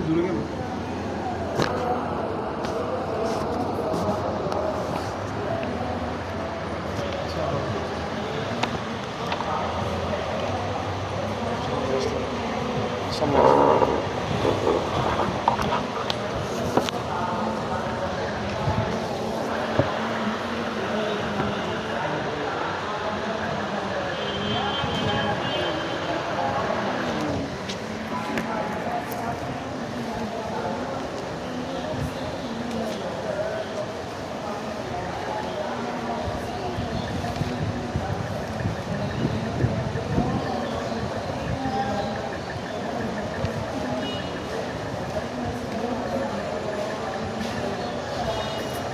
দূরে গেল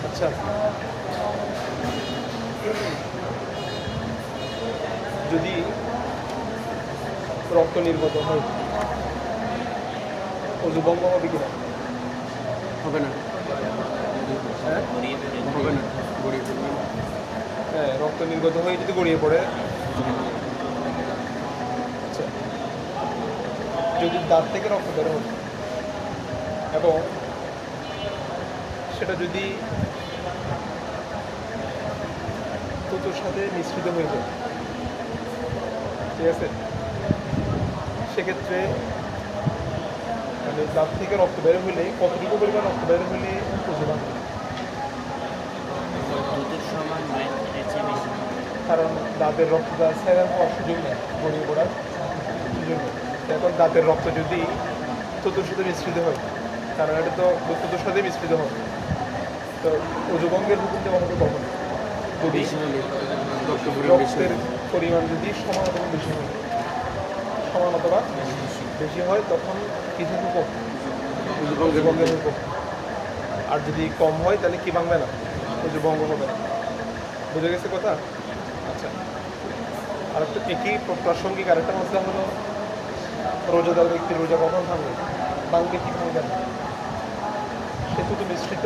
আচ্ছা যদি রক্ত নির্গত হয় অজু ভঙ্গ হবে কিনা? হবে না, হ্যাঁ হবে না, গড়িয়ে পড়বে। হ্যাঁ, রক্ত নির্গত হয়ে যদি গড়িয়ে পড়ে, আচ্ছা যদি দাঁত থেকে রক্ত বের হয় এবং সেটা যদি থুতুর সাথে মিশ্রিত হয়ে যায়, ঠিক আছে, সেক্ষেত্রে মানে দাঁত থেকে রক্ত বের হলে কতটুকু পরিমাণ রক্ত বের হলে অজু ভাঙবে? দুধের সমান নয়, এর চেয়ে বেশি। কারণ দাঁতের রক্তটা সেরা হওয়ার সুযোগ নেই, গড়িয়ে পড়ার সুযোগ নেই। এখন দাঁতের রক্ত যদি থুতুর সাথে মিশ্রিত হয়, কারণ এটা তো থুতুর সাথে মিশ্রিত হয়, তো অজু ভঙ্গের হুকুম দেওয়া হবে কখন? যদি বেশি হলে রক্ত পরিমাণ বেশি রক্তের হলে, পরিমাণ যদি সমান অথবা বেশি হয়, সমান অথবা বেশি হয়, তখন কিছু হুকুম অজু অজু ভঙ্গের ভঙ্গের হুকুম। আর যদি কম হয় তাহলে কি ভাঙবে না, অজু ভঙ্গ হবে না। বুঝে গেছে কথা? আচ্ছা, আর একটা একই প্রাসঙ্গিক আরেকটা মশলা হলো রোজাদার ব্যক্তির রোজা কখন ভাঙবে? ভাঙবে কি ভাঙবে না? সে তো মিশ্রিত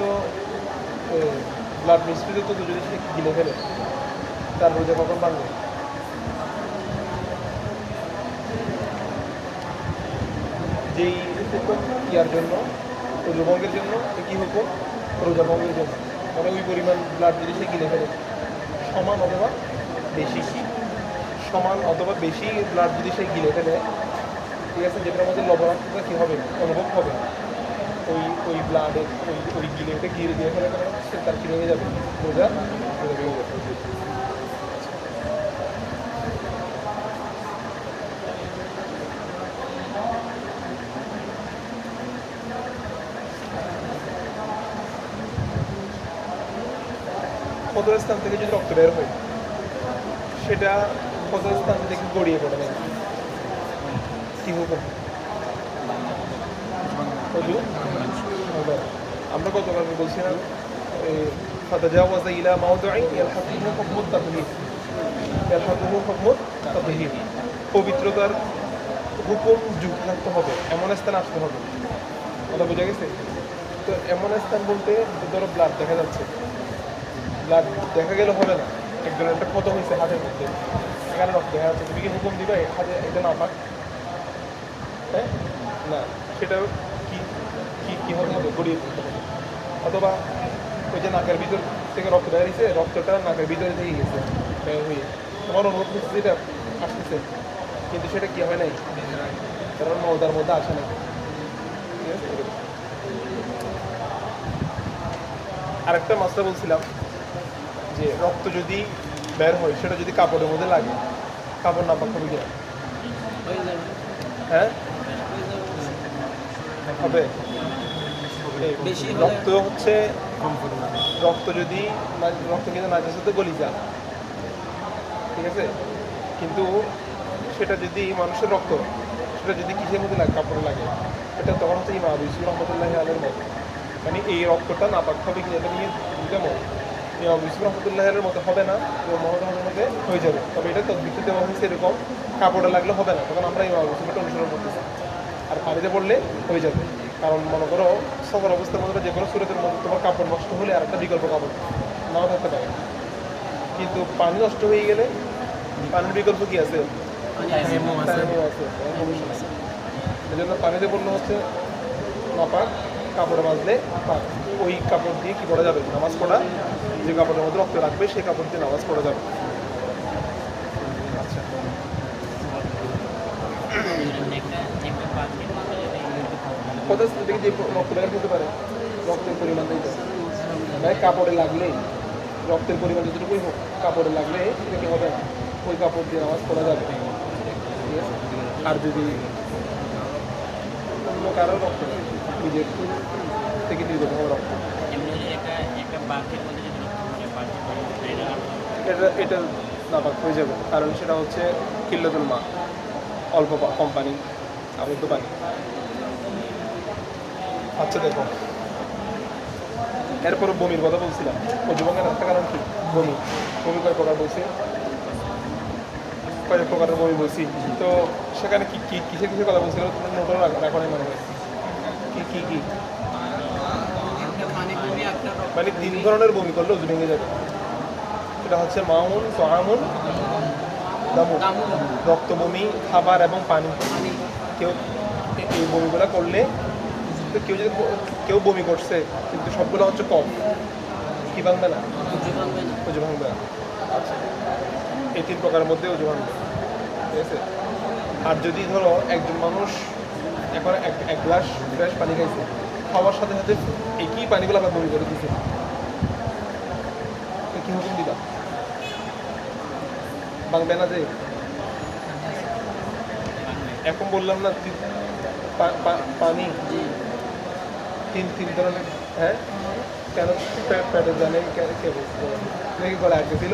ব্লাড মিশ্রিত তো যদি সে গিলে ফেলে, তার রোজা কখন ভাঙবে? যেই হুকুম ইয়ার জন্য, রোজা ভঙ্গের জন্য একই হুকুম রোজা ভঙ্গের জন্য, মানে ওই পরিমাণ ব্লাড যদি সে গিলে ফেলে, সমান অথবা বেশি, সমান অথবা বেশি ব্লাড যদি সে গিলে ফেলে, ঠিক আছে, যেটার মধ্যে লবণাক্ততা কী হবে, অনুভব হবে, ওই ব্লাডে ওই গিলে ওটা গিলে দিয়ে ফেলে, তখন সে তার কী ভেঙে যাবে? রোজা ভেঙে যাবে। ক্ষতর স্থান থেকে যদি রক্ত বের হয়, সেটা ক্ষতর স্থান থেকে গড়িয়ে পড়ে না, কি হুকুম? অজু হবে। আমরা গতকাল বলছিলাম ফাতাজাওয়াজা ইলা মাওদিইন ইয়ালহাকুহু হুকমুত তাতহীর, ইয়ালহাকুহু হুকমুত তাতহীর, পবিত্রতার হুকুম যুক্ত থাকতে হবে, এমন স্থানে আসতে হবে। কথা বোঝা গেছে? তো এমন স্থান বলতে ধরো ব্লাড দেখা যাচ্ছে, ব্লাড দেখা গেলে হবে না, একজনের একটা ক্ষত হয়েছে হাতের মধ্যে, এখানে রক্ত দেখা যাচ্ছে, তুমি কি হুকুম দিবে হাতে এটা না পাক? হ্যাঁ না, সেটা কি কি কী হতে হবে? গড়িয়ে তুলতে হবে। অথবা ওই যে নাকের ভিতর থেকে রক্ত বের হয়েছে, রক্তটা নাকের ভিতরে থেকে গেছে বের হয়ে, তোমার অনুভব হচ্ছে যেটা আসতেছে, কিন্তু সেটা কি হয় নাই, কারণ মৌদার মধ্যে আসে না, ঠিক আছে? আরেকটা মাসলা বলছিলাম যে রক্ত যদি বের হয়, সেটা যদি কাপড়ের মধ্যে লাগে, কাপড় নাপাক হবে কিনা? হ্যাঁ হবে। বেশি হলে- রক্ত হচ্ছে, কম পরিমাণে। রক্ত যদি রক্ত কিন্তু নাজাসাতে গলি যায়, ঠিক আছে, কিন্তু সেটা যদি মানুষের রক্ত, সেটা যদি কিসের মধ্যে লাগে, কাপড়ে লাগে, এটা তখন হচ্ছে ইমাম আবু ইউসুফ রহমতুল্লাহ আলের মত, মানে এই রক্তটা নাপাক হবে কি এটা নিয়ে যেমন ইমাম আবু ইউসুফ রহমতুল্লাহ আলের মতো হবে না, মহম্মদের মধ্যে হয়ে যাবে, তবে এটা তদবিতে দেওয়া হয়েছে এরকম কাপড়ে লাগলে হবে না, তখন আমরা ইমাম আবু ইউসুফটা অনুসরণ করতেছি। আর পানিতে পড়লে হয়ে যাবে, কারণ মনে করো সফর অবস্থার মধ্যে যে কোনো সুরতের মধ্যে তোমার কাপড় নষ্ট হলে আর একটা বিকল্প কাপড় নাও থাকতে পারে, কিন্তু পানি নষ্ট হয়ে গেলে পানির বিকল্প কি আছে? তায়াম্মুম আছে। তায়াম্মুম আছে, সমস্যা আছে। এই জন্য পানিতে পড়লে হচ্ছে নাপাক, কাপড়ে বাঁধলে পাক। ওই কাপড় দিয়ে কী পড়া যাবে? নামাজ পড়া, যে কাপড়ের মধ্যে রক্ত রাখবে সেই কাপড় দিয়ে নামাজ পড়া যাবে। আচ্ছা, একটা বালতির মধ্যে যদি কোথাও থেকে যে রক্ত বের হতে পারে, রক্তের পরিমাণ দিতে ভাই কাপড়ে লাগলে, রক্তের পরিমাণ যতটুকুই হোক কাপড়ে লাগলে এটা কি হবে না, ওই কাপড় দিয়ে নামাজ পড়া যাবে। ঠিক আছে? আর যদি অন্য কারো রক্ত নিজের থেকে নির্গত হওয়া রক্ত, এমনি যদি একটা বালতির মধ্যে যদি বালতি এটা নাপাক হয়ে যাবে, কারণ সেটা হচ্ছে কিল্লাতুল মা, অল্প কম পানি, আবদ্ধ পানি। আচ্ছা দেখো, এরপরে বমির কথা বলছিলাম। অজুভঙ্গের একটা কারণ কি? বমি। বমি কয় প্রকার বলছি? কয়েক প্রকারের বমি বলছি। তো সেখানে কি কি কিসের কিসের কথা বলছিল? তোমার নোটও রাখো নাই মনে হয়। কি কি কি মানে 3 ধরনের বমি করলে অজু ভেঙে যাবে। এটা হচ্ছে মাউন, তোয়ামুন, দামুন। রক্ত বমি, খাবার এবং পানি। কেউ এই বমিগুলো করলে, তো কেউ বমি করছে কিন্তু সবগুলো হচ্ছে কম, কি ভাঙবে না? অজু ভাঙবে না। আচ্ছা, এই 3 প্রকারের মধ্যে অজু ভাঙবে। ঠিক আছে? আর যদি ধরো একজন মানুষ এখন এক গ্লাস ফ্রেশ পানি খাইছে, খাওয়ার সাথে সাথে একই পানিগুলো আবার বমি করে দিচ্ছে, কি হুকুম দিবা? ভাঙবে না যে? এখন বললাম না পানি তিন ধরনের। হ্যাঁ, কেন পেটে জানে কে বলছে নাকি গলা আটকে ছিল?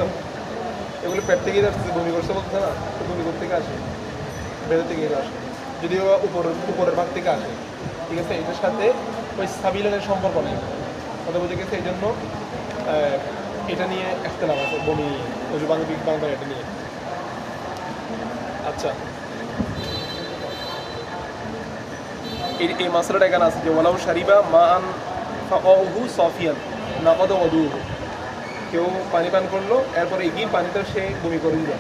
এগুলো পেট থেকেই আসছে, বমি করছে বলছে না, তো বমি করতে থেকে আসে, ভেতর থেকে আসে, যদিও উপরের ভাগ থেকে আসে। ঠিক আছে? এটার সাথে ওই সাবিলানের সম্পর্ক নেই, কথা বুঝে গেছে। এই জন্য এটা নিয়ে একটা লাভ আছে, বমি অজু বাংলা এটা নিয়ে। আচ্ছা, এই মাসলাটা এখানে আছে যে ওয়ালাউ শারিবা মা আন ফাকাহু সফিয়ান নাকাদা ওয়াদুহু। কেউ পানি পান করলো, এরপরে এই পানিটা সে বমি করে দিল,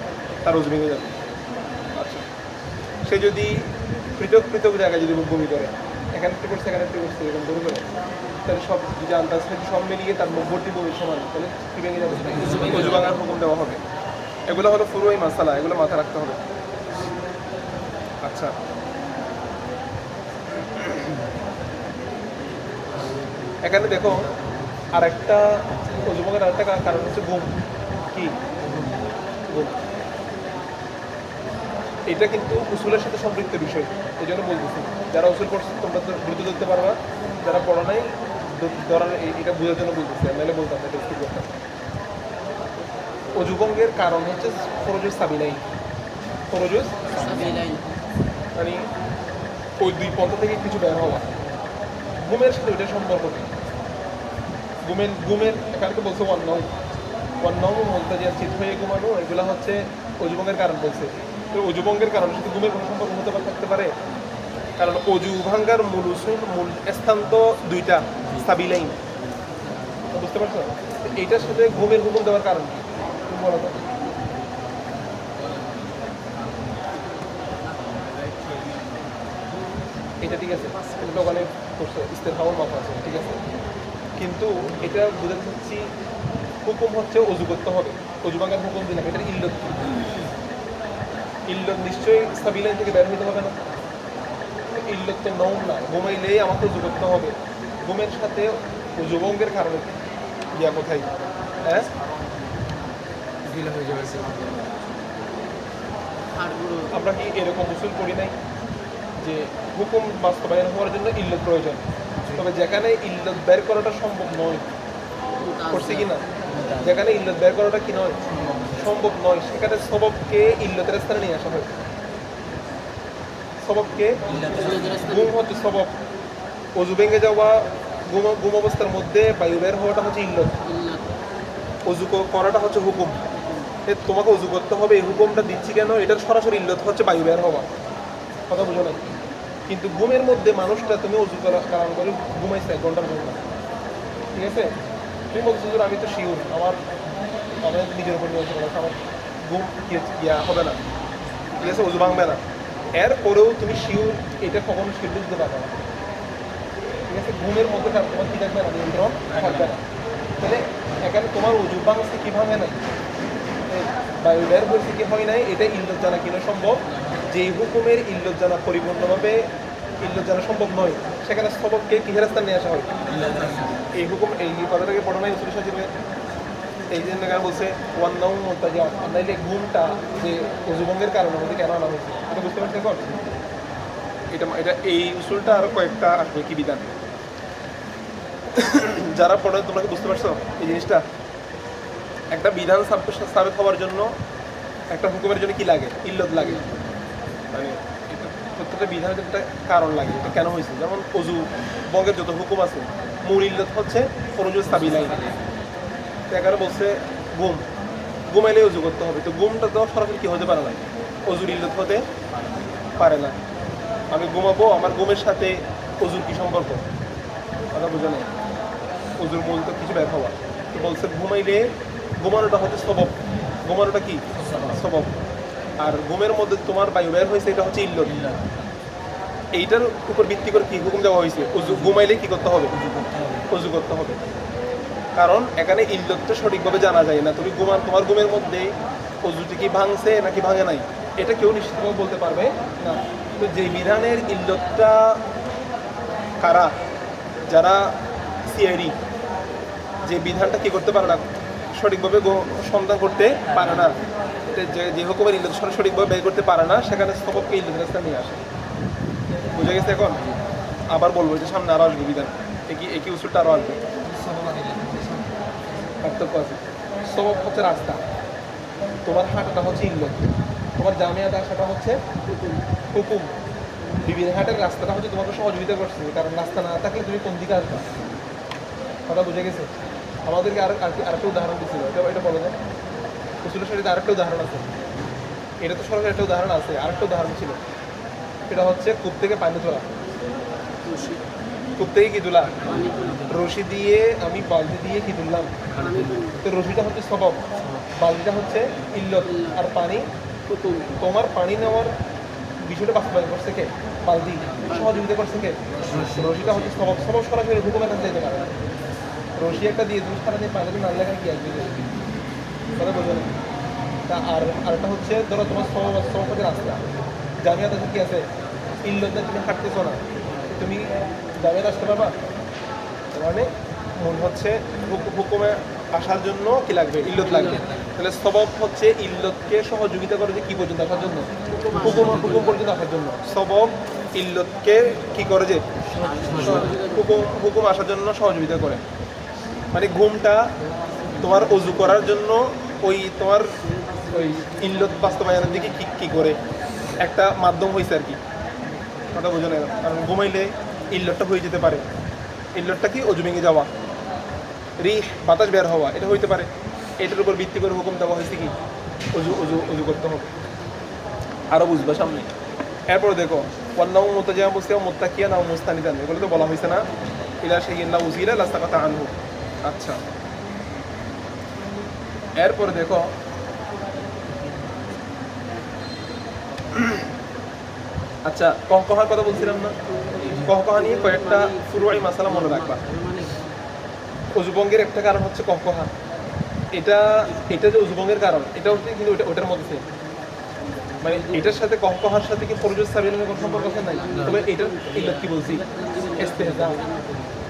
তার ওযু ভেঙে যাবে। আচ্ছা, সে যদি পৃথক পৃথক জায়গায় যদি বমি করে, এখানে একটু করছে এখানে একটু করছে এরকম বমি করে, তাহলে সব যদি আন্দাজ থেকে সব মিলিয়ে তার মধ্যবর্তী বমি সমান, তাহলে কি ভেঙে যাবে? ওযু ভাঙার হুকুম দেওয়া হবে। এগুলো হলো পুরোই মাসালা, এগুলো মাথায় রাখতে হবে। আচ্ছা, এখানে দেখো আরেকটা অজু ভাঙার আরেকটা কারণ হচ্ছে ঘুম। কি? ঘুম। এটা কিন্তু উসুলের সাথে সম্পৃক্ত বিষয়, এই জন্য বলতেছি। যারা উসুল করছে তোমরা তো দ্রুত ধরতে পারবা, যারা পড়া নাই ধরার এটা বোঝার জন্য বলতেছি, নাহলে বলতাম না, এটা কি করতাম। অজু ভঙ্গের কারণ হচ্ছে ফরজুস সাবিলাইন। ফরজুস মানে ওই 2 পন্থা থেকে কিছু বের হওয়া। ঘুমের সাথে ওইটা সম্পর্ক নেই। ঘুমের এখানে তো বলছে ওয়ান্নাউ মুলতাজিয়া, চিত হয়ে ঘুমানো, এগুলো হচ্ছে অজু ভঙ্গের কারণ বলছে। তো অজু ভঙ্গের কারণের সাথে ঘুমের কোনো সম্পর্ক হতে থাকতে পারে? কারণ অজু ভাঙ্গার মূল স্থান তো 2টা, সাবিলাইন। বুঝতে পারছো? এইটার সাথে ঘুমের হুকুম দেওয়ার কারণ কি? তুমি বলো তো। এটা ঠিক আছে, কিন্তু ওখানে করছে ইস্তেফাউল মাফ আছে, ঠিক আছে, কিন্তু এটা বোঝাতে চাচ্ছি হুকুম হচ্ছে অজু করতে হবে। অজু ভাঙার হুকুম দিলাম, এটার ইল্লত কি? ইল্লত নিশ্চয়ই সাবিলাইন থেকে বের হইতে হবে না। ইল্লত তো নৌম না, ঘুমাইলেই আমাকে অজু করতে হবে। ঘুমের সাথে অজু ভঙ্গের কারণে ইয়া কোথায়? হ্যাঁ, গিলা হয়ে যাবে। আমরা কি এরকম উসুল করি নাই যে হুকুম বাস্তবায়ন হওয়ার জন্য ইল্লত প্রয়োজন, তবে যেখানে ইল্লত বের করাটা সম্ভব নয়, করছে কি না, যেখানে ইল্লত বের করাটা কি নয়, সম্ভব নয়, সেখানে সববকে ইল্লতের স্থানে নিয়ে আসা হয়। সববকে, ঘুম হচ্ছে সবব। অজু ভেঙে যাওয়া, ঘুম অবস্থার মধ্যে বায়ু বের হওয়াটা হচ্ছে ইল্লত, অজু করাটা হচ্ছে হুকুম। তোমাকে অজু করতে হবে, এই হুকুমটা দিচ্ছি কেন, এটার সরাসরি ইল্লত হচ্ছে বায়ু বের হওয়া। কথা বুঝো না? কিন্তু ঘুমের মধ্যে মানুষটা তুমি অজু কারণ করে ঘুমাইছে 1 ঘন্টার জন্য, ঠিক আছে, তুমি বলছো যে আমি তো শিওর আমার নিজের উপর নিয়ন্ত্রণ আছে, আমার ঘুম ইয়া হবে না, ঠিক আছে, অজু ভাঙবে না, এরপরেও তুমি শিওর এটা কখনো শিওর বুঝতে পারবে না। ঠিক আছে, ঘুমের মধ্যে তোমার কি থাকবে না, নিয়ন্ত্রণ থাকবে না। তাহলে এখানে তোমার উজু ভাঙছে কি ভাঙে নাই, বায়ু বের হয়েছে কি হয় নাই, এটা ইল্লত জানা কিনা সম্ভব। যেই হুকুমের ইল্লত জানা পরিপূর্ণভাবে ইল্লত জানা সম্ভব নয়, সেখানে সবককে কিসের স্থান নিয়ে আসা হয়? এই হুকুম, এই কথাটাকে পড়ো নাই উসুল সাজিবে। এই জন্য কেন বলছে ওয়ান নাও মোতাজা, নাইলে ঘুমটা যে অজুভঙ্গের কারণে আমাদের কেন আনা হয়েছে এটা বুঝতে পারছি এখন। এটা এই উসুলটা আরো কয়েকটা আসবে কি বিধান যারা পড়ে তোমরা কি বুঝতে পারছো এই জিনিসটা? একটা বিধান সাবেত হওয়ার জন্য একটা হুকুমের জন্য কি লাগে? ইল্লত লাগে। মানে প্রত্যেকটা বিধানের একটা কারণ লাগে, এটা কেন হয়েছে। যেমন অজু বঙ্গের যত হুকুম আছে মূল ইল্লত হচ্ছে ফরজুস সাবিলাই। এখানে বলছে ঘুমাইলে অজু করতে হবে, তো ঘুমটা তো সরাসরি কি হতে পারে না, অজুর ইল্লত হতে পারে না। আমি ঘুমাবো, আমার ঘুমের সাথে অজুর কি সম্পর্ক? কথা বোঝা নেই। অজুর মূল তো কিছু বের হওয়া, তো বলছে ঘুমানোটা হচ্ছে সবব। ঘুমানোটা কি সবব, আর ঘুমের মধ্যে তোমার বায়ু বের হয়েছে এটা হচ্ছে ইল্লত। এইটার উপর ভিত্তি করে কি হুকুম দেওয়া হয়েছে? অজু ঘুমাইলে কি করতে হবে? অজু করতে হবে। কারণ এখানে ইল্লতটা সঠিকভাবে জানা যায় না। তুমি তোমার ঘুমের মধ্যে অজুটি কি ভাঙছে নাকি ভাঙে নাই, এটা কেউ নিশ্চিতভাবে বলতে পারবে না। তো যে বিধানের ইল্লতটা কারা, যারা সিআইডি, যে বিধানটা কি করতে পারে না, সঠিকভাবে সন্ধান করতে পারে না, যে হুকুমের ইল্লত সঠিকভাবে বের করতে পারে না, সেখানে সবকে ইল্লত রাস্তা নিয়ে আসে। বুঝে গেছে এখন? আবার বলবো যে সামনে আরও আসবে বিধান, একই উসুলটা আরও আসবে। পার্থক্য আছে। সবব হচ্ছে রাস্তা, তোমার হাঁটাটা হচ্ছে ইল্লত, তোমার জামিয়াতে আসাটা হচ্ছে হুকুম। বিভিন্ন হাটের রাস্তাটা হচ্ছে তোমাকে সহযোগিতা করছে, কারণ রাস্তা না থাকলে তুমি কোন দিকে আসবে। কথা বুঝে গেছে? আমাদেরকে আরেকটা উদাহরণ দিচ্ছিল, এটা বলো যায় উসুলের শরীরে আরেকটা উদাহরণ আছে। এটা তো সরকার একটা উদাহরণ আছে, আরেকটা উদাহরণ ছিল, সেটা হচ্ছে কূপ থেকে পানি তোলা। কূপ থেকে কি তোলা? রশি দিয়ে আমি বালতি দিয়ে কি তুললাম, তো রশিটা হচ্ছে সবব, বালতিটা হচ্ছে ইল্লত, আর পানি তোমার পানি নেওয়ার বিষয়টা বাস্তবায়ন করছে কে? বালতি। সহযোগিতা করছে কে? রশিটা হচ্ছে সবব। সবব সরাসরি হুকুমের কাছে যেতে পারে না। রশি একটা দিয়ে তুমি সারা দিয়ে পানিতে না লেখা কি আসবে, কথা বোঝো না। তা আরেকটা হচ্ছে ধরো তোমার সবব হচ্ছে রাস্তা, জামিয়াত আছে কি আছে ইল্লত, তুমি হাঁটতেছো না, তুমি জামিয়াত আসতে পারবা? মানে মূল হচ্ছে হুকুমে আসার জন্য কি লাগবে? ইল্লত লাগবে। তাহলে সবব হচ্ছে ইল্লতকে সহযোগিতা করে যে কি পর্যন্ত আসার জন্য, হুকুম পর্যন্ত আসার জন্য। সবব ইল্লতকে কি করে যে হুকুম আসার জন্য সহযোগিতা করে। মানে ঘুমটা তোমার অজু করার জন্য ওই তোমার ওই ইল্লত বাস্তবায়নের দিকে কি করে একটা মাধ্যম হয়েছে আর কি। কথা বোঝো না? কারণ ঘুমাইলে ইল্লতটা হয়ে যেতে পারে। ইল্লতটা কি? অজু ভেঙে যাওয়া, বাতাস বের হওয়া, এটা হইতে পারে। এটার উপর ভিত্তি করে হুকুম দেওয়া হয়েছে কি অজু করতে হবে। আরও বুঝবে সামনে। এরপরে দেখো ওয়ান্নাউ মুতাজিয়া বলছে মুত্তাকিয়া নাও মুস্তানিদান, এগুলো তো বলা হয়েছে না? ইলা শাইইন লা উযিলা লাস্তাকাতা আনহু। আচ্ছা, এরপরে দেখো আচ্ছা কহকহার কথা বলছিলাম না? কহকহা নিয়ে কয়েকটা ফুরুই মাসালা মনে রাখবা। অজুভঙ্গের একটা কারণ হচ্ছে কহকহা। এটা যে অজুভঙ্গের কারণ, এটা হচ্ছে কিন্তু ওটার মধ্যে মানে এটার সাথে কহকহার সাথে কি ফরজুস সাবিলের কোনো সম্পর্ক আছে নাই। তবে এটার ইল্লত কি বলছি? ইস্তেহজা,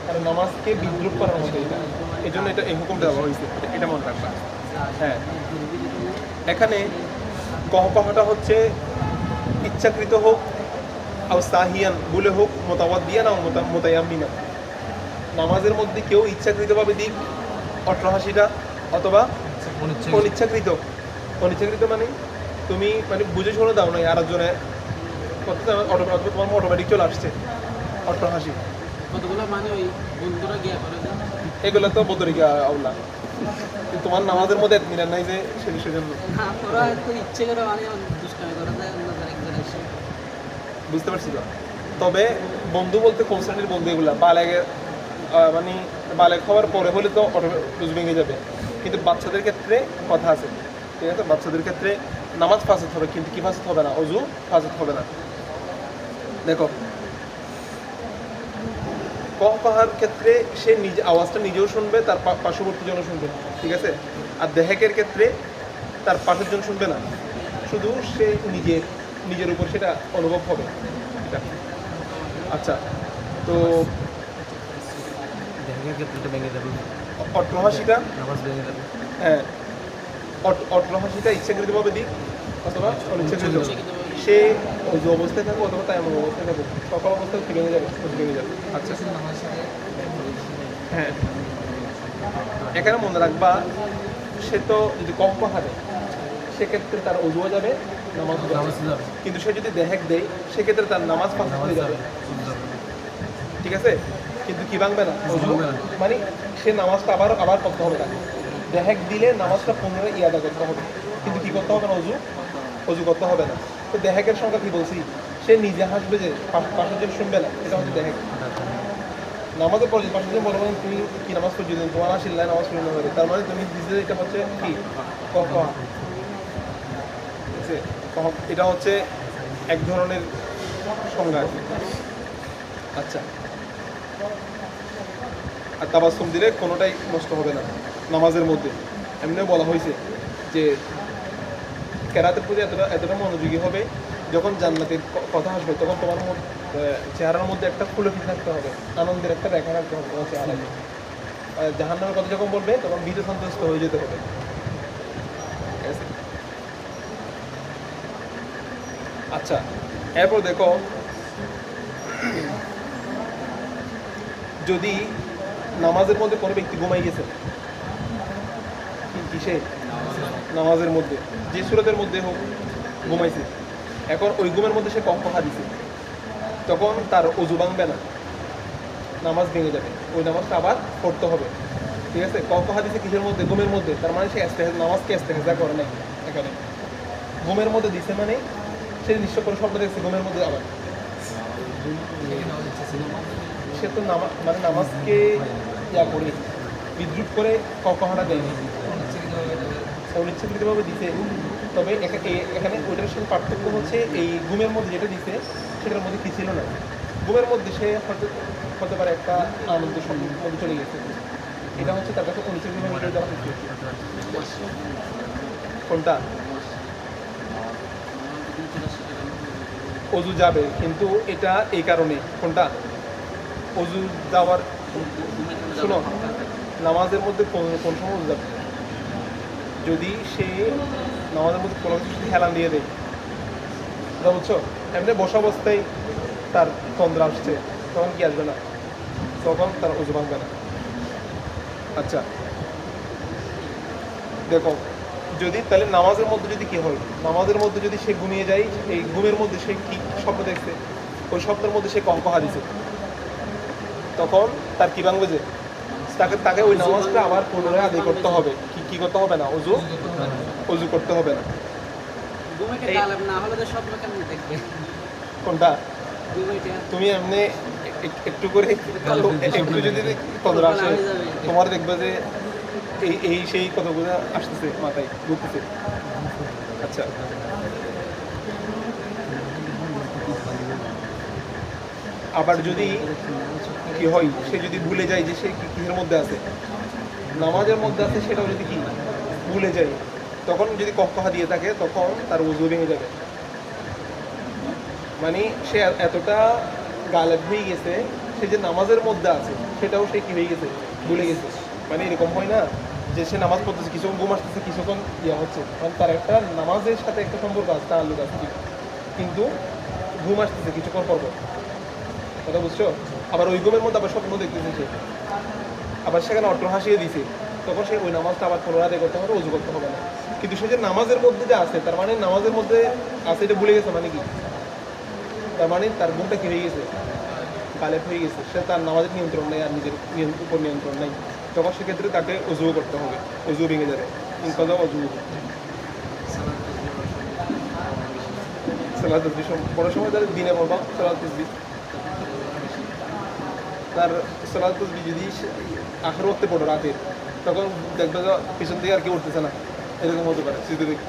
কারণ নামাজকে বিদ্রুপ করার মতো এটা, এই জন্য এটা এই হুকুম দেওয়া হয়েছে। এটা মনে রাখবা। হ্যাঁ, এখানে কহকহাটা হচ্ছে ইচ্ছাকৃত হোক আও সাহিয়ান বলে হোক, মোতাওয়াদ্দিয়ান আও মোতায়াম্মিনা। নামাজের মধ্যে কেউ ইচ্ছাকৃতভাবে দিক অট্টহাসিটা, অথবা অনিচ্ছাকৃত। অনিচ্ছাকৃত মানে তুমি মানে বুঝে শুনে দাও নাই, আরেকজনে তোমার অটোমেটিক চলে আসছে অট্টহাসি। এগুলো তো বদরিকা আউলা, তোমার নামাজের মধ্যে মিলান নাই যে সেজন্য বুঝতে পারছি তো। তবে বন্ধু বলতে কোন শ্রেণীর বন্ধু? এগুলা বালেগের মানে বালেগ হওয়ার পরে হলে তো অটো ভেঙে যাবে, কিন্তু বাচ্চাদের ক্ষেত্রে কথা আছে, ঠিক আছে? বাচ্চাদের ক্ষেত্রে নামাজ ফাসদ হবে, কিন্তু কি ফাসদ হবে না? অজু ফাসদ হবে না। দেখো কহার ক্ষেত্রে সে নিজে আওয়াজটা নিজেও শুনবে, তার পার্শ্ববর্তী জন শুনবে, ঠিক আছে? আর দেহেকের ক্ষেত্রে তার পাশের জন শুনবে না, শুধু সে নিজের উপর সেটা অনুভব হবে। আচ্ছা, তো দেহের ক্ষেত্রে ভেঙে যাবে, অট্টহাসিটা, নামাজ ভেঙে যাবে। হ্যাঁ, অট্টহাসিটা ইচ্ছাকৃতভাবে দিক অথবা অনিচ্ছাকৃত, সে ওই যে অবস্থায় থাকুক অথবা তাই এমন অবস্থায় থাকুক, সকল অবস্থায় ঠিক ভেঙে যাবে, ভেঙে যাবে। আচ্ছা, হ্যাঁ, এখানে মনে রাখবা, সে তো যদি কম হারে সেক্ষেত্রে তার অজুও যাবে, নামাজও যাবে। কিন্তু সে যদি দেহেক দেয় সেক্ষেত্রে তার নামাজ ফাঁস হয়ে যাবে, ঠিক আছে? কিন্তু কি ভাঙবে না, অজু, মানে সে নামাজটা আবার করতে হবে তাকে। দেহেক দিলে নামাজটা পুনরায় ইয়াদা করতে হবে, কিন্তু কি করতে হবে না, অজু করতে হবে না। তো দেহেকের সংখ্যা কি বলছি, সে নিজে হাসবে যে পাশের জন শুনবে না, এটা হচ্ছে দেহেক। নামাজের পরে পাশের জন বলবো তুমি কি নামাজ পড়ছি, তোমার আসিল্লায় নামাজ পড়ি না হবে, তার মানে তুমি দিতে, এটা হচ্ছে কি কহা, ঠিক আছে? এটা হচ্ছে এক ধরনের সংজ্ঞা। আচ্ছা, আর তাবাসসুম দিলে কোনোটাই নষ্ট হবে না নামাজের মধ্যে। এমনিও বলা হয়েছে যে কেরাতের প্রতি এতটা মনোযোগী হবে, যখন জান্নাতের কথা আসবে তখন তোমার চেহারার মধ্যে একটা ফুলকি থাকতে হবে, আনন্দের একটা রেখা রাখতে হবে তোমার চেহারায়। জাহান্নামের কথা যখন বলবে তখন ভীত সন্তুষ্ট হয়ে যেতে হবে, ঠিক আছে? আচ্ছা, এরপর দেখো, যদি নামাজের মধ্যে কোনো ব্যক্তি ঘুমাই গেছে, কিসে, নামাজের মধ্যে যে সূরাতের মধ্যে হোক ঘুমাইছে, এখন ওই ঘুমের মধ্যে সে কহা দিছে, তখন তার অজু ভাঙবে না, নামাজ ভেঙে যাবে, ওই নামাজটা আবার পড়তে হবে, ঠিক আছে? কহা দিছে কিসের মধ্যে, ঘুমের মধ্যে, তার মানে সে নামাজকে ইস্তেহজা করে নাই। এখানে ঘুমের মধ্যে দিছে মানে সে নিশ্চয় কোনো শব্দ দেখছে ঘুমের মধ্যে, আবার সে তো মানে নামাজকে ইয়া করে বিদ্রুপ করে কখনটা দেয়নি, অনিচ্ছাকৃতভাবে দিতে। তবে এখানে ওইটার সাথে পার্থক্য হচ্ছে এই ঘুমের মধ্যে যেটা দিতে সেটার মধ্যে কী ছিল না, ঘুমের মধ্যে সে হতে পারে একটা আনন্দ মধ্যে চলে গেছে, এটা হচ্ছে তার কাছে অনিচ্ছাকৃতভাবে দেওয়া হচ্ছে। কোনটা অজু যাবে, কিন্তু এটা এই কারণে, কোনটা অজু যাওয়ার, শোনো, নামাজের মধ্যে কোন সময় অজু যাবে, যদি সে নামাজের মধ্যে কোনো কিছু হেলান দিয়ে দেয়, বুঝছো? এমনি বসা অবস্থায় তার তন্দ্রা আসছে, তখন কি আসবে না, তখন তার অজু ভাঙবে না। আচ্ছা, দেখো, যদি তাহলে নামাজের মধ্যে যদি কি হয়, নামাজের মধ্যে যদি সে ঘুমিয়ে যায়, এই ঘুমের মধ্যে সে কি স্বপ্ন দেখছে, ওই স্বপ্নের মধ্যে সে কহা দিছে, তখন তার কি ভাঙবে, যে তাকে ওই নামাজটা আবার পুনরায় আদায় করতে হবে। কি করতে হবে না, অজু করতে হবে না। কোনটা তুমি এমনি একটু করে একটু যদি তন্দ্রা আসে, তোমার দেখবে যে এই সেই কথাগুলো আসতেছে মাথায় ঘুরতেছে। আচ্ছা, আবার যদি কি হয়, সে যদি ভুলে যায় যে সে কিসের মধ্যে আছে, নামাজের মধ্যে আছে, সেটাও যদি কি ভুলে যায়, তখন যদি কহা দিয়ে থাকে তখন তার ওযু ভেঙে যাবে। মানে সে এতটা গালেব হয়ে গেছে, সে যে নামাজের মধ্যে আছে সেটাও সে কি হয়ে গেছে, ভুলে গেছে। মানে এরকম হয় না যে সে নামাজ পড়তেছে, কিছুক্ষণ ঘুম আসতেছে, কিছুক্ষণ ইয়া হচ্ছে, মানে তার একটা নামাজের সাথে একটা সম্পর্ক আছে, তাল্লুক আছে, কিন্তু ঘুম আসতেছে কিছুক্ষণ পর পর, কথা বুঝছো? আবার ওই ঘুমের মধ্যে আবার স্বপ্ন দেখতেছে সে, আবার সেখানে অট্ট হাসিয়ে দিছে, তখন সে ওই নামাজটা আবার পুনরায় করতে হবে, অজু করতে হবে না। কিন্তু সে যে নামাজের মধ্যে যে আছে, তার মানে নামাজের মধ্যে আছে এটা ভুলে গেছে, মানে কি, তার মানে তার ঘুমটা কি হয়ে গেছে, গালেব হয়ে গেছে, সে তার নামাজের নিয়ন্ত্রণ নেই, আর নিজের উপর নিয়ন্ত্রণ নেই, তখন সেক্ষেত্রে তাকে অজুও করতে হবে, অজু ভেঙে যাবে, ইনকাজা অজু। সালাত তাসবিহ বড় সময় তার দিনে বলবা সালাত তাসবিহ, তার সালাত তাসবিহ যদি আখের ওয়াক্তে পড়ো রাতে, তখন দেখবে যে পিছন থেকে আর কেউ উঠতেছে না, এরকম হতে পারে স্মৃতি থেকে।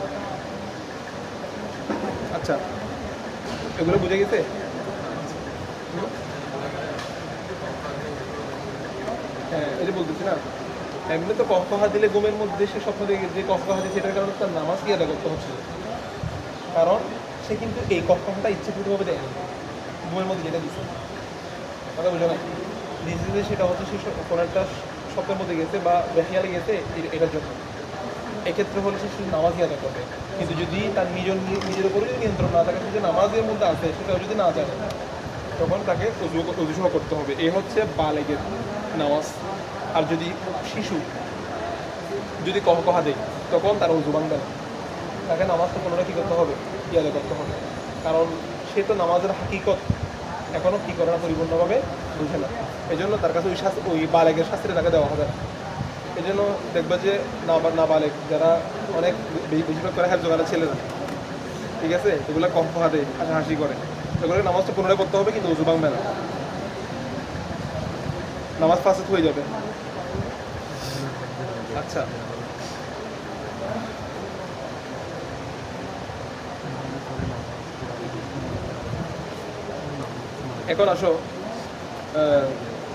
আচ্ছা, এগুলো বুঝে গেছে? এই যে বলতেছি না, এমনি তো কফকহা দিলে ঘুমের মধ্যে সে স্বপ্ন দেখে যে কফকহা দিচ্ছে, সেটার কারণে তার নামাজ কি আদায় করতে হচ্ছে, কারণ সে কিন্তু এই কফকহাটা ইচ্ছাকৃতভাবে দেয়নি, ঘুমের মধ্যে যেটা দিচ্ছে, কথা বুঝো না, দিচ্ছে সেটা হচ্ছে সে কোনো একটা স্বপ্নের মধ্যে গেছে বা বেহিয়ালে গেছে এটার জন্য, এক্ষেত্রে হলে সে শুধু নামাজই আদায় করবে। কিন্তু যদি তার নিজের উপরে যদি নিয়ন্ত্রণ না থাকে, সে যে নামাজের মধ্যে আছে সেটাও যদি না জানে, তখন তাকে অজুসহ করতে হবে। এই হচ্ছে বালেগের নামাজ। আর যদি শিশু যদি কহকহা দেয়, তখন তার অজু ভাঙবে না, তাকে নামাজটা কোনোটা কী করতে হবে, ইয়াদে করতে হবে, কারণ সে তো নামাজের হাকিকত এখনও কী করে না, পরিপূর্ণভাবে বুঝে না। এই জন্য তার কাছে ওই বালেগের শাস্ত্রে তাকে দেওয়া হবে না। এই জন্য দেখবা যে নাবালেগ যারা অনেক বেশিরভাগ করে জোগাড়া ছেলেরা, ঠিক আছে, এগুলো কহকহা দেয়, হাসাহাসি করে, এগুলোকে নামাজটা পুনরায় করতে হবে, কিন্তু অজু ভাঙবে না, নামাজ ফাসেদ হয়ে যাবে। আচ্ছা, এখন আসো,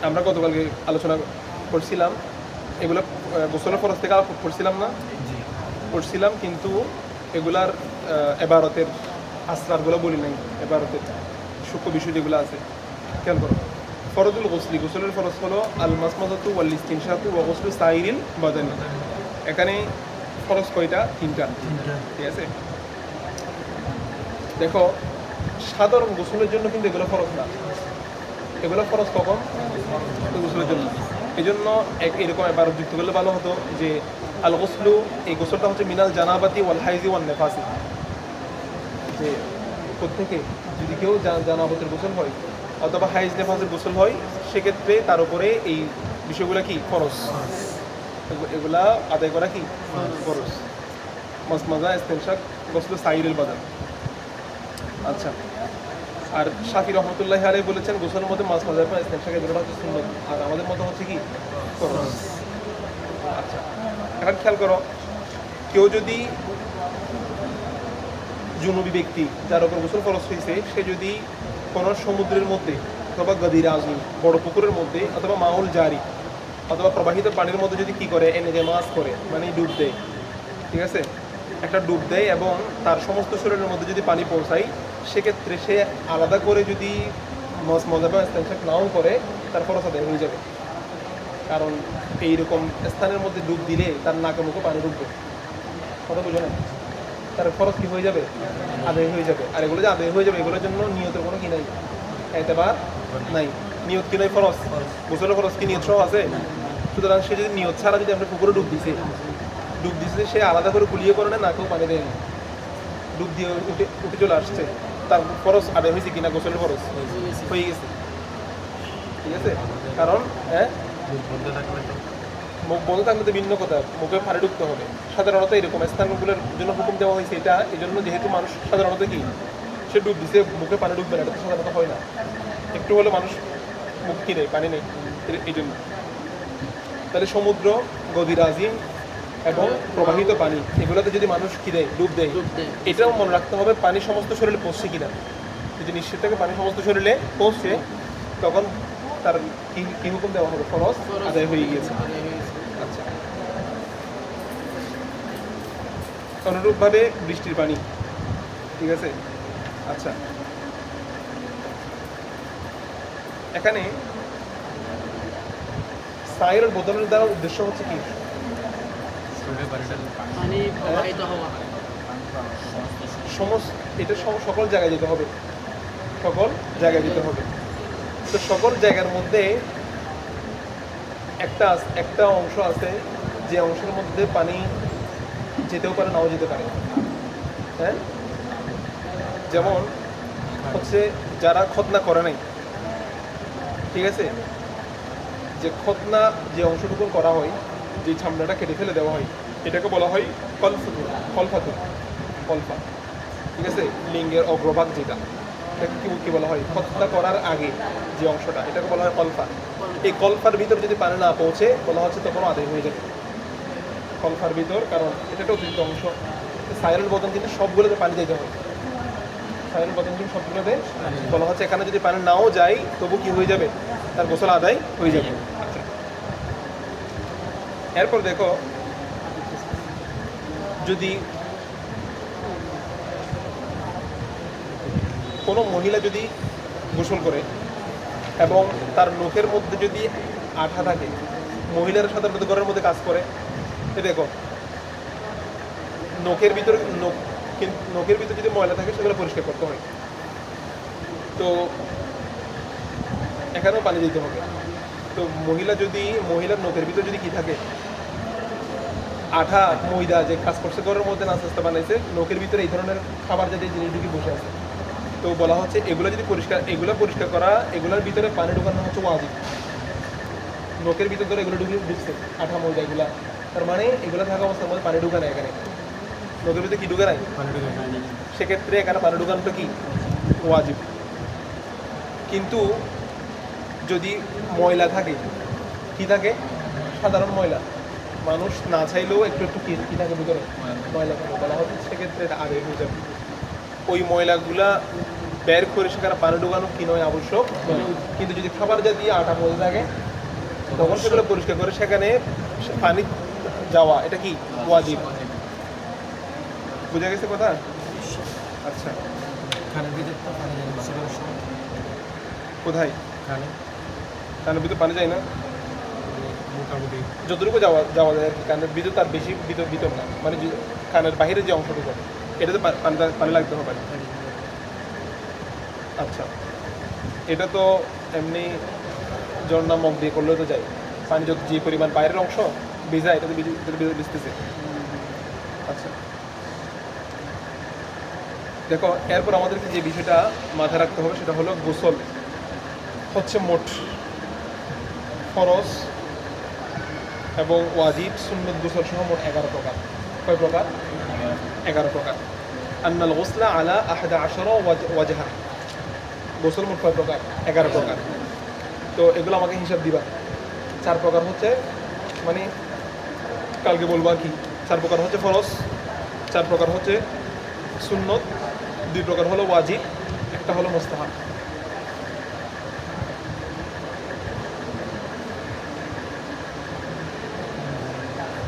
আমরা গতকালকে আলোচনা করছিলাম এগুলো গোসলের ফরজ থেকে পড়ছিলাম না, পড়ছিলাম, কিন্তু এগুলার এবারতের আসরারগুলো বলি নাই, এবারতের সূক্ষ্ম বিষয় যেগুলো আছে খেয়াল করো। ফরজুল গোসলি, গোসলের ফরজ হলো আল মাসমাদাতু ওয়াল ইস্তিনশাকু ওয়া গোসলু সাইরিল বাদানি। এখানে ফরজ কয়টা? তিনটা, ঠিক আছে। দেখো, সাধারণ গোসলের জন্য কিন্তু এগুলো ফরজ না, এগুলো ফরজ কখন? গোসলের জন্য। এই জন্য এরকম এবার যুক্ত করলে ভালো হতো যে আল গোসলু, এই গোসলটা হচ্ছে মিনাল জানাবাতি ওয়াল হাইজি ওয়াল নেফাসি, যে প্রত্যেকে যদি কেউ জানাবতের গোসল হয় অথবা হাইজ নেফাসের গোসল হয়, সেক্ষেত্রে তার উপরে এই বিষয়গুলো কি ফরজ, এগুলা আদায় করা কি ফরজ। মাসমাজা, ইস্তেনশাক, গোসল সাইরুল বাদান। আচ্ছা, আর শাফি রহমতুল্লাহ আলাইহি বলেছেন গোসলের মধ্যে মাসমাজা বা ইস্তেনশাক এগুলো হচ্ছে সুন্নাত, আর আমাদের মতো হচ্ছে কি ফরজ। আচ্ছা, এখন খেয়াল করো, কেউ যদি জুনুবি ব্যক্তি যার উপর গোসল ফরজ হয়েছে, সে যদি কোনো সমুদ্রের মধ্যে অথবা গদির আজমি বড় পুকুরের মধ্যে অথবা মাউল জারি অথবা প্রবাহিত পানির মধ্যে যদি কী করে, এনজেমাজ করে, মানে ডুব দেয়, ঠিক আছে, একটা ডুব দেয় এবং তার সমস্ত শরীরের মধ্যে যদি পানি পৌঁছায়, সেক্ষেত্রে সে আলাদা করে যদি মজা বা ইস্তেনশাক নাও করে, তার ফরজ আদায় হয়ে যাবে। কারণ এইরকম স্থানের মধ্যে ডুব দিলে তার নাকে মুখে পানি ডুববে, কথা বুঝো না, তার খরচ কি হয়ে যাবে, আদায় হয়ে যাবে। আর এগুলো যে আদায় হয়ে যাবে, এগুলোর জন্য নিয়তের কোনো কি নাই, এতেবার নাই। নিয়ত কি নাই? ফরজ। গোসলের ফরজ কি নিয়ত সহ আছে? সুতরাং সে যদি নিয়ত ছাড়া যদি আমরা পুকুরে ডুব দিছে, সে আলাদা করে কুলিয়ে করে না, নাকেও পানি দেয়নি, ডুব দিয়ে উঠে চলে আসছে, তার ফরজ আদায় হয়েছে কিনা? গোসলের ফরজ হয়ে গেছে, ঠিক আছে। কারণ মুখ বন্ধ থাকলে তো ভিন্ন কথা, মুখে পানি ঢুকতে হবে। সাধারণত এরকম স্থানগুলোর জন্য হুকুম দেওয়া হয়েছে এটা, এই জন্য যেহেতু মানুষ সাধারণত কি সে ডুব দিছে, মুখে পানি ঢুকবে না, এটা তো সাধারণত হয় না, একটু হলে মানুষ মুখ কি নেই, পানি নেই, এই জন্য। তাহলে সমুদ্র, গদির আজিম এবং প্রবাহিত পানি, এগুলোতে যদি মানুষ কি দেয়, ডুব দেয়, এটাও মনে রাখতে হবে পানি সমস্ত শরীরে পৌঁছছে কিনা। যদি নিশ্চিত থেকে পানি সমস্ত শরীরে পৌঁছছে, তখন তার কি হুকুম দেওয়া হবে? ফরজ আদায় হয়ে গিয়েছে। আচ্ছা, অনুরূপভাবে বৃষ্টির পানি, ঠিক আছে। আচ্ছা, এখানে সাইরের বদলের দ্বারা উদ্দেশ্য হচ্ছে কি? পানি প্রবাহিত হওয়া, এটা সকল জায়গায় যেতে হবে, সকল জায়গায় যেতে হবে। তো সকল জায়গার মধ্যে একটা অংশ আছে, যে অংশের মধ্যে পানি যেতেও পারে, নাও যেতে পারে। হ্যাঁ, যেমন হচ্ছে যারা খতনা করে নাই, ঠিক আছে, যে খতনা যে অংশটুকু করা হয়, যে চামড়াটা কেটে ফেলে দেওয়া হয়, এটাকে বলা হয় কলফা, ঠিক আছে, লিঙ্গের অগ্রভাগ যেটা, এটাকে কি বলা হয়? খতনা করার আগে যে অংশটা, এটাকে বলা হয় কলফা। এই কলফার ভিতর যদি পানি না পৌঁছে, বলা হচ্ছে তখন আদায় হয়ে যাবে কলফার ভিতর, কারণ এটা একটা অতিরিক্ত অংশ। সাইরুল বদন কিন্তু সবগুলোতে পানি দিতে হয়, সাইরুল বদন কিন্তু সবগুলোতে বলা হচ্ছে এখানে যদি পানি নাও যায়, তবু কি হয়ে যাবে? তার গোসল আদায় হয়ে যাবে। আচ্ছা, এরপর দেখো যদি কোনো মহিলা যদি গোসল করে এবং তার নখের মধ্যে যদি আঠা থাকে, মহিলারা সাধারণত ঘরের মধ্যে কাজ করে, দেখো নখের ভিতরে নখের ভিতরে যদি ময়লা থাকে সেগুলো পরিষ্কার করতে হয়। তো এখানেও পানি দিতে হবে। তো মহিলার নখের ভিতরে যদি কি থাকে, আঠা ময়দা যে কাজ করছে ঘরের মধ্যে নাস্তা বানাইছে, নখের ভিতরে এই ধরনের খাবার জাতীয় জিনিসগুলি বসে আছে, তো বলা হচ্ছে এগুলো যদি এগুলো পরিষ্কার করা, এগুলোর ভিতরে পানি ঢোকানো হচ্ছে ওয়াজিব। নখের ভিতর ধরে এগুলো ঢুকছে আঠা ময়দা এগুলা, তার মানে এগুলো থাকা অবস্থার মধ্যে পানি ঢুকা নেই, এখানে নখের ভিতরে কি ঢুকে নাই, সেক্ষেত্রে এখানে পানি ঢুকানোটা কি ওয়াজিব। কিন্তু যদি ময়লা থাকে, কি থাকে, সাধারণ ময়লা, মানুষ না চাইলেও একটু একটু কি থাকে ভিতরে ময়লা থাকে, বলা হচ্ছে সেক্ষেত্রে এটা আগে হয়ে যাবে। ওই ময়লাগুলা বের করে সেখানে পানি ঢোকানো কি নয় আবশ্যক। কিন্তু যদি খাবার যা দিয়ে আটা ময়লা থাকে তখন সেগুলো পরিষ্কার করে সেখানে পানি যাওয়া, এটা কি ওয়াজিব। বুঝা গেছে কথা? আচ্ছা, খানের ভিতরে তো পানি যায় না, সেটা অবশ্য কোথায় খানে কানের ভিতরে পানি যায় না? মোটামুটি যতটুকু যাওয়া যায় আর কি, কানের ভিতর তার বেশি ভিতর না, মানে কানের বাহিরে যে অংশটুকু এটাতে পানি লাগতে হবে। আচ্ছা, এটা তো এমনি ঝর্ণা মগ দিয়ে করলেও তো যায়, পানি যত যে পরিমাণ বাইরের অংশ ভিজা এটাতে ভিজতেছে। আচ্ছা দেখো, এরপর আমাদেরকে যে বিষয়টা মাথায় রাখতে হবে সেটা হলো গোসল হচ্ছে মোট ফরজ এবং ওয়াজিব সুন্নত গোসল সহ মোট 11 প্রকার। কয় প্রকার? 11 প্রকার। আন্নাল গোসলা আলা 11 ওয়াজহা। গোসল মোট কয় প্রকার? 11 প্রকার। তো এগুলো আমাকে হিসাব দিবা। 4 প্রকার হচ্ছে, মানে কালকে বলবো আর কি। 4 প্রকার হচ্ছে ফরজ, 4 প্রকার হচ্ছে সুন্নত, 2 প্রকার হলো ওয়াজিব, একটা হলো মুস্তাহাব।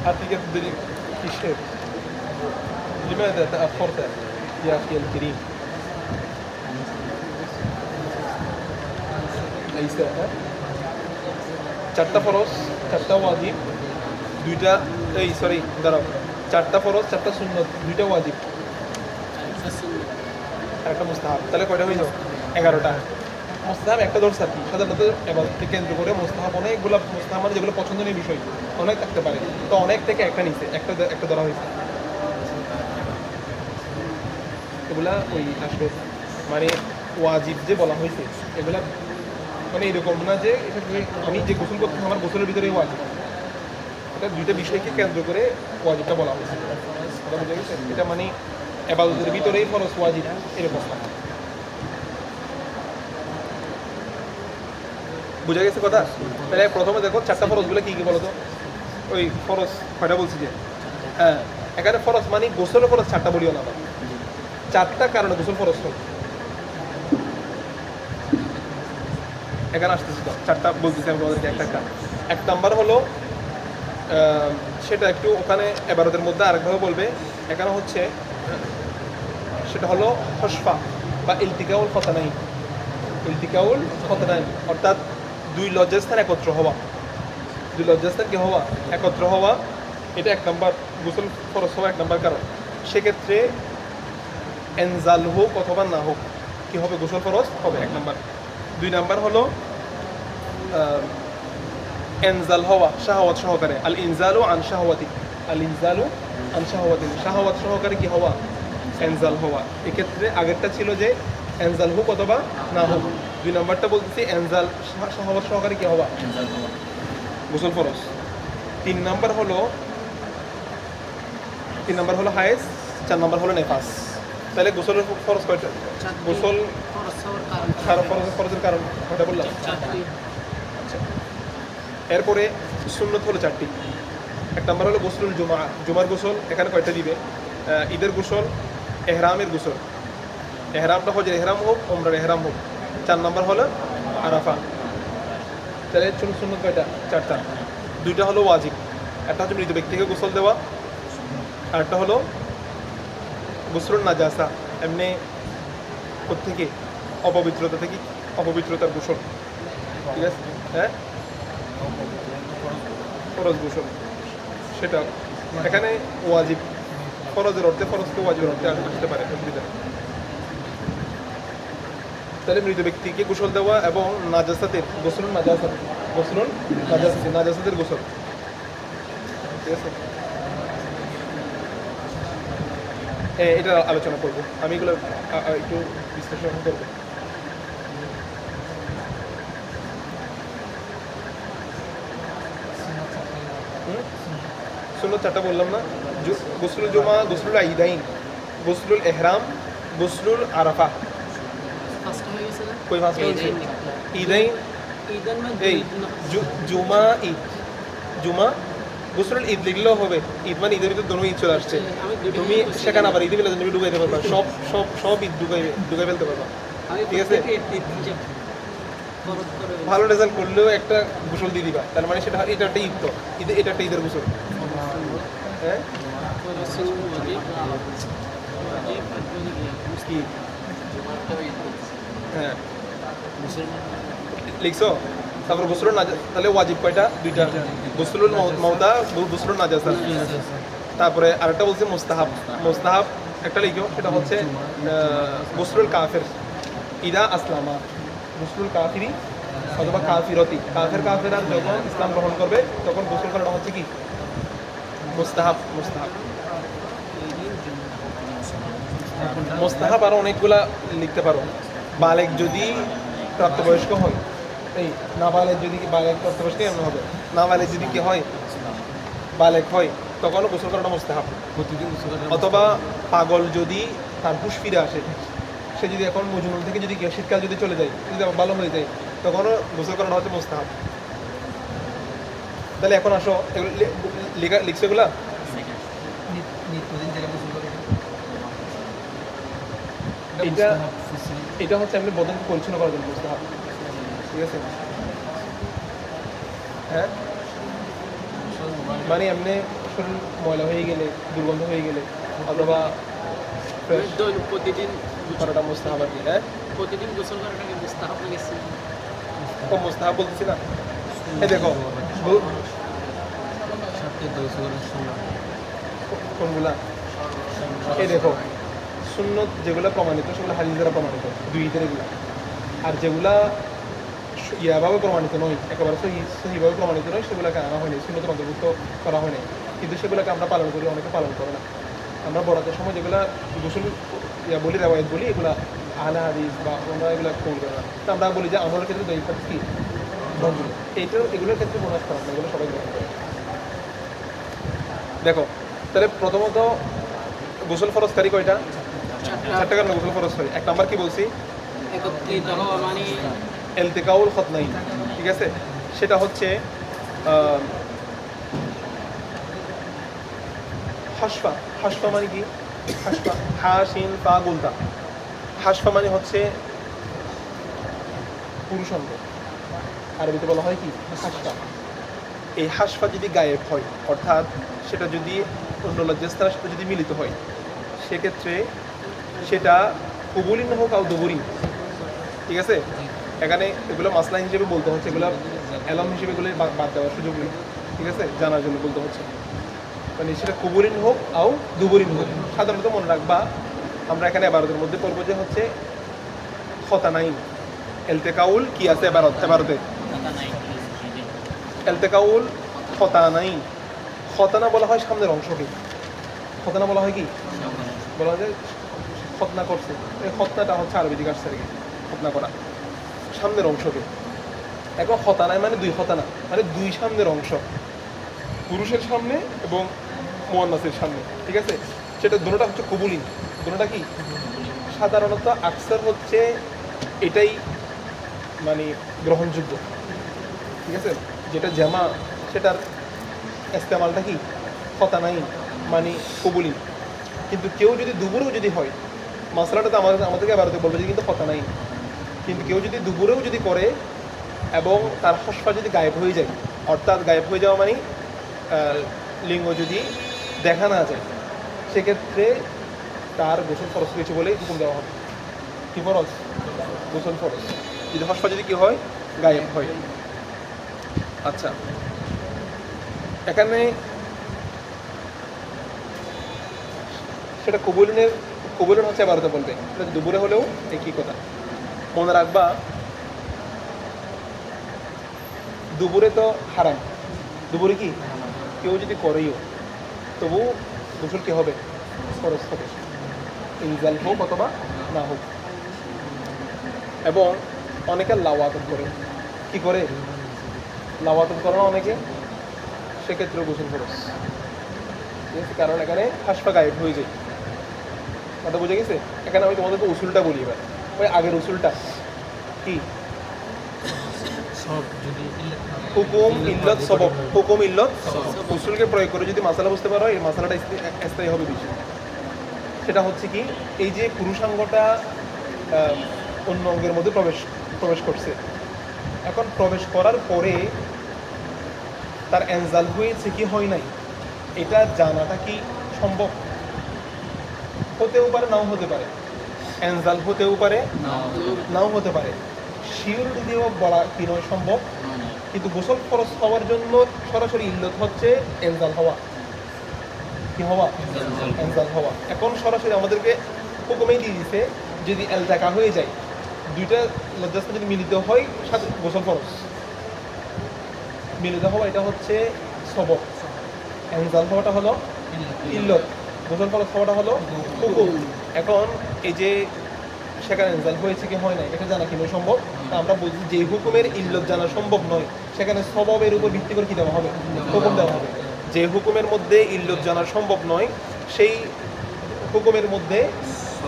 حقيقة في شيء لماذا تأخرت يا أخي الكريم؟ ليس চারটা ফরজ, চারটা ওয়াজিব, দুইটা দাঁড়াও, চারটা ফরজ, চারটা সুন্নত, দুইটা ওয়াজিব আর একটা মুস্তাহাব। তাহলে কয়টা হয়ে যাও? 11টা। মুস্তাহাব একটা ধরছে আর কি, সাধারণত এবাদতকে কেন্দ্র করে মুস্তাহাব অনেকগুলো, মুস্তাহাব মানে যেগুলো পছন্দনীয় বিষয় অনেক থাকতে পারে, তো অনেক থেকে একটা নিচে একটা ধরা হয়েছে। এগুলা ওই আসবে মানে ওয়াজিব যে বলা হয়েছে এগুলা মানে এরকম না যে এটা আমি যে গোসল করতে আমার গোসলের ভিতরে ওয়াজিব, এটা দুইটা বিষয়কে কেন্দ্র করে ওয়াজিবটা বলা হয়েছে। কথা বুঝে গেছে? এটা মানে এবাদতের ভিতরেই ফরজ ওয়াজিব এরকম না। বুঝা গেছে কথা? তাহলে প্রথমে দেখো চারটা ফরজগুলো কি কি বলো তো? ওই ফরজ কয়টা বলছি যে, হ্যাঁ এখানে ফরজ মানে গোসলের ফরজ 4টা বলিও না, 4টা কারণে গোসল ফরজ হয়। এখানে আসতেছি তো 4টা বলতেছি আমি তোমাদেরকে একটা একটা। 1 নাম্বার হলো সেটা একটু ওখানে এবারতের মধ্যে আরেকভাবে বলবে, এখানে হচ্ছে সেটা হলো হসফা বা ইলতিকাউল খতনাইন। ইলতিকাউল খতনাইন অর্থাৎ 2 লজ্জাস্থান একত্র হওয়া, 2 লজ্জাস্থান কি হওয়া? একত্র হওয়া। এটা 1 নাম্বার গোসল ফরজ হওয়া 1 নাম্বার কারণ। সেক্ষেত্রে এনজাল হোক অথবা না হোক কি হবে? গোসল ফরজ হবে 1 নাম্বার। 2 নাম্বার হলো এনজাল হওয়া শাহওয়াত সহকারে, আল ইনজালু আন শাহওয়াতি, আল ইনজালু আন শাহওয়াতি, শাহওয়াত সহকারে কি হওয়া? এনজাল হওয়া। এক্ষেত্রে আগেরটা ছিল যে এনজাল হোক অথবা না হোক, 2 নাম্বারটা বলতেছি এনজাল শাহওয়াত সহকারে কি হওয়া? গোসল ফরজ। 3 নাম্বার হলো হায়েজ, 4 নাম্বার হলো নেফাস। তাহলে গোসলের ফরজ কয়টা? গোসল ফরজের কারণ কয়টা বললাম? আচ্ছা, এরপরে সুন্নত হলো 4টি। 1 নাম্বার হলো গোসলুল জুমা, জুমার গোসল। এখানে কয়টা দিবে? ঈদের গোসল, এহরামের গোসল, এহরামটা হজের এহরাম হোক ওমরার এহরাম হোক। 4 নাম্বার হলো আরাফা। তাহলে সুন্নত কয়টা? 4টা। 2টা হলো ওয়াজিব, একটা হচ্ছে মৃত ব্যক্তিকে গোসল দেওয়া, আর একটা হলো গোসলুন নাজাসা, এমনি থেকে অপবিত্রতা থেকে অপবিত্রতার গোসল, ঠিক আছে? হ্যাঁ, ফরজ গোসল, সেটা এখানে ওয়াজিব, ফরজের অর্থে ফরজকে ওয়াজিবের অর্থে আসতে পারে, অসুবিধা নেই। তাহলে মৃত ব্যক্তিকে গোসল দেওয়া এবং নাজাসাতের গোসলুন নাজাসাত, গোসলুন নাজাসাতের, নাজাসাতের গোসল, ঠিক আছে? এটা আলোচনা করবো আমি, এগুলো একটু বিশ্লেষণ করবো। সুন্নত চারটা বললাম না? গোসলুল জুমা, গোসলুল ঈদাইন, গোসলুল এহরাম, গোসলুল আরাফা। কই মাস ঈদাইন, এই জুমা ঈদ, জুমা গোসলুল ঈদ লিখলেও হবে। ঈদ মানে ঈদের ভিতরে দোনো ঈদ চলে আসছে, তুমি সেখানে আবার ঈদে বেলা তুমি ঢুকাইতে পারবা, সব সব সব ঈদ ঢুকাই ফেলতে পারবা, ঠিক আছে? ভালো রেজাল্ট করলেও একটা গোসল দিয়ে দিবা, তার মানে সেটা এটা একটা ঈদ, তো ঈদে এটা একটা ঈদের গোসল। হ্যাঁ, কি? হ্যাঁ, লিখছো? তারপর গোসলুল নাজাস, তাহলে ওয়াজিব কয়টা? দুইটা, গোসলুল মাউতা, গোসলুল নাজাসা। তারপরে আরেকটা বলছে মুস্তাহাব, মুস্তাহাব একটা লিখো, সেটা হচ্ছে গোসলুল কাফের, ইদা আসলামা, গোসলুল কাফিরি অথবা কাফিরতি, কাফেরা যখন ইসলাম গ্রহণ করবে তখন গোসল করাটা হচ্ছে কি? মুস্তাহাব। মুস্তাহাব, মুস্তাহাব আরও অনেকগুলা লিখতে পারো। বালেক যদি প্রাপ্তবয়স্ক হয়, এই নাবালেক যদি বালেক প্রাপ্তবয়স্ক এমন হবে, নাবালেক যদি কি হয় বালেক হয় তখনও গোসল করাটা মুস্তাহাব। অথবা পাগল যদি তার হুঁশ ফিরে আসে, সে যদি এখন মজনুন থেকে যদি শীতকাল যদি চলে যায়, যদি ভালো হয়ে যায়, তখনও গোসল করানো হচ্ছে মুস্তাহাব। তাহলে এখন আসো, এগুলো লিখছো এগুলা? এটা এটা হচ্ছে এমনি বদনকে পরিচ্ছন্ন করার জন্য মুস্তাহাব, ঠিক আছে? হ্যাঁ, মানে এমনি শরীর ময়লা হয়ে গেলে, দুর্গন্ধ হয়ে গেলে, অথবা প্রতিদিন করাটা মুস্তাহাব আর কি। হ্যাঁ, প্রতিদিন গোসল করাটাকে মুস্তাহাব লেগেছে। কম মুস্তাহাব বলতেছি না? এই দেখো কোনগুলা, এই দেখো সুন্নত যেগুলো প্রমাণিত সেগুলো হাদিস দ্বারা প্রমাণিত, দুই ঈদের এগুলো। আর যেগুলা ইয়াভাবে প্রমাণিত নয়, একেবারে সহিভাবে প্রমাণিত নয়, সেগুলোকে আনা হয়নি, সুন্নতের অন্তর্ভুক্ত করা হয়নি, কিন্তু সেগুলোকে আমরা পালন করি, অনেকে পালন করে না। আমরা বরাতের সময় যেগুলা গোসল বলি, রেওয়ায়ত বলি, এগুলা আহলে হাদিস বা আমরা এগুলো কবুল করে না। তো আমরা বলি যে আমলের ক্ষেত্রে দলিল কি গ্রহণযোগ্য, এগুলোর ক্ষেত্রে মনে হয় খারাপ না, এগুলো সবাই গ্রহণ করে। দেখো তাহলে প্রথমত গোসল ফরজকারী কয়টা? চারটা কারণে গোসল ফরজ হয়। এক নাম্বার কি বলছি? ইলতিকাউল খতনাইন, ঠিক আছে? সেটা হচ্ছে হাসফা। হাসফা মানে কি? হাসফা, হা শিন পা গুলতা। হাসফা মানে হচ্ছে পুরুষ অঙ্গ, আরবিতে বলা হয় কি হাসফা। এই হাসফা যদি গায়েব হয়, অর্থাৎ সেটা যদি অন্য লজ্জাস্থানের সাথে যদি মিলিত হয়, সেক্ষেত্রে সেটা কবুলিন হোক আর দুবুরিন, ঠিক আছে? এখানে এগুলো মাসলা হিসেবে বলতে হচ্ছে, এগুলো অ্যালাম হিসেবে এগুলো বাদ দেওয়ার সুযোগ নেই, ঠিক আছে? জানার জন্য বলতে হচ্ছে, মানে সেটা কবুলিন হোক আও দুবুরিন হোক। সাধারণত মনে রাখবা, আমরা এখানে এবারতের মধ্যে পড়বো যে হচ্ছে খতানাইন, এলতেকাউল কি আছে এবারতে? এলতেকাউল খতানাইন। খতানা বলা হয় সামনের অংশকে, খতানা বলা হয় কি? বলা হয় যে খতনা করছে, এই খতনাটা হচ্ছে আরবি দিকে আসছে আর কি, খতনা করা সামনের অংশকে। এখন খতানায় মানে দুই খতানা, মানে দুই সামনের অংশ, পুরুষের সামনে এবং মুয়ান্নাসের সামনে, ঠিক আছে? সেটা দুটোটা হচ্ছে কবুলিন, দুটোটা কি সাধারণত আকসার হচ্ছে এটাই মানে গ্রহণযোগ্য, ঠিক আছে? যেটা জামা সেটার ইস্তেমালটা কি খতানাইন মানে কবুলিন। কিন্তু কেউ যদি দুপুরেও যদি হয়, মশলাটা তো আমাদেরকে এবারতে বলবে যে কিন্তু খতানাইন, কিন্তু কেউ যদি দুপুরেও যদি করে এবং তার হাসফা যদি গায়েব হয়ে যায়, অর্থাৎ গায়েব হয়ে যাওয়া মানে লিঙ্গ যদি দেখা না যায় সেক্ষেত্রে তার গোসল ফরজ হয়েছে বলে হুকুম দেওয়া হবে। কি ফরজ? গোসল ফরজ। যদি হসপা যদি কি হয়, গায়েব হয়। আচ্ছা, এখানে সেটা কবুলের হচ্ছে এবারতে বলবে, সেটা দুপুরে হলেও একই কথা। মনে রাখবা দুপুরে তো হারাম, দুপুরে কি কেউ যদি করেও তবু গোসল কি হবে? ফরজ হবে, ইনজাল হোক অথবা না হোক। এবং অনেকে লাওয়াতন করে, কি করে? লাওয়াতন করে না অনেকে, সেক্ষেত্রেও গোসল ফরজ। ঠিক আছে, কারণ এখানে হাসপা গায়েব হয়ে যায়। কথা বুঝে গেছে? এখানে আমি তোমাদেরকে উসুলটা বলি এবার। ওই আগের উসুলটা কি? সব যদি হুকুম ইল্লত সবব, হুকুম ইল্লত উসুলকে প্রয়োগ করে যদি মাসালা বুঝতে পারো, এই মাসালাটা স্থায়ী হবে বেশি। সেটা হচ্ছে কি, এই যে পুরুষাঙ্গটা অন্য অঙ্গের মধ্যে প্রবেশ করছে, এখন প্রবেশ করার পরে তার এনজাল হয়েছে কি হয় নাই, এটা জানাটা কি সম্ভব? হতেও পারে, নাও হতে পারে। এনজাল হতেও পারে, নাও হতে পারে। শিওরিটি দিয়েও বলা কি নয় সম্ভব। কিন্তু গোসল ফরজ হওয়ার জন্য সরাসরি ইল্লত হচ্ছে এনজাল হওয়া। কি হওয়া? এনজাল হওয়া। এখন সরাসরি আমাদেরকে হুকুমেই দিয়ে দিছে, যদি এলতাকা হয়ে যায়, দুইটা লজ্জাস্থান যদি মিলিত হয়, সাথে গোসল ফরজ। মিলিত হওয়া এটা হচ্ছে সবব, এনজাল হওয়াটা হলো ইল্লত, গোসল ফরজ হওয়াটা হলো হুকুম। এখন এই যে সেখানে এনজাল হয়েছে কি হয় না, এটা জানা কি নয় সম্ভব। আমরা বলছি যে হুকুমের ইল্লত জানা সম্ভব নয়, সেখানে সববের উপর ভিত্তি করে কি দেওয়া হবে? হুকুম দেওয়া হবে। যে হুকুমের মধ্যে ইল্লত জানা সম্ভব নয়, সেই হুকুমের মধ্যে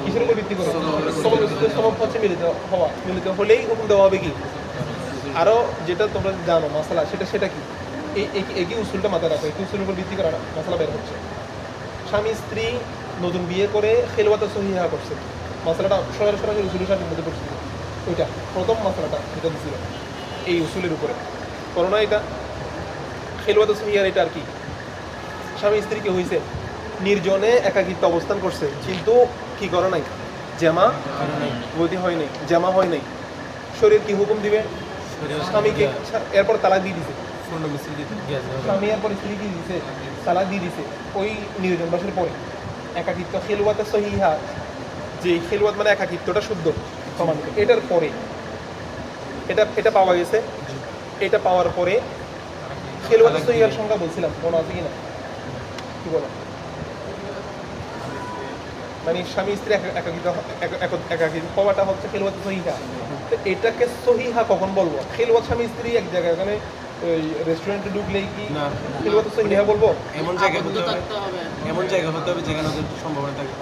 কিসের উপর ভিত্তি করে? সবব হচ্ছে মিলিত হওয়া। মিলিত হলেই হুকুম দেওয়া হবে কি? আরও যেটা তোমরা জানো মাসালা, সেটা কি? একই উসুলটা মাথায় রাখো, একই উসুলের উপর ভিত্তি করে মাসালা বের হচ্ছে। স্বামী স্ত্রী নতুন বিয়ে করে খেলওয়াতে সহিহা করছে, মশলাটা সরাসরি উসুলের সাথে মধ্যে পড়ছিল। ওইটা প্রথম মশলাটা যেটা দিছিল এই উসুলের উপরে, করোনা এটা খেলওয়াতে সহিহার। এটা আর কি, স্বামী স্ত্রীকে হয়েছে, নির্জনে একাকিত্ব অবস্থান করছে, কিন্তু কি করে নাই? জামা বৈধি হয় নাই, জামা হয় নাই। শরীর কি হুকুম দিবে? স্বামীকে এরপর তালাক দিয়ে দিছে। স্বামী এরপর স্ত্রীকে দিছে, তালাক দিয়ে দিছে ওই নির্জন বাসের পরে। একাকিত্ব খেলওয়াতে সহিহা, যে খেলওয়াত মানে একাকিত্বটা শুদ্ধ প্রমাণিত, এটার পরে এটা পাওয়া গেছে। এটা পাওয়ার পরে খেলওয়াতে সহিহার সংখ্যা বলছিলাম, মনে আছে কিনা? কি বলো? মানে স্বামী স্ত্রী একাকিত্ব হওয়াটা হচ্ছে খেলওয়াতে সহিহা। তো এটাকে সহিহা কখন বলবো? খেলওয়াত স্বামী স্ত্রী এক জায়গায়, ওখানে ওই রেস্টুরেন্টে ঢুকলেই কি খেলওয়াতে সহিহা বলবো? এমন জায়গায় হতে হবে, এমন জায়গা হতে হবে যেখানে ওদের সম্ভাবনা থাকে।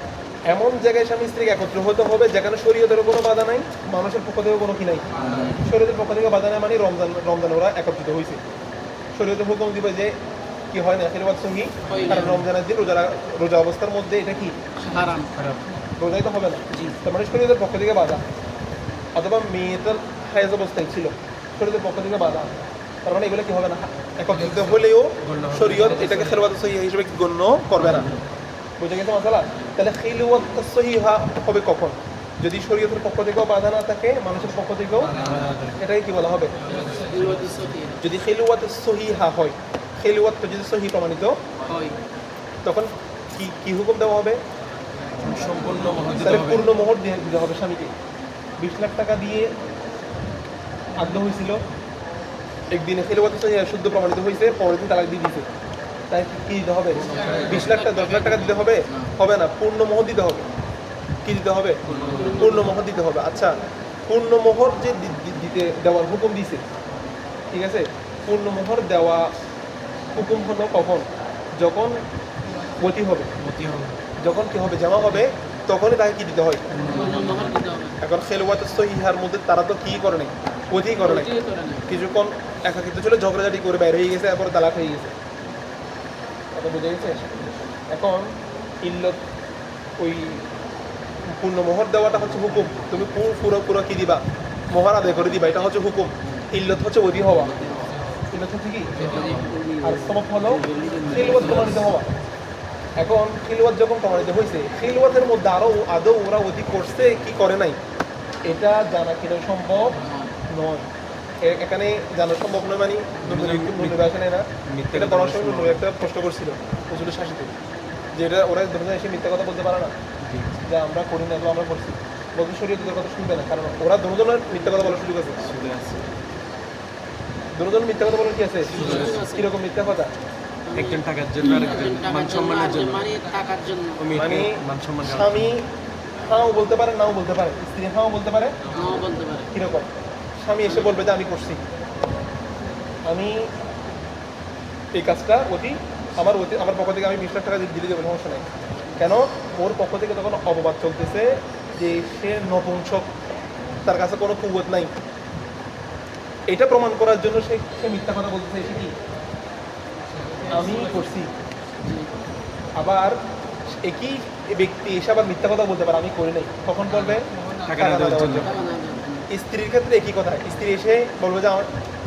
এমন জায়গায় স্বামী স্ত্রীকে একত্র হতে হবে যেখানে শরীয়তের কোনো বাধা নাই, মানুষের পক্ষ থেকে কোনো কি নাই। শরীয়তের পক্ষ থেকে বাধা নাই মানে রমজান ওরা একত্রিত হয়েছে। শরীয়তের হুকুম দিবে যে কি হয় না খেলওয়াত সহি, কারণ রমজানের দিন রোজা অবস্থার মধ্যে এটা কি হারাম। রোজাই তো হবে না। তার মানে শরীয়তের পক্ষ থেকে বাধা, অথবা মেয়েটার হায়েজ অবস্থায় ছিল, শরীয়তের পক্ষ থেকে বাধা, তার মানে এগুলো কি হবে না, একত্রিত হলেও শরীয়ত এটাকে খেলওয়াত সহি হিসেবে গণ্য করবে না। বুঝে গেছে মশালা? তাহলে খেলওয়াত সহিহা হবে কখন? যদি শরীয়তের পক্ষ থেকেও বাধা না থাকে, মানুষের পক্ষ থেকেও, এটাকে কি বলা হবে? যদি খেলওয়াত সহিহা হয়, খেলওয়াতটা যদি সহি প্রমাণিত হয়, তখন কি হুকুম দেওয়া হবে? সম্পূর্ণ তাহলে পূর্ণ মোহর দিতে হবে স্বামীকে। 20 লাখ টাকা দিয়ে আগ্রহ হয়েছিল, একদিনে খেলওয়াত সহিহা শুদ্ধ প্রমাণিত হয়েছে, পরের দিন তালাক দিয়ে দিতে, তাই কি দিতে হবে? 20 লাখ টাকা 10 লাখ টাকা দিতে হবে? হবে না, পূর্ণ মোহর দিতে হবে। কি দিতে হবে? পূর্ণ মোহর দিতে হবে। আচ্ছা, পূর্ণ মোহর যে দেওয়ার হুকুম দিছে, ঠিক আছে, পূর্ণ মোহর দেওয়া হুকুম হলো কখন? যখন মতি হবে, যখন কি হবে, জামা হবে, তখনই তাকে কি দিতে হয়? এখন খেলওয়াত সহিহার মধ্যে তারা তো কি করে নাই, ওই করে নাই, কিছুক্ষণ একাকিত্ব ছিল, ঝগড়াঝাটি করে বাইরে হয়ে গেছে, এরপরে তালাক হয়ে গেছে। কথা বুঝে গেছে? এখন ইল্লত ওই পূর্ণ মোহর দেওয়াটা হচ্ছে হুকুম, তুমি পুরো কি দিবা? মোহর আদায় করে দিবা, এটা হচ্ছে হুকুম। ইল্লত হচ্ছে ওদি হওয়া, ইল্লাত হচ্ছে কি, আর সবাব হলো খিলওয়াত প্রমাণিত হওয়া। এখন খিলওয়াত যখন প্রমাণিত হয়েছে, খিলওয়াতের মধ্যে আদৌ ওরা অধিক করছে কি করে নাই, এটা জানা কিনা সম্ভব নয়। এখানে জানা সম্ভব নয় মানে নুনুর আসে না, এটা বলার সময় নুনুর একটা প্রশ্ন করছিল হুজুরের শাসিতে, যে এটা ওরা ধরে এসে মিথ্যা কথা বলতে পারে না যে আমরা করি না, এগুলো আমরা করছি, বলতে শরীয়তের কথা শুনবে না, কারণ ওরা দুজনের মিথ্যা কথা বলার সুযোগ আছে। দুজন মিথ্যা কথা বলার কি আছে, কিরকম মিথ্যা কথা, একজন টাকার জন্য আরেকজন মান সম্মানের জন্য, মানে টাকার জন্য, মানে মান সম্মান স্বামী হাও বলতে পারে, নাও বলতে পারে, স্ত্রী হাও বলতে পারে, নাও বলতে পারে। কিরকম, স্বামী এসে বলবে যে আমি করছি, আমি এই কাজটা আমার পক্ষ থেকে আমি 20 লাখ টাকা দিলে দেবো, সমস্যা নেই। কেন, ওর পক্ষ থেকে তখন অপবাদ চলতেছে যে সে নপুংসক, তার কাছে কোনো কুওয়াত নাই। এটা প্রমাণ করার জন্য সে মিথ্যা কথা বলতেছে, এসে কি আমি করছি। আবার একই ব্যক্তি এসে আবার মিথ্যা কথা বলতে পারে আমি করি নাই, কখন বলবে, টাকা না দেওয়ার জন্য। টাকা না দেওয়ার জন্য। স্ত্রীর ক্ষেত্রে একই কথা, স্ত্রী এসে বলবে যে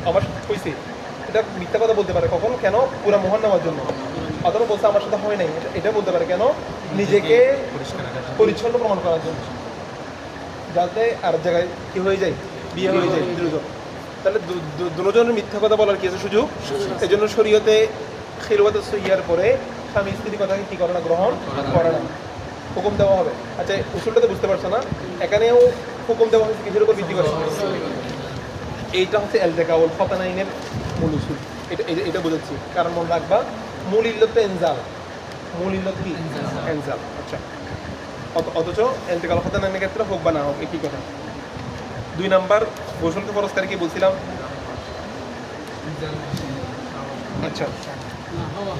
আমার হয়েছে, এটা মিথ্যা কথা বলতে পারে কখন, কেন, পুরা মোহর নেওয়ার জন্য, অথবা বলছে আমার সাথে হয় নাই, এটা বলতে পারে কেন, নিজেকে পরিষ্কার রাখার জন্য। পরিচ্ছন্ন প্রমাণ করার জন্য, যাতে আর জায়গায় কি হয়ে যায়, বিয়ে হয়ে যায় দুজন। তাহলে দুজনের মিথ্যা কথা বলার কি আছে, সুযোগ। এই জন্য শরীয়তে খিলওয়াত সহিয়ার পরে স্বামী স্ত্রীর কথাকে কি করে না, গ্রহণ করে না, হুকুম দেওয়া হবে। আচ্ছা, উসুলটাতে বুঝতে পারছো না, এখানেও হুকুম দেওয়া হয়েছে কিসের উপর ভিত্তি করে, এইটা হচ্ছে এলতেকাউল খতানাইনের মূল উসুল। এটা বুঝাচ্ছি, কারণ মনে রাখবা মূল ইল্লত এনজাল, মূল ইল্লত কি এনজাল। আচ্ছা, অথচ এলতেকাউল খতানাইনের ক্ষেত্রে হোক বা না হোক একই কথা। 2 নাম্বার গোসলকে ফরজকারী কি বলছিলাম, আচ্ছা না হওয়া।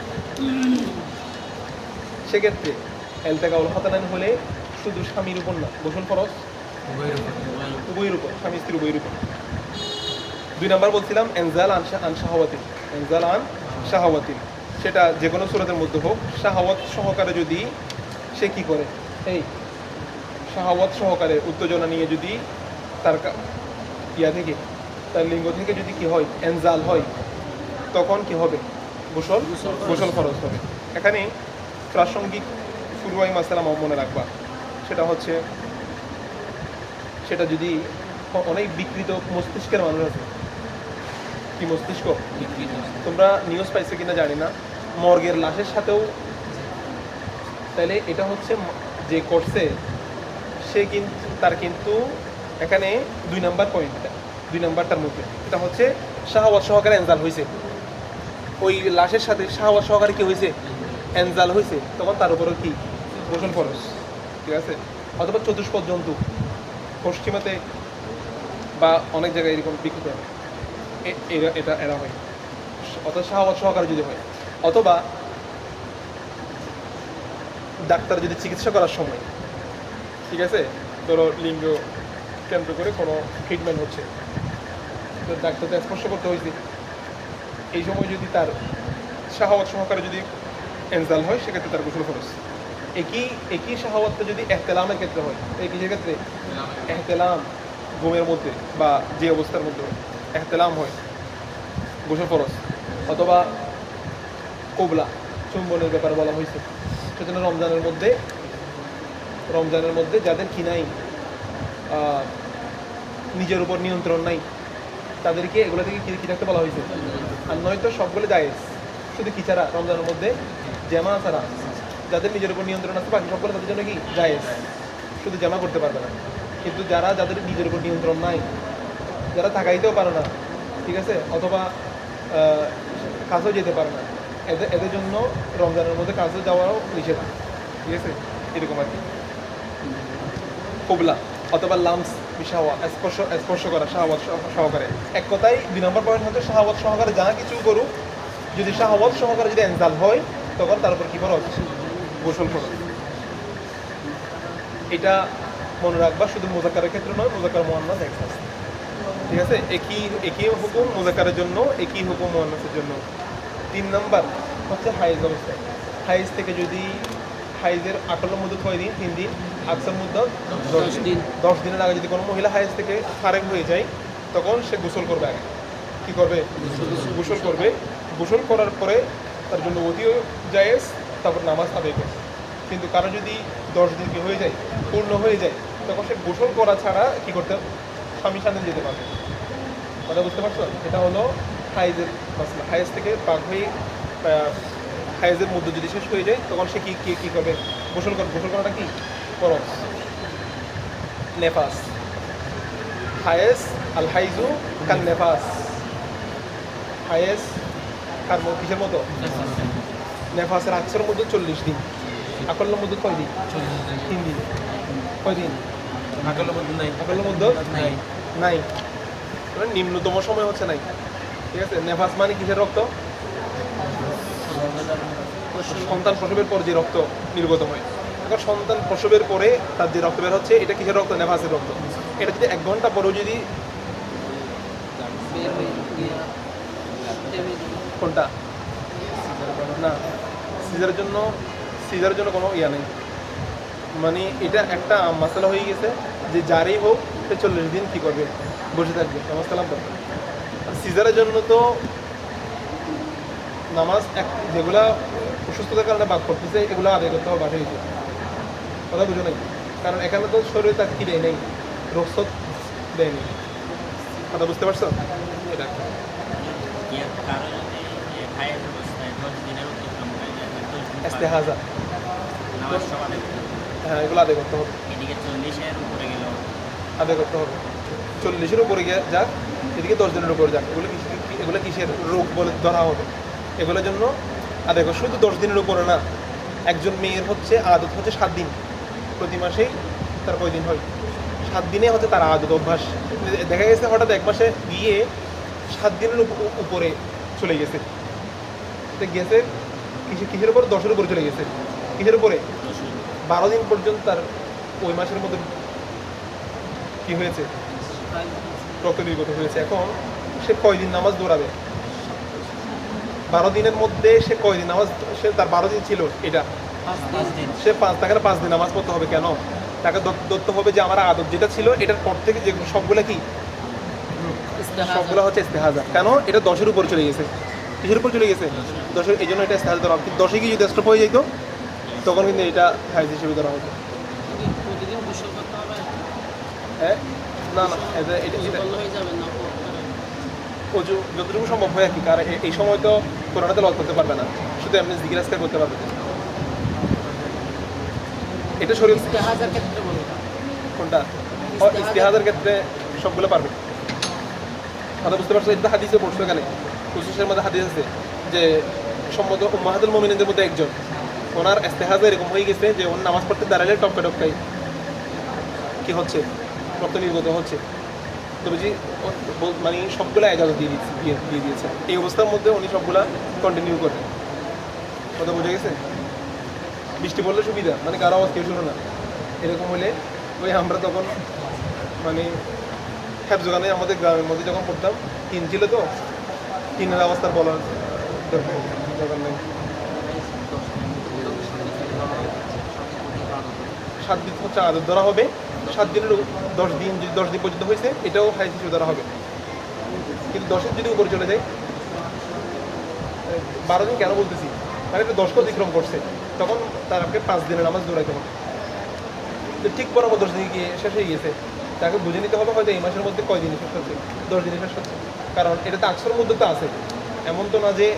সেক্ষেত্রে এলতেকাউল খতানাইন হলে শুধু স্বামীর উপর না, গোসল ফরজ উভয়ের উপর, স্বামী স্ত্রী উভয়ের উপর। 2 নাম্বার বলছিলাম এনজাল আন শাহাওয়াতিন, এনজাল আন শাহাওয়াতিন, সেটা যে কোনো সূরাতের মধ্যে হোক, শাহাওয়াত সহকারে যদি সে কি করে, এই শাহাওয়াত সহকারে উত্তেজনা নিয়ে যদি তার ইয়া থেকে, তার লিঙ্গ থেকে যদি কি হয়, এনজাল হয়, তখন কি হবে, গোসল খরচ হবে। এখানে প্রাসঙ্গিক ফুরওয়াই মাসালা মনে রাখবা, সেটা হচ্ছে, সেটা যদি অনেক বিকৃত মস্তিষ্কের মানুষ আছে, কি মস্তিষ্ক, তোমরা নিউজ পাইছো কিনা জানি না, মর্গের লাশের সাথেও, তাহলে এটা হচ্ছে যে করছে সে কিন্তু তার কিন্তু এখানে 2 নাম্বার পয়েন্টটা, 2 নাম্বারটার মধ্যে এটা হচ্ছে শাহাওয়াত সহকারে এনজাল হয়েছে, ওই লাশের সাথে শাহাওয়াত সহকারে কি হয়েছে, এনজাল হয়েছে, তখন তার উপরে কি গোসল ফরজ, ঠিক আছে। অথবা চতুষ্পদ জন্তু পশ্চিমাতে বা অনেক জায়গায় এরকম বিকৃত হয়, এরা হয়, অথবা শাহাওয়াত সহকারে যদি হয়, অথবা ডাক্তার যদি চিকিৎসা করার সময়, ঠিক আছে, ধরো লিঙ্গ কেন্দ্র করে কোনো ট্রিটমেন্ট হচ্ছে, তো ডাক্তারকে স্পর্শ করতে হয়েছে, এই সময় যদি তার শাহাওয়াত সহকারে যদি এনজাল হয়, সেক্ষেত্রে তার গোসল খরচ। একই শাহাওয়াতটা যদি এহতেলামের ক্ষেত্রে হয়, এই কিসের ক্ষেত্রে, এহতেলাম ঘুমের মধ্যে বা যে অবস্থার মধ্যে এহতেলাম হয়, গোসল খরচ। অথবা কোবলা চুম্বনের ব্যাপারে বলা হয়েছে, সেজন্য রমজানের মধ্যে যাদের কি নাই, নিজের উপর নিয়ন্ত্রণ নাই, তাদেরকে এগুলো থেকে কি রাখতে বলা হয়েছে, আর নয়তো সবগুলো জায়েজ, শুধু কি ছাড়া, রমজানের মধ্যে জামা ছাড়া, যাদের নিজের উপর নিয়ন্ত্রণ আছে বাকি সবগুলো তাদের জন্য কি জায়েজ, শুধু জামা করতে পারবে না। কিন্তু যাদের নিজের উপর নিয়ন্ত্রণ নাই, যারা থাকাইতেও পারে না, ঠিক আছে, অথবা কাজেও যেতে পারে না, এদের জন্য রমজানের মধ্যে কাজে যাওয়াও নিষেধ, ঠিক আছে, এরকম আর কি। কোবলা অথবা লামস বিশাওয়া, স্পর্শ করা শাহাওয়াত সহকারে, এক কথায় 2 নম্বর পয়েন্ট হচ্ছে শাহাওয়াত সহকারে যা কিছু করুক, যদি শাহাওয়াত সহকারে যদি এনজাল হয়, তখন তার উপর কি খরচ, গোসল খরচ। এটা মনে রাখবা, শুধু মুযাক্কারের ক্ষেত্রে নয়, মুযাক্কার মুআন্নাস একসাথে, ঠিক আছে, একই হুকুম মুযাক্কারের জন্য, একই হুকুম মুআন্নাসের জন্য। 3 নাম্বার হচ্ছে হাইজ অবস্থা, হাইজ থেকে যদি হাইজের আকল মুদ্দত 6 দিন, 3 দিন, আকসার মুদ্দত 10 দিন, 10 দিনের আগে যদি কোনো মহিলা হাইজ থেকে ফারেক হয়ে যায়, তখন সে গোসল করবে আগে, কি করবে? গোসল করবে। গোসল করার পরে তার জন্য অতিও জায়েজ, তারপর নামাজ আদায় করবে। কিন্তু কারো যদি 10 দিন কি হয়ে যায়, পূর্ণ হয়ে যায়, তখন সে গোসল করা ছাড়া কি করতে হবে? স্বামীর সাথে যেতে পারবে। কথা বুঝতে পারছো? এটা হলো হাইজের মাসলা। হাইজ থেকে পাক হয়ে হাইজের মধ্যে যদি শেষ হয়ে যায়, তখন সে কি করবে? গোসল করবে। গোসল করাটা কি? ফরজ। নেফাস হায়েস আল হাইজু কান নেফাস। হায়েস কার কিসের মতো? নেফাসের আকসের মধ্যে 40 দিন, আকলের মধ্যে কয় দিন? 3 দিন। কয় দিন? আকলের মধ্যে নাই। আকলের মধ্যে নাই। নাই, মানে নিম্নতম সময় হচ্ছে নাই। ঠিক আছে? নেফাস মানে কিসের রক্ত? সন্তান প্রসবের পর যে রক্ত নির্গত হয়। এখন সন্তান প্রসবের পরে তার যে রক্ত বের হচ্ছে, এটা কিসের রক্ত? নেফাসের রক্ত। এটা যদি 1 ঘন্টা পরেও যদি কোনটা না, সিজারের জন্য কোনো ইয়া নেই। মানে এটা একটা মাসালা হয়ে গেছে যে যারই হোক সে 40 দিন কি করবে? বসে থাকবে নামাজ কালাম করবে। সিজারের জন্য তো নামাজ যেগুলা অসুস্থতার কারণে বাদ করতেছে, এগুলো আদায় করতে হবে বাসায় গিয়ে। কথা বুঝো নাই? কারণ এখানে তো শরীরে তার কি দেয় নেই, রোগসত দেয়নি। কথা বুঝতে পারছো? এটা কারো যদি খায়ের অবস্থায় 10 দিনের অতিক্রম হয়ে যায়, 10 দিন ইস্তেহাজা, নামাজ সব আদায় করতে হবে। হ্যাঁ, এগুলো আদায় করতে হবে। এদিকে 40-এর উপরে গেল, আদায় করতে হবে। 40-এর উপরে গিয়ে যাক, এদিকে 10 দিনের উপরে যাক, এগুলো কিসের রোগ বলে ধরা হবে? এগুলোর জন্য আদায় করে। শুধু 10 দিনের উপরে না, একজন মেয়ের হচ্ছে আদত হচ্ছে 7 দিন, প্রতি মাসেই তার কয় দিন হয়? 7 দিনে হচ্ছে তার আদত অভ্যাস। দেখা গেছে হঠাৎ 1 মাসে গিয়ে 7 দিনের উপরে চলে গেছে। গেছে কিসের উপরে? 10-এর উপরে চলে গেছে। কিসের উপরে? 12 দিন পর্যন্ত তার ওই মাসের মধ্যে কি হয়েছে? রক্ত নির্গত হয়েছে। এখন সে কয়দিন নামাজ দৌড়াবে? 12 দিনের মধ্যে সে কয়দিন নামাজ? সে তার 12 দিন ছিল, এটা 5 দিন। সে 5 দিন নামাজ পড়তে হবে। কেন? তাকে ধরতে হবে যে আমার আদত যেটা ছিল এটার পর থেকে যে সবগুলা কি, সবগুলো হচ্ছে ইস্তেহাজা। কেন? এটা 10-এর উপর চলে গেছে। কিসের উপর চলে গেছে? 10-এর। এই জন্য এটা ইস্তেহাজা ধরা হবে। 10-এ গিয়ে যদি স্টপ হয়ে যেত, তখন কিন্তু এটা হাইজ হিসেবে ধরা হতো। প্রতিদিন গোসল করতে হবে। হ্যাঁ, না না, এটা হয়ে যাবে না, অজু যতটুকু সম্ভব হয় আর কি। কারণ এই সময় তো কোরআনাতে লজ করতে পারবে না, শুধু এমনি জিকির আজকার করতে পারবে। এটা শরীর ইস্তেহাজার ক্ষেত্রে বলবো। কোনটা? ইস্তেহাজার ক্ষেত্রে সবগুলো পারবে। কথা বুঝতে পারছো? এটা হাদিসে পড়ছো, এখানে কুসুসের মধ্যে হাদিস আছে যে সম্মত উম্মাহাতুল মুমিনিনদের মধ্যে একজন, ওনার ইস্তেহাজা এরকম হয়ে গেছে যে ওনার নামাজ পড়তে দাঁড়ালে টপকাই কি হচ্ছে? রক্ত নির্গত হচ্ছে। তো বুঝি মানে সবগুলো এজাজত দিয়ে দিয়েছে। এই অবস্থার মধ্যে উনি সবগুলা কন্টিনিউ করে। কথা বোঝা গেছে? বৃষ্টি পড়লে সুবিধা, মানে কারো আওয়াজ কেউ শুনো না, এরকম হলে ওই আমরা তখন মানে হ্যাপজোগানে আমাদের গ্রামের মধ্যে যখন পড়তাম, টিন ছিল তো, টিনের অবস্থার বলার দরকার নেই। 7 দিন হচ্ছে আদত ধরা হবে। 7 দিনের 10 দিন, যদি 10 দিন পর্যন্ত হয়েছে, এটাও হাইজ হিসেবে ধরা হবে। কিন্তু 10-এর যদি উপরে চলে যায়, 12 দিন কেন বলতেছি, মানে এটা 10কে অতিক্রম করছে, তখন তাকে 5 দিনের নামাজ দৌড়াইতে হবে। ঠিক বরাবর 10 দিন গিয়ে শেষ হয়ে গেছে, তাকে বুঝে নিতে হবে হয়তো এই মাসের মধ্যে কয় দিনে শেষ হচ্ছে, 10 দিনে শেষ হচ্ছে। কারণ এটা তো আকসরের মধ্যে তো আছে, এমন তো না যে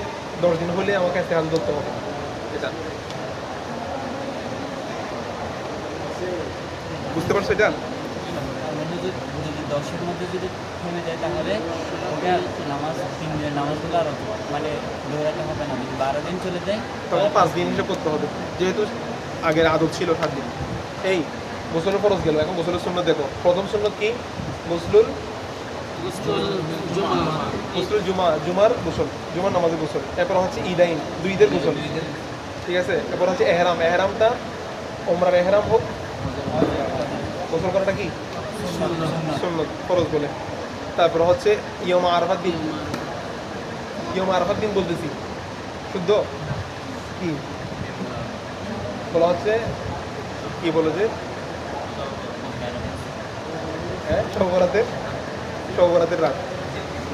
10 দিন হলে আমাকে ইস্তেহাজা ধরতে হবে। এটা বুঝতে পারছো? এটা যদি 10-এর মধ্যে যদি থেমে যায়, তাহলে ওটা নামাজ 3 দিনের নামাজগুলো আর মানে দৌড়াতে হবে না। যদি 12 দিন চলে যায়, তখন 5 দিন হিসেবে করতে হবে, যেহেতু আগের আদত ছিল 7 দিন। এই গোসলের ফরজ গেল, এখন গোসলের সুন্নত দেখো। প্রথম সুন্নত কি? গোসলুল জুমার গোসল, জুমার নামাজের গোসল। এরপর হচ্ছে ঈদাইন, 2 ঈদের গোসল। ঠিক আছে? এরপর হচ্ছে এহরামটা ওমরার এহরাম হোক, গোসল করাটা কি সুন্নত, ফরজ বলে। তারপর হচ্ছে ইয়মা আরাফাত দিন। ইয়মা আরাফাত দিন বলতেছি শুদ্ধ কি বলা হচ্ছে? কি বলে যে হ্যাঁ, সবরাতের রাত।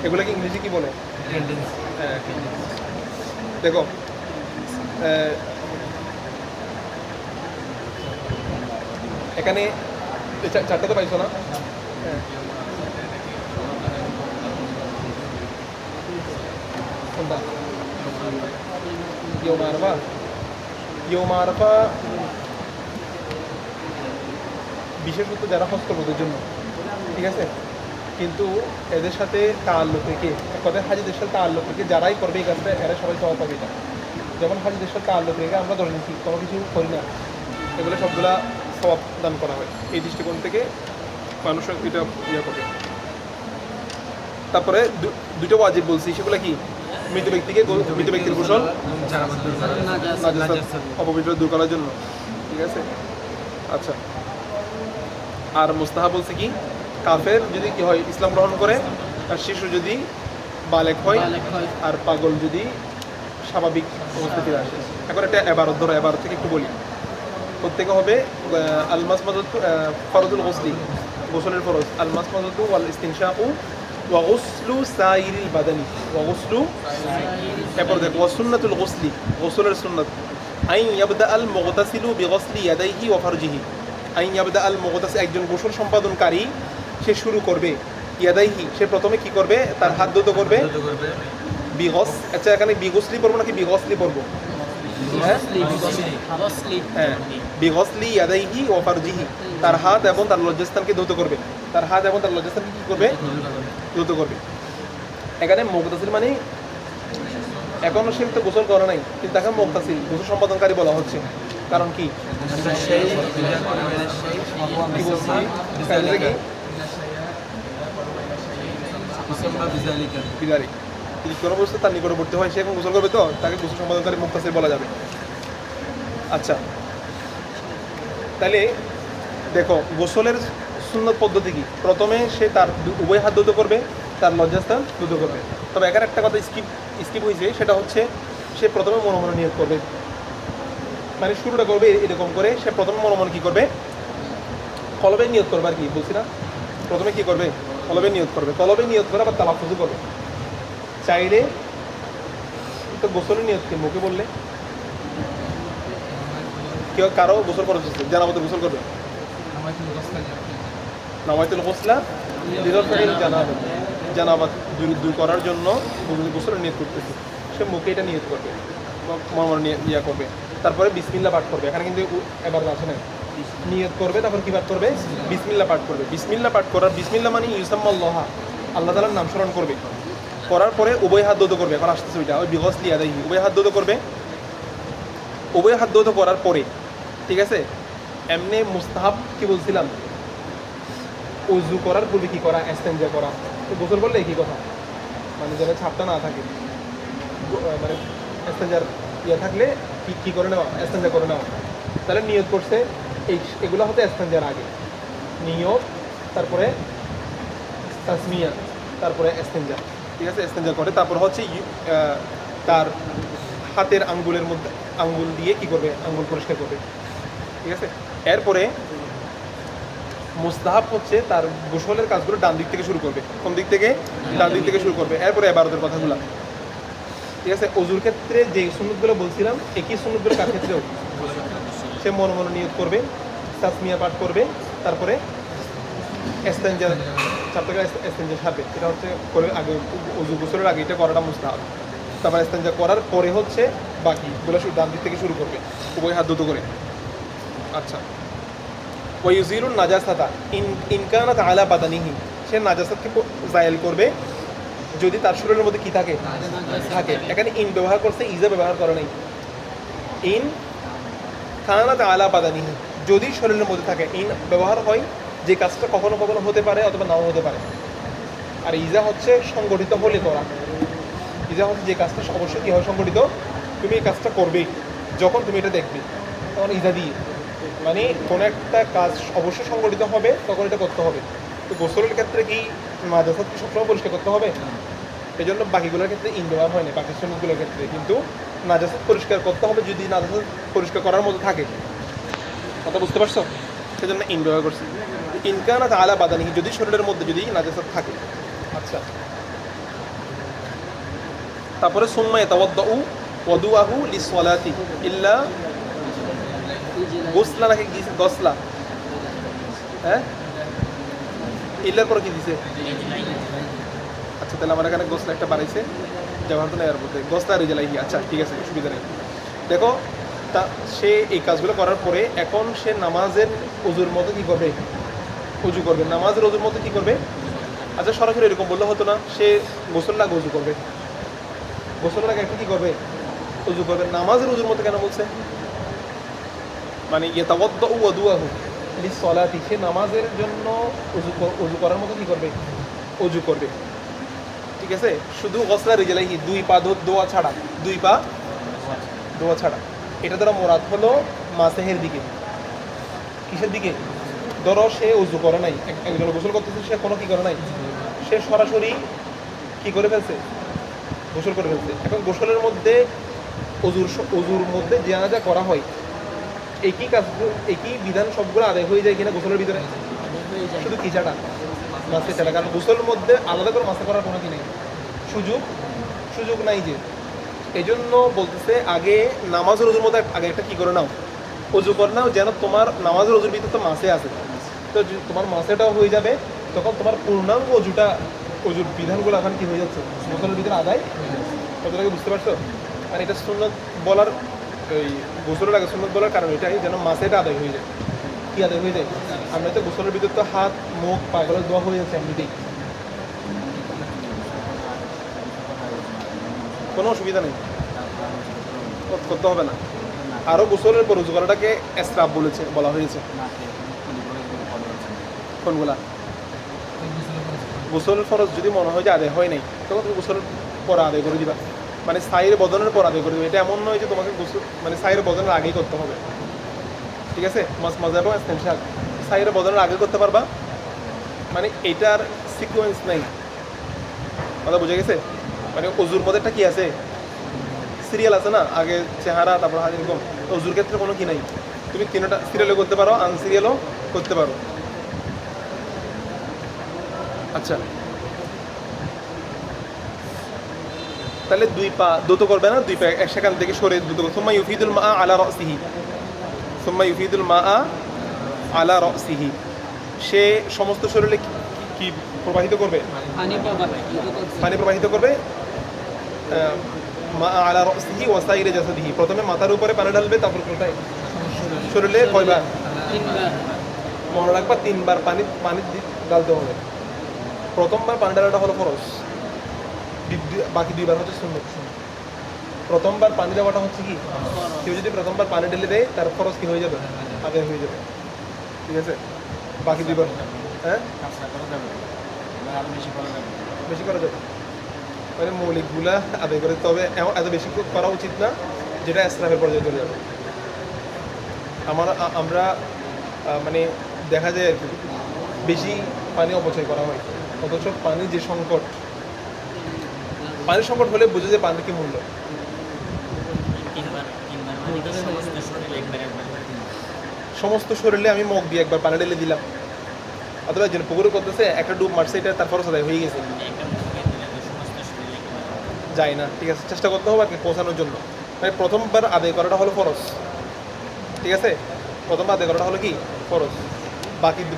এগুলোকে ইংরেজি কি বলে? হ্যাঁ, দেখো এখানে চারটা তো পাইছো না? হ্যাঁ, কোনটা? ইয়ৌম আরফা। ইয়ৌম আরফা বিশেষত যারা হস্তবোধের জন্য, ঠিক আছে, কিন্তু এদের সাথে তাআল্লুক রেখে, এক কথায় হাজিদের সাথে তাআল্লুক রেখে যারাই করবে এই কাজটা এরা সবাই সওয়াব পাবে না। যেমন হাজিদের সাথে তাআল্লুক রেখে আমরা ধরে নিচ্ছি কোনো কিছু করি না, এগুলো সবগুলা সওয়াব দান করা হয়। এই দৃষ্টিকোণ থেকে মানুষ এটা ইয়ে করবে। তারপরে দুটো ওয়াজিব বলছি, সেগুলো কি? মৃত ব্যক্তির গোসল, অপবিত্র দূর করার জন্য, ঠিক আছে। আচ্ছা, আর মুস্তাহাব বলছে কি? কাফের যদি কি হয় ইসলাম গ্রহণ করে, আর শিশু যদি বালেক হয়, আর পাগল যদি স্বাভাবিক অবস্থা ফিরে আসে। এখন একটা এবারত ধরো, এবারত থেকে একটু বলি। প্রত্যেকে হবে আলমাস মাজাতু ফরজুল গোসলি, গোসলের ফরজ, আলমাস মাজাতু ওয়াল ইস্তিনশাকু ওয়া গুসলু সাইরিল বাদানি, ওয়া গুসলু, এরপর দেখো ওয়া সুন্নাতুল গোসলি, গোসলের সুন্নাত আইন ইয়াবদা আল মুগতাসিলু বিগসলি ইয়াদাইহি ওয়া ফারজিহি। আইন ইয়াবদা আল মুগতাসিল, একজন গোসল সম্পাদনকারী সে শুরু করবে, ইয়াদাইহি, সে প্রথমে কি করবে? তার হাত ধুতে করবে, বিগস, আচ্ছা এখানে বিগসলি পড়বো নাকি বিগসলি পড়বো? হ্যাঁ, বিগসলি ইয়াদাইহি ওয়া ফারজিহি, তার হাত এবং তার লজ্জাস্থানকে ধৌত করবে, তার হাত এবং তার লজ্জাস্থানকে কি করবে? ধৌত করবে। এখানে মুগতাসিল মানে এখনো সে তো গোসল করা নাই, কিন্তু তাকে মুগতাসিল, গোসল সম্পাদনকারী বলা হচ্ছে। কারণ কি? কি বলছি? বিদারি কোনো বস্তু তার নিকটবর্তী হয়, সে এখন গোসল করবে, তো তাকে গোসল সম্পাদনকারী মুক্তাসির বলা যাবে। আচ্ছা, তাহলে দেখো গোসলের সুন্নত পদ্ধতি কি? প্রথমে সে তার উভয় হাত ধুতে করবে, তার লজ্জাস্থান ধুতে করবে। তবে এখানে একটা কথা স্কিপ হয়েছে, সেটা হচ্ছে সে প্রথমে মনে নিয়ত করবে, মানে শুরুটা করবে এরকম করে। সে প্রথমে মনে কী করবে? কলবে নিয়ত করবে, আর কি বলছি না, প্রথমে কী করবে? কলবে নিয়ত করবে, কলবে নিয়ত করে আবার তালাফুজু করবে। চাইলে তো গোসলের নিয়ত কি মুখে বললে, কেউ কারো গোসল করা হচ্ছে, জানাবতে গোসল করবে, নামাইতুল গোসলা জানাবাত দূর করার জন্য গোসলের নিয়ত করতেছে, সে মুখে এটা নিয়ত করবে, মনে ইয়া করবে। তারপরে বিসমিল্লাহ পাঠ করবে। এখানে কিন্তু এবার আছে না, নিয়ত করবে, তারপর কি পাঠ করবে? বিসমিল্লাহ পাঠ করবে। বিসমিল্লাহ পাঠ করার, বিসমিল্লাহ মানে ইউসাম্মাল্লাহ, আল্লাহ তাআলার নাম স্মরণ করবে। করার পরে উভয় হাত ধৌত করবে। এখন আসতেছে ওইটা, ওই বিগসলি ইয়াদাইহি, উভয় হাত ধৌত করবে। উভয় হাত ধৌত করার পরে, ঠিক আছে, এমনি মুস্তাহাব কি বলছিলাম, ওযু করার পূর্বে কি করা? ইস্তেনজা করা। তো গোসল করলে কি কথা, মানে যেন ছাপটা না থাকে, মানে ইস্তেনজার ইয়ে থাকলে কি করে নেওয়া? ইস্তেনজা করে নেওয়া। তাহলে নিয়ত করছে, এগুলো হতে ইস্তেনজার আগে নিয়ত, তারপরে তাসমিয়া, তারপরে ইস্তেনজা, ঠিক আছে, ইস্তেনজা করে। তারপর হচ্ছে তার হাতের আঙ্গুলের মধ্যে আঙ্গুল দিয়ে কি করবে? আঙ্গুল পরিষ্কার করবে, ঠিক আছে। এরপরে মুস্তাহাব হচ্ছে তার গোসলের কাজগুলো ডান দিক থেকে শুরু করবে। কোন দিক থেকে? ডান দিক থেকে শুরু করবে। এরপরে ইবাদতের কথাগুলো, ঠিক আছে। ওযুর ক্ষেত্রে যে সুন্নতগুলো বলছিলাম, একই সুন্নতগুলো কার ক্ষেত্রেও সে মনে নিয়ত করবে, তাসমিয়া পাঠ করবে, তারপরে ইস্তেনজা, চারটা ইস্তেনজা সারবে। এটা হচ্ছে করে আগে, ওযু গোসলের আগে এটা করাটা মুস্তাহাব। তারপর ইস্তেনজা করার পরে হচ্ছে বাকিগুলো ডান দিক থেকে শুরু করবে, উভয় হাত ধুতো করে। আচ্ছা, ওয়াইউজিলুন নাজাসাতা ইন কানাত আলা বাদানিহি, সে নাজাসাতকে জায়েল করবে যদি তার শরীরের মধ্যে কি থাকে? এখানে ইন ব্যবহার করছে, ইজা ব্যবহার করে নাই। ইন কানাত আলা বাদানিহি, যদি শরীরের মধ্যে থাকে। ইন ব্যবহার হয় যে কাজটা কখনো কখনো হতে পারে অথবা নাও হতে পারে। আর ইজা হচ্ছে সংগঠিত হলে করা। ইজা হচ্ছে যে কাজটা অবশ্যই কী হয়? সংগঠিত, তুমি এই কাজটা করবেই যখন তুমি এটা দেখবে, তখন ইজা দিয়ে, মানে কোনো একটা কাজ অবশ্যই সংগঠিত হবে, তখন এটা করতে হবে। তো গোসলের ক্ষেত্রে কি নাজাসাত কি সবসময় পরিষ্কার করতে হবে? এই জন্য বাকিগুলোর ক্ষেত্রে ইন ব্যবহার হয় না, বাকি সুন্নতগুলোর ক্ষেত্রে। কিন্তু নাজাসাত পরিষ্কার করতে হবে যদি নাজাসাত পরিষ্কার করার মতো থাকে। কথা বুঝতে পারছো? সেই জন্য ইন ব্যবহার করছি। ইনকানাত আলা বাদানিহি, যদি শরীরের মধ্যে যদি নাজাসাত থাকে। আচ্ছা, তারপরে সুম্মা ইয়াতাওয়াদ্দাউ ওয়াদুআহু লিসসালাতি ইল্লা গোসলা নাকি গসলা, হ্যাঁ ইল্লার পরে কি দিছে? আচ্ছা তাহলে আমার এখানে গোসলা একটা বাড়াইছে, যেমন তো এর মধ্যে গোসলা রিজালাইহি। আচ্ছা ঠিক আছে, অসুবিধা নেই। দেখো তা সে এই কাজগুলো করার পরে এখন সে নামাজের ওযুর মতো কি করবে? উজু করবে। নামাজের ওযুর মতো কি করবে? আচ্ছা সরাসরি এরকম বললে হতো না, সে গোসল লাগে উজু করবে, গোসল লাগে একটা কি করবে? উজু করবে। নামাজের ওযুর মতো কেন বলছে? মানে ইয়াতাওয়াদ্দাউ ওয়াদুআহু লিসসালাতি, সে নামাজের জন্য উজু করার মতো কি করবে? উজু করবে। ঠিক আছে, শুধু গসলা রিজালাইহি, দুই পা দোয়া ছাড়া, দুই পা দোয়া ছাড়া। এটা দ্বারা মোরাদ হলো মাসেহের দিকে। কিসের দিকে? ধরো সে উজু করে নাই, একজন গোসল করতেছে, সে কোনো কি করে নাই, সে সরাসরি কি করে ফেলছে? গোসল করে ফেলছে। এখন গোসলের মধ্যে উজুর মধ্যে যা যা করা হয় একই কাজ, একই বিধান সবগুলো আদায় হয়ে যায় কিনা গোসলের ভিতরে? শুধু কি ছাড়া? মাসে ছাড়া। কারণ গোসলের মধ্যে আলাদা করে মাসে করার কোনো কি নেই, সুযোগ নাই যে। এই জন্য বলতেছে আগে নামাজের ওযুর মধ্যে আগে একটা কি করে নাও, উজু করে নাও, যেন তোমার নামাজের ওযুর ভিতরে তো মাসে আছে, তো তোমার মাসেটাও হয়ে যাবে, তখন তোমার পূর্ণাঙ্গ ওযুর বিধানগুলো এখন কি হয়ে যাচ্ছে? গোসলের ভিতরে আদায়। কতটাকে বুঝতে পারছো? মানে এটা সুন্নত বলার, ওই গোসলের আগে সুন্নত বলার কারণ এটাই যেন মাসেটা আদায় হয়ে যায়। কি আদায় হয়ে যায়? আমরা তো গোসলের ভিতরে তো হাত মুখ পাগুলো দোয়া হয়ে যাচ্ছে এমনিতেই, কোনো অসুবিধা নেই, করতে হবে না। আরও গোসলের পর উজু করাটাকে ইসরাফ বলা হয়েছে। কোনগুলা? গোসলের ফরজ যদি মনে হয় যে আদায় হয় নাই, তখন তুমি গোসলের পর আদায় করে দিবা, মানে সাইয়ের বদনের পর আদায় করে দিবা। এটা এমন নয় যে তোমাকে গোসল মানে সাইয়ের বদনের আগেই করতে হবে। ঠিক আছে, মাযহাব ইসতিনশাক সাইয়ের বদনের আগে করতে পারবা, মানে এটার সিকোয়েন্স নাই। কথা বুঝে গেছে? মানে ওযুর মধ্যে একটা কি আছে, সিরিয়াল আছে না, আগে চেহারা তারপর হাত এরকম। ওযুর ক্ষেত্রে কোনো কি নাই, তুমি তিনটা সিরিয়ালও করতে পারো, আনসিরিয়ালও করতে পারো। আচ্ছা তাহলে দুই পা দ্রুত করবে না, দুই পা সেখান থেকে সরে দ্রুত করবে। সুম্মা ইউফিদুল মা আলা রাসিহি, সুম্মা ইউফিদুল মা আলা রাসিহি, সে সমস্ত শরীরে কি প্রবাহিত করবে? পানি প্রবাহিত করবে। মা আলা রাসিহি ওয়া সাইরি জাসাদিহি, প্রথমে মাথার উপরে পানি ঢালবে, তারপর কোথায়? শরীরে কয়বার? মনে রাখবা 3 বার পানি ঢালতে হবে। প্রথমবার পানি ঢালাটা হলো ফরজ, বাকি 2 বার হচ্ছে সুন্নত। প্রথমবার পানি দেওয়াটা হচ্ছে কি, কেউ যদি প্রথমবার পানি ঢেলে দেয় তার ফরজ কি হয়ে যাবে? আদায় হয়ে যাবে। ঠিক আছে, বাকি 2 বার হ্যাঁ বেশি করা যাবে, মানে মৌলিকগুলা আদায় করে। তবে এত বেশি করা উচিত না যেটা ইসরাফের পর্যায়ে চলে যাবে। আমরা মানে দেখা যায় আর কি বেশি পানি অপচয় করা হয়, অথচ পানির যে সংকট, পানির সংকট হলে বুঝে যে পানির কি মূল্য। সমস্ত শরীরে আমি মুখ দিয়ে একবার পানি ঢেলে দিলাম, অথবা যেন পুকুরে করতেছে একটা ডুব মারছে, এটা তার ফরজ আদায় হয়ে গেছে, যায় না। ঠিক আছে, চেষ্টা করতে হবে আর কি পৌঁছানোর জন্য। মানে প্রথমবার আদায় করাটা হলো ফরজ। ঠিক আছে, প্রথমবার আদায় করাটা হলো কি ফরজ,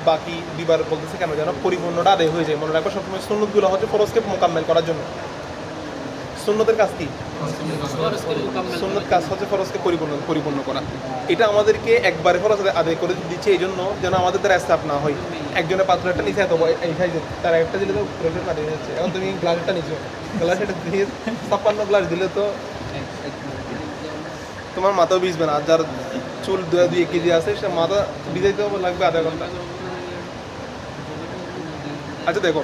বাকি 2 বার বলতেছে কেন? যেন পরিপূর্ণটা আদায় হয়ে যায়। মনে রাখবো সবসময় সুন্নতগুলো হচ্ছে ফরজকে মোকাম্মেল করার জন্য। সুন্নতের কাজ কি? সুন্নত কাজ হচ্ছে ফরজকে পরিপূর্ণ করা। এটা আমাদেরকে একবারে ফরজ আদায় করে দিচ্ছে এই জন্য যেন আমাদের দ্বারা ইসরাফ না হয়। একজনের পাত্র একটা নিচে এত এই সাইজে, তার একটা দিলে তো ফরজের কাটিয়ে যাচ্ছে। এখন তুমি গ্লাসটা নিচ্ছো, গ্লাস এটা দিয়ে 56 গ্লাস দিলে তো তোমার মাথাও ভিজবে না। আর যার চুল 2 কেজি আছে সে মাথা ভিজাইতে লাগবে আধা ঘন্টা। আচ্ছা দেখো,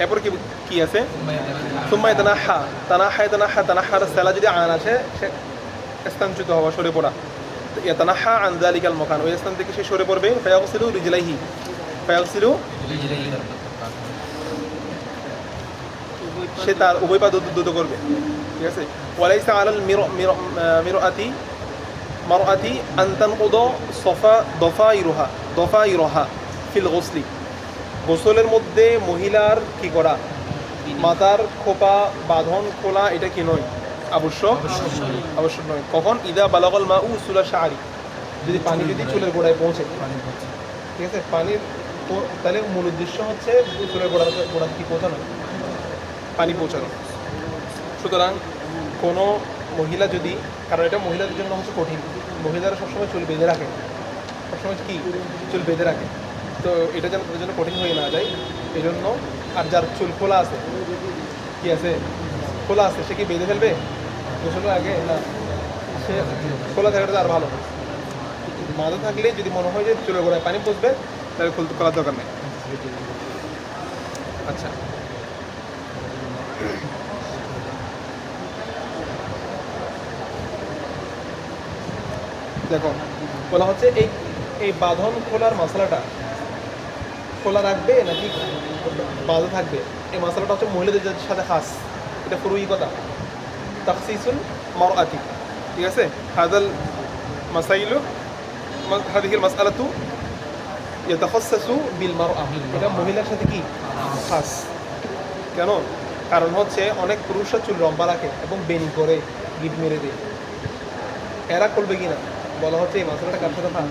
এরপর কি আছে? সুম্মা তানাহার সেলা যদি আন আসে, সে স্থানচ্যুত হওয়া, সরে পড়া। ইয়াতানাহা আন যালিকাল মাকান, ওই স্থান থেকে সে সরে পড়বে। ফায়াগসিলু রিজলাইহি, সে তার উভয় পা দ্রুত করবে। ঠিক আছে, ওয়ালাইসা আলাল মিরআতি মারআতি আন তানকুদা দফাইরুহা ফিল গোসলি, গোসলের মধ্যে মহিলার কি করা, মাথার খোপা বাঁধন খোলা, এটা কি নয়, আবশ্যক নয়। কখন? ইদা বালাগল মা উসুলা শাআরি, যদি পানি যদি চুলের গোড়ায় পৌঁছে, ঠিক আছে, পানির তাহলে মূল উদ্দেশ্য হচ্ছে চুলের গোড়া কি পৌঁছানো, পানি পৌঁছানো। সুতরাং কোনো মহিলা যদি, কারণ এটা মহিলাদের জন্য হচ্ছে কঠিন, মহিলারা সবসময় চুল বেঁধে রাখে, সবসময় কি চুল বেঁধে রাখে, তো এটা যেন তাদের জন্য কঠিন হয়ে না যায় এই জন্য। আর যার চুল খোলা আছে, কি আছে, খোলা আছে, সে কি বেঁধে ফেলবে গোসলের আগে? না, সে খোলা থাকাটা আর ভালো। মাথা থাকলে যদি মনে হয় যে চুলের গোড়ায় পানি পৌঁছবে, তাহলে খোলার দরকার নেই। আচ্ছা, দেখো বলা হচ্ছে এই বাঁধন খোলার মশলাটা খোলা রাখবে নাকি বাঁধা থাকবে, এই মশলাটা হচ্ছে মহিলাদের সাথে খাস, এটা পুরোই কথা তাখসিসুল মারআতি, ঠিক আছে। হাদাল মাসাইলু হাদিহিল মাসআলাতু ইয়াতাখাসসাসু বিল মারআ, এটা মহিলার সাথে কি খাস। কেন? কারণ হচ্ছে অনেক পুরুষরা চুল লম্বা রাখে এবং বেনি করে গিট মেরে দেয়, এরা করবে কিনা বলা হচ্ছে এই মশলাটা কার সাথে খাস,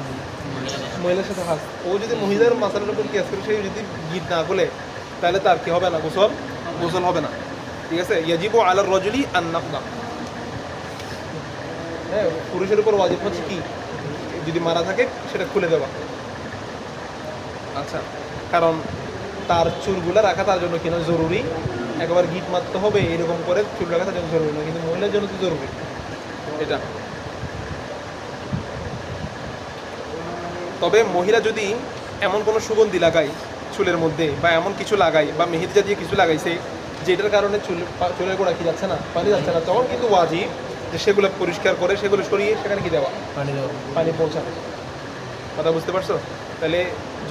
মহিলার সাথে খাস। ও যদি মহিলার মশলার উপর কেস করে সে যদি গিট না খুলে, তাহলে তার কি হবে না, গোসল হবে না, ঠিক আছে। ইয়াজিবু আলার রাজুলি আন নাকদা, হ্যাঁ, পুরুষের উপর ওয়াজিব হচ্ছে কি, যদি মারা থাকে সেটা খুলে দেওয়া। আচ্ছা, কারণ তার চুলগুলো রাখা তার জন্য কিনা জরুরি, একবার গিট মারতে হবে এরকম করে চুল রাখা তার জন্য জরুরি না, কিন্তু মহিলার জন্য তো জরুরি এটা। তবে মহিলা যদি এমন কোনো সুগন্ধি লাগায় চুলের মধ্যে, বা এমন কিছু লাগায়, বা মেহেদি জাতীয় কিছু লাগাইছে যেটার কারণে চুলের গোড়া কি যাচ্ছে না, পানি যাচ্ছে না, তখন কিন্তু ওয়াজিব যে সেগুলো পরিষ্কার করে সেগুলো সরিয়ে সেখানে কি দেওয়া, পানি পৌঁছানো। কথা বুঝতে পারছো? তাহলে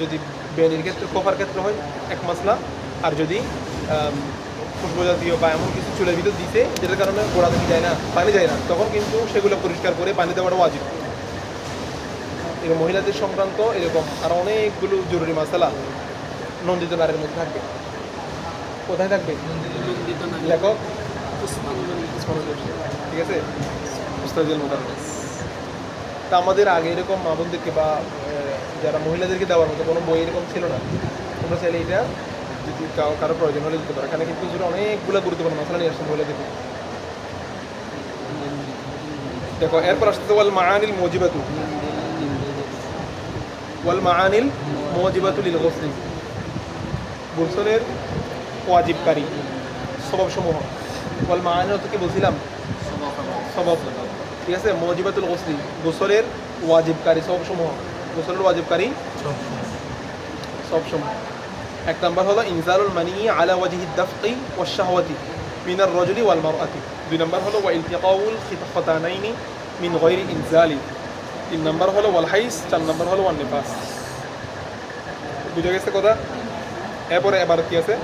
যদি বেনির ক্ষেত্রে, কোফার ক্ষেত্রে হয় এক মশলা, আর যদি খুশবু জাতীয় বা এমন কিছু চুলের ভিতর দিতে যেটার কারণে গোড়া থেকে যায় না, পানি যায় না, তখন কিন্তু সেগুলো পরিষ্কার করে পানি দেওয়াটা ওয়াজিব। এরকম মহিলাদের সংক্রান্ত এরকম আর অনেকগুলো জরুরি মশলা নন্দিত নারীর মধ্যে থাকবে। কোথায় থাকবে? লেখক ঠিক আছে, উস্তাদুল মুদাররিস। তা আমাদের আগে এরকম মা বোনদেরকে বা যারা মহিলাদেরকে দেওয়ার মতো কোনো বই এরকম ছিল না। তোমরা চাইলে এটা যদি কারো প্রয়োজন হলে দিতে পারো, এখানে কিন্তু অনেকগুলো গুরুত্বপূর্ণ মশলা নিয়ে আসছে মহিলাদেরকে। দেখো এরপর আসতে ওয়াল মাআনিল মুজিবাতু, ওয়াল মাআনিল মুজিবাতু লিল গোসলি, গোসলের ওয়াজিবকারী সববসমূহ। ওয়াল মাআনিল তো কি বলছিলাম, সবব, ঠিক আছে। মুজিবাতুল গোসলি, গোসলের ওয়াজিবকারী সবসমূহ, গোসলের ওয়াজিবকারী সবসমূহ। এক নম্বর হলো ইনজালুল মানি আলা ওয়াজহি দাফকি ওয়াশ শাহওয়াতি মিনার রাজুলি ওয়াল মারআতি। দুই নম্বর হলো ওয়া ইলতিকাউল খিতানাইনি মিন গায়রি ইনজালি। তিন নম্বর হলো ওয়াল হাইস। চার নম্বর হলো ওয়ান নিফাস। বুঝে গেছে কথা? এরপরে এবার কি আছে,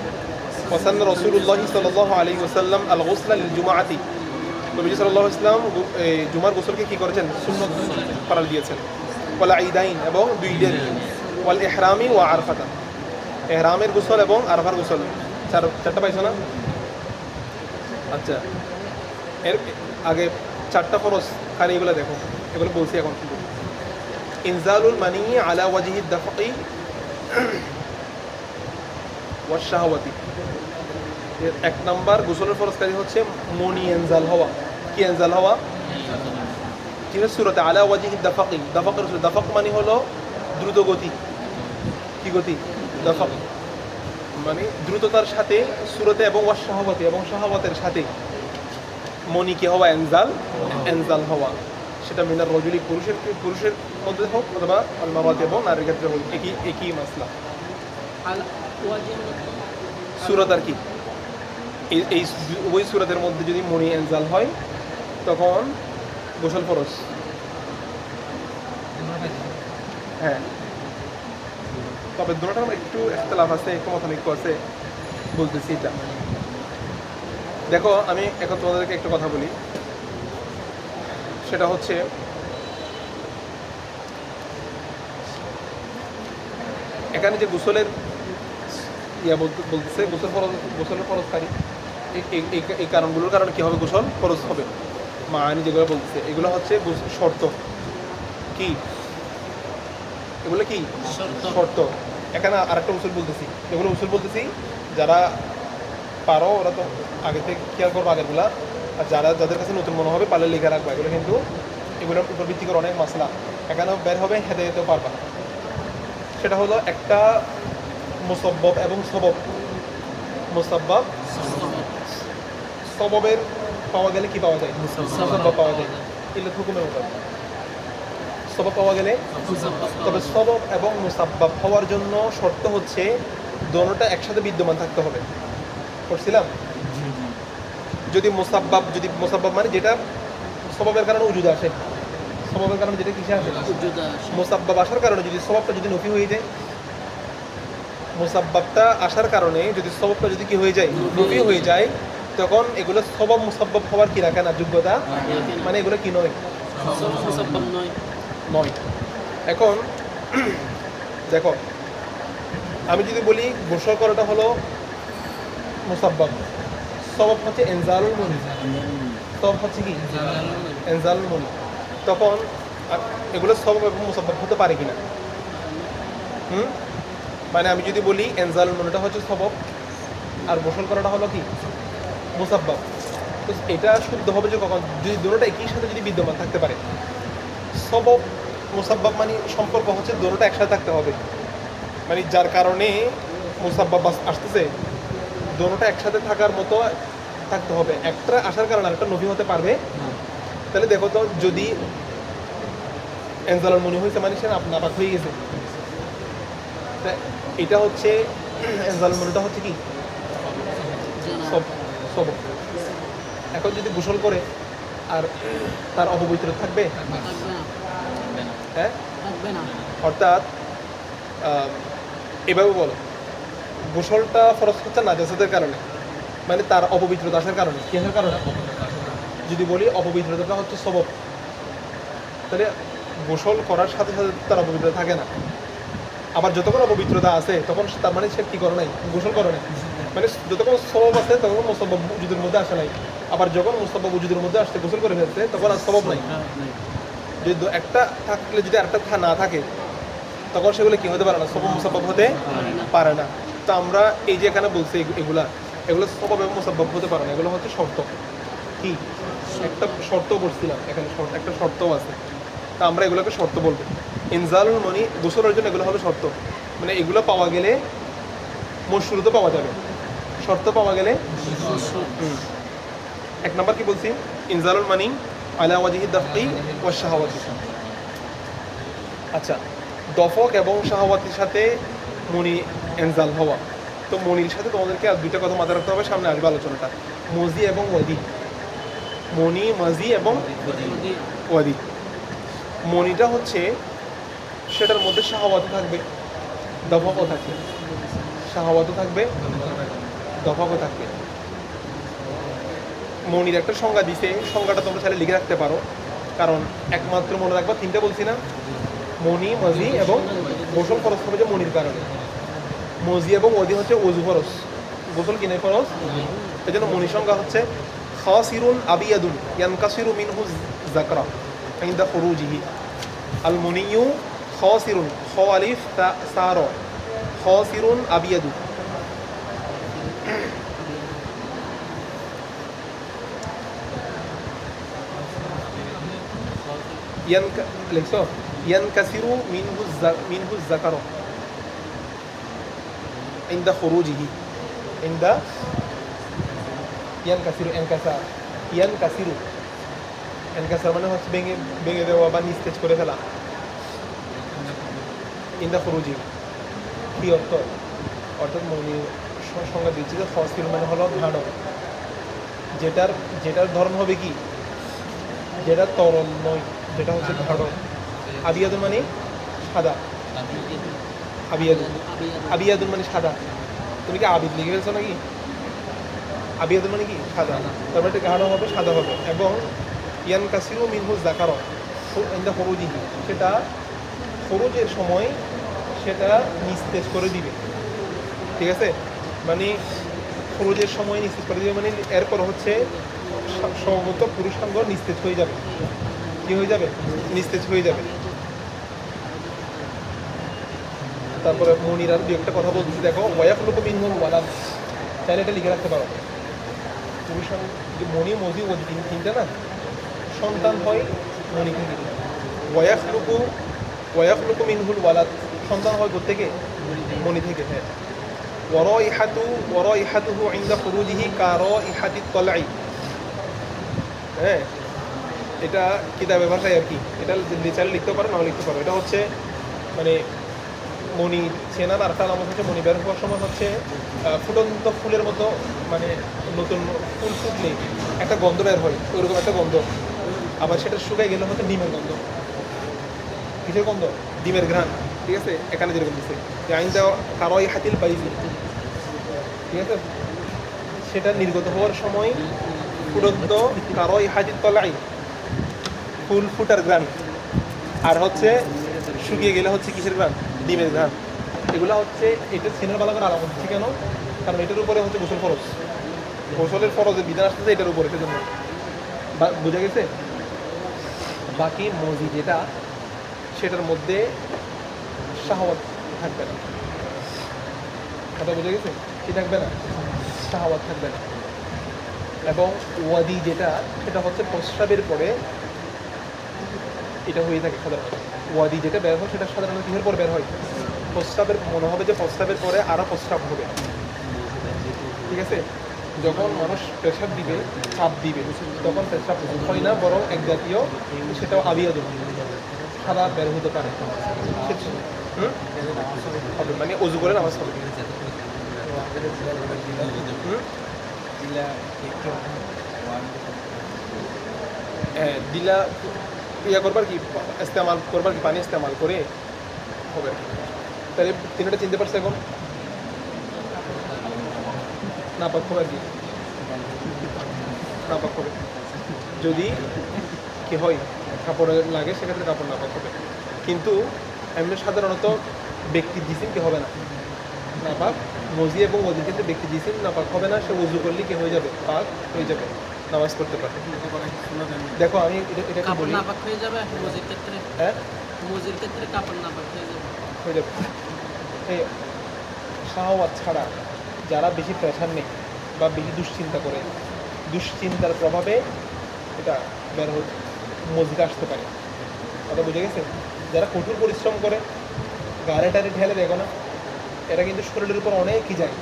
ওয়াসান রাসূলুল্লাহ সাল্লাল্লাহু আলাইহি ওয়াসাল্লাম আল গুসলা লিল জুমআতি, নবী সাল্লাল্লাহু আলাইহি ওয়াসাল্লাম জুমার গোসলকে কি করেছেন, সুন্নাত করার দিয়েছেন। ওয়াল ঈদাইন, এবং দুই ঈদের। ওয়াল ইহরামি ওয়া আরফাতা, ইহরামের গোসল এবং আরফার গোসল। চারটা পাইছো না? আচ্ছা, এর আগে চারটা ফরজ খালি এগুলো দেখো, এগুলো বলছি এখন কিন্তু। ইনজালুল মানি আলা ওয়াজহি দাফকি ওয়াশ শাহওয়াতি, এক নাম্বার গোসলের ফরজকারী হচ্ছে মনি এনজাল হওয়া। কি এনজাল হওয়া? ঠিক আছে, সূরাতে আলা ওয়াজহি দাফকি, দাফকের দাফক মানে হলো দ্রুত গতি। কি গতি? দাফক মানে দ্রুততার সাথে সূরাতে, এবং ওয়াশ শাহওয়াতি, এবং শাহওয়াতের সাথে মনি কি হওয়া, এনজাল হওয়া। সেটা মিনার রজুলি, পুরুষের মধ্যে হোক, অথবা আল মারআতি এবং নারীর ক্ষেত্রে হোক, একই মাসলা। সূরাত আর কি, এই ওই সূরাতের মধ্যে যদি মনি এনজাল হয় তখন গোসল ফরজ। হ্যাঁ, তবে দুটোটার একটু ইখতিলাফ আছে, একটু মতানৈক্য আছে, বলতেছি এটা। দেখো আমি এখন তোমাদেরকে একটা কথা বলি, সেটা হচ্ছে এখানে যে গোসলের বলতেছে গোসলের ফরজকারী এই কারণগুলোর কারণে কি হবে, গোসল ফরজ হবে। মানি যেগুলো বলতেছে এগুলো হচ্ছে শর্ত। কি এগুলো কি শর্ত। এখানে আরেকটা উসুল বলতেছি, যেগুলো উসুল বলতেছি যারা পারো ওরা তো আগে থেকে খেয়াল করবো আগেরগুলা, আর যাদের কাছে নতুন মনে হবে পারলে লিখে রাখবা। এগুলো কিন্তু এগুলোর উপর ভিত্তি করে অনেক মাসলা এখানেও বের হবে, হেদায়েতেও পারবা। সেটা হলো একটা মুসাব্বাব এবং সবব। মুসাব্বাব সববের পাওয়া গেলে কি পাওয়া যায়, মুসাব্বাব পাওয়া যায়। ইল্লাত হুকুমের মতো সবব পাওয়া গেলে, তবে সবব এবং মুসাব্বাব হওয়ার জন্য শর্ত হচ্ছে দোনোটা একসাথে বিদ্যমান থাকতে হবে। করছিলাম যদি মুসাব্বাব মানে যেটা সববের কারণে উজুদ আসে, সববের কারণে যেটা কিসে আসে, মুসাব্বাব আসার কারণে যদি সববটা যদি নফি হয়ে যায়, মুসাব্বাবটা আসার কারণে যদি সববটা যদি কি হয়ে যায়, নফি হয়ে যায়, তখন এগুলো সবব মুসাব্বাব হওয়ার কি রাখে না যোগ্যতা, মানে এগুলো কি নয়, নয়। এখন দেখো আমি যদি বলি গোসল করাটা হলো মুসাব্বাব, সবব হচ্ছে ইনজালুল মুনি, সবব হচ্ছে কি ইনজালুল মুনি, তখন এগুলো সবব এবং মুসাব্বাব হতে পারে কিনা। মানে আমি যদি বলি ইনজালুল মুনিটা হচ্ছে সবব আর গোসল করাটা হলো কি মুসাব্বাব, তো এটা শুদ্ধ হবে যে কখন যদি দুটোটা একই সাথে যদি বিদ্যমান থাকতে পারে। সবব মুসাব্বাব মানে সম্পর্ক হচ্ছে দুটোটা একসাথে থাকতে হবে, মানে যার কারণে মুসাব্বাব আসতেছে দুটোটা একসাথে থাকার মতো থাকতে হবে। একটা আসার কারণে আরেকটা নফি হতে পারবে। তাহলে দেখো তো যদি ইনজালুল মুনি হয়েছে মানে সে নাপাক হয়ে গেছে, এটা হচ্ছে ইনজালুল মুনিটা হচ্ছে কি সবব। এখন যদি গোসল করে আর তার অপবিত্র থাকবে, হ্যাঁ, অর্থাৎ এভাবে বলো গোসলটা ফরজ হচ্ছে নাজাসাতের কারণে, মানে তার অপবিত্রতা আসার কারণে। কি আসার কারণে? যদি বলি অপবিত্রতাটা হচ্ছে সবব, তাহলে গোসল করার সাথে সাথে তার অপবিত্রতা থাকে না। আবার যতক্ষণ অপবিত্রতা আছে তখন তার মানে সে কি করে নাই, গোসল করে নাই। মানে যতক্ষণ সবব আছে তখন মুসাব্বাব উজুদের মধ্যে আসে নাই, আবার যখন মুসাব্বাব উজুদের মধ্যে আসতে গোসল করে ফেলছে তখন আর সবব নাই। যদি একটা থাকলে যদি আরেকটা না থাকে তখন সেগুলো কি হতে পারে না, সবব মুসাব্বাব হতে পারে না। তো আমরা এই যে এখানে বলছি এগুলো সবব এবং মুসাব্বাব হতে পারে না, এগুলো হচ্ছে শর্ত। কি একটা শর্ত বলছিলাম এখানে, একটা শর্তও আছে, তা আমরা এগুলোকে শর্ত বলবো। ইনজালুল মুনি গোসলের জন্য এগুলো হবে শর্ত, মানে এগুলো পাওয়া গেলে মশরুতও পাওয়া যাবে, শর্ত পাওয়া গেলে। এক নম্বর কি বলছি, ইনজালুল মানি আলা ওয়াজহি দাফই ওয়া শাহাওয়াতি। আচ্ছা, দফক এবং শাহাওয়াতির সাথে মনি ইনজাল হওয়া। তো মনির সাথে তোমাদেরকে আর দুইটা কথা মাথায় রাখতে হবে, সামনে আসবে আলোচনাটা। মজি এবং ওয়াদি, মনি মাজি এবং ওয়াদি। মনিটা হচ্ছে সেটার মধ্যে শাহাওয়াতও থাকবে, দফকও থাকবে, শাহাওয়াতও থাকবে, দফকও থাকবে। মনির একটা সংজ্ঞা দিছে, সংজ্ঞাটা তোমরা চাইলে লিখে রাখতে পারো, কারণ একমাত্র মনে রাখবা তিনটা বলছি না, মনি মাজি এবং গোসল ফরজ হবে যে মনির কারণে। মজি এবং ওয়াদি হচ্ছে ওযু ফরজ, গোসল কিনে ফরজ। এই জন্য মনির সংজ্ঞা হচ্ছে খাসিরুন আবিয়াদুন ইয়ানকাসিরু মিনহু যাকরা ইনদা ফুরুজিহি। আল মুনিয়ু খাসিরুন, খ আলিফ তা সার, খাসিরুন আবিয়াদু। ইয়ানকাসিরু মিনহু যাকার ইনদা ফুরুজিহি। ইনদা ইয়ানকাসিরু, ইয়ানকাসার মানে হচ্ছে ভেঙে দেওয়া বা নিস্তেজ করে ফেলা। ইনদা ফুরুজি কি অর্থ? অর্থাৎ মনি সংজ্ঞা দিচ্ছি যে খাসির মানে হলো ঘাড়, যেটার ধরন হবে কি, যেটা তরল নয়, যেটা হচ্ছে ঘাড়। আবিয়াদুন মানে সাদা, আবিয়াদুন মানে সাদা। তুমি কি আবিদ লিখে ফেলছো নাকি? আবিয়াদুন মানে কি সাদা, তারপরে এটা গাঢ় হবে, সাদা হবে। এবং ইয়ানকাসিরু মিনহু যাকার ইনদা ফুরুজিহি, সেটা ফুরুজের সময় সেটা নিস্তেজ করে দিবে, ঠিক আছে? মানে খরচের সময় নিস্তেজ করে দিবে, মানে এরপর হচ্ছে সম্ভবত পুরুষাঙ্গ নিস্তেজ হয়ে যাবে। কি হয়ে যাবে? নিস্তেজ হয়ে যাবে। তারপরে মনির আর দু একটা কথা বলতেছি, দেখো ওয়াইফলুকু মিনহুল ওয়ালাদ, চাইলে এটা লিখে রাখতে পারো। পুরুষাঙ্গ যে মনি মজি ও তিনটা না, সন্তান হয় মনি থেকে। ওয়াইফলুকু মিনহুল ওয়ালাদ, সন্তান হয় কোত্থেকে? মনি থেকে। হ্যাঁ, ওয়ারাইহাতুহু ইনদা খুরুজিহি কারাইহাতিত তালঈ। হ্যাঁ, এটা কিতাবের ভাষায় আর কি, এটা চাইলে লিখতে পারো, নাও লিখতে পারো। এটা হচ্ছে মানে মণি চেনার আর একটা নাম হচ্ছে মণি বের হওয়ার সময় হচ্ছে ফুটন্ত ফুলের মতো, মানে নতুন ফুল ফুটলে একটা গন্ধ বের হয়, ওইরকম একটা গন্ধ। আবার সেটা শুকায় গেলে হচ্ছে ডিমের গন্ধ। কিসের গন্ধ? ডিমের ঘ্রাণ, ঠিক আছে? এখানে যেরকম দিচ্ছে আইন দেওয়া কারোই হাতিল বাইজি, ঠিক আছে? সেটা নির্গত হওয়ার সময় ফুটন্ত কারোই হাতিল তলাই, ফুল ফুটার ঘ্রাণ। আর হচ্ছে শুকিয়ে গেলে হচ্ছে কিসের ঘ্রাণ? ডিমের ঘ্রাণ। এগুলো হচ্ছে এটা সিনের বালা করে আলামত হচ্ছে কেন? কারণ এটার উপরে হচ্ছে গোসল ফরজ, গোসলের ফরজের বিধান আসতেছে এটার উপরে, সেজন্য। বুঝা গেছে? বাকি মজি যেটা, সেটার মধ্যে শাহওয়াত থাকবে না। কথা বুঝে গেছে? কি থাকবে না? শাহওয়াত থাকবে না। এবং ওয়াদি যেটা, সেটা হচ্ছে প্রস্রাবের পরে এটা হয়ে থাকে সাধারণত। ওয়াদি যেটা বের হয় সেটা সাধারণত কিসের পর বের হয়? প্রস্রাবের, মনে হবে যে প্রস্রাবের পরে আরও প্রস্রাব হবে, ঠিক আছে? যখন মানুষ পেশাব দিবে, চাপ দিবে, তখন পেশাব হয় না, বরং এক জাতীয়, সেটাও আবিয়াদ সাদা বের হতে পারে। হবে মানে অজু করে নামাজ হবে। দিলা ইয়া করবার কি, ইস্তেমাল করবার কি, পানি ইস্তেমাল করে হবে। তাহলে তিনটা চিনতে পারছে এখন? না পাক হবে আর কি, না পাক হবে। যদি কি হয় কাপড়ে লাগে সেক্ষেত্রে কাপড় না পাক হবে। কিন্তু এমনি সাধারণত ব্যক্তি জিসিম কি হবে না নাপাক। মজি এবং ওজির ক্ষেত্রে ব্যক্তি জিসিম নাপাক হবে না, সে উজু করলে কি হয়ে যাবে? পাক হয়ে যাবে, নামাজ পড়তে পারে। দেখো আমি এটা কাপড় বলি, নাপাক হয়ে যাবে মজির ক্ষেত্রে। হ্যাঁ মজির ক্ষেত্রে কাপড় নাপাক হয়ে যাবে। হয়ে যাবে। এই শাহওয়াত ছাড়া যারা বেশি প্রেশার নেই বা বেশি দুশ্চিন্তা করে, দুশ্চিন্তার প্রভাবে এটা বের হয়ে মসজিদে আসতে পারে। কথা বুঝে গেছে? যারা কঠোর পরিশ্রম করে, গাড়ি টাড়ি ঠেলে, দেখো না, এরা কিন্তু শরীরের উপর অনেকই যায়,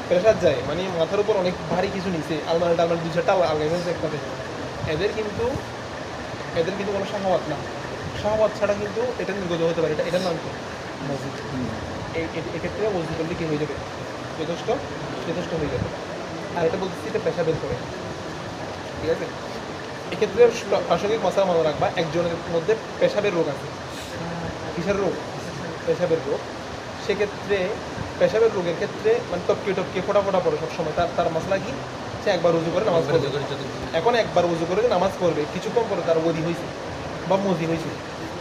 প্রেশার যায়, মানে মাথার উপর অনেক ভারী কিছু নিচে, আলমারি টালমারি দু চারটা আলগা গেছে একটাতে। এদের কিন্তু কোনো শাহওয়াত না। শাহওয়াত ছাড়া কিন্তু এটা নির্গত হতে পারে। এটার নাম কি? মসজিদ। এক্ষেত্রে মসজিদ করলে কি হয়ে যাবে? যথেষ্ট হয়ে যাবে। আর এটা বলতেছি এটা পেশাবের করে, ঠিক আছে? এক্ষেত্রে প্রাসঙ্গিক মশলা মনে রাখবা, একজনের মধ্যে পেশাবের রোগ আছে। কিসের রোগ? পেশাবের রোগ। সেক্ষেত্রে পেশাবের রোগের ক্ষেত্রে মানে টপকে ফোটা পড়ে সবসময়। তার মশলা কি? সে একবার উজু করে নামাজ পড়বে। এখন একবার উজু করে নামাজ পড়বে, কিছুক্ষণ পরে তার ওদি হয়েছে বা মজি হয়েছে,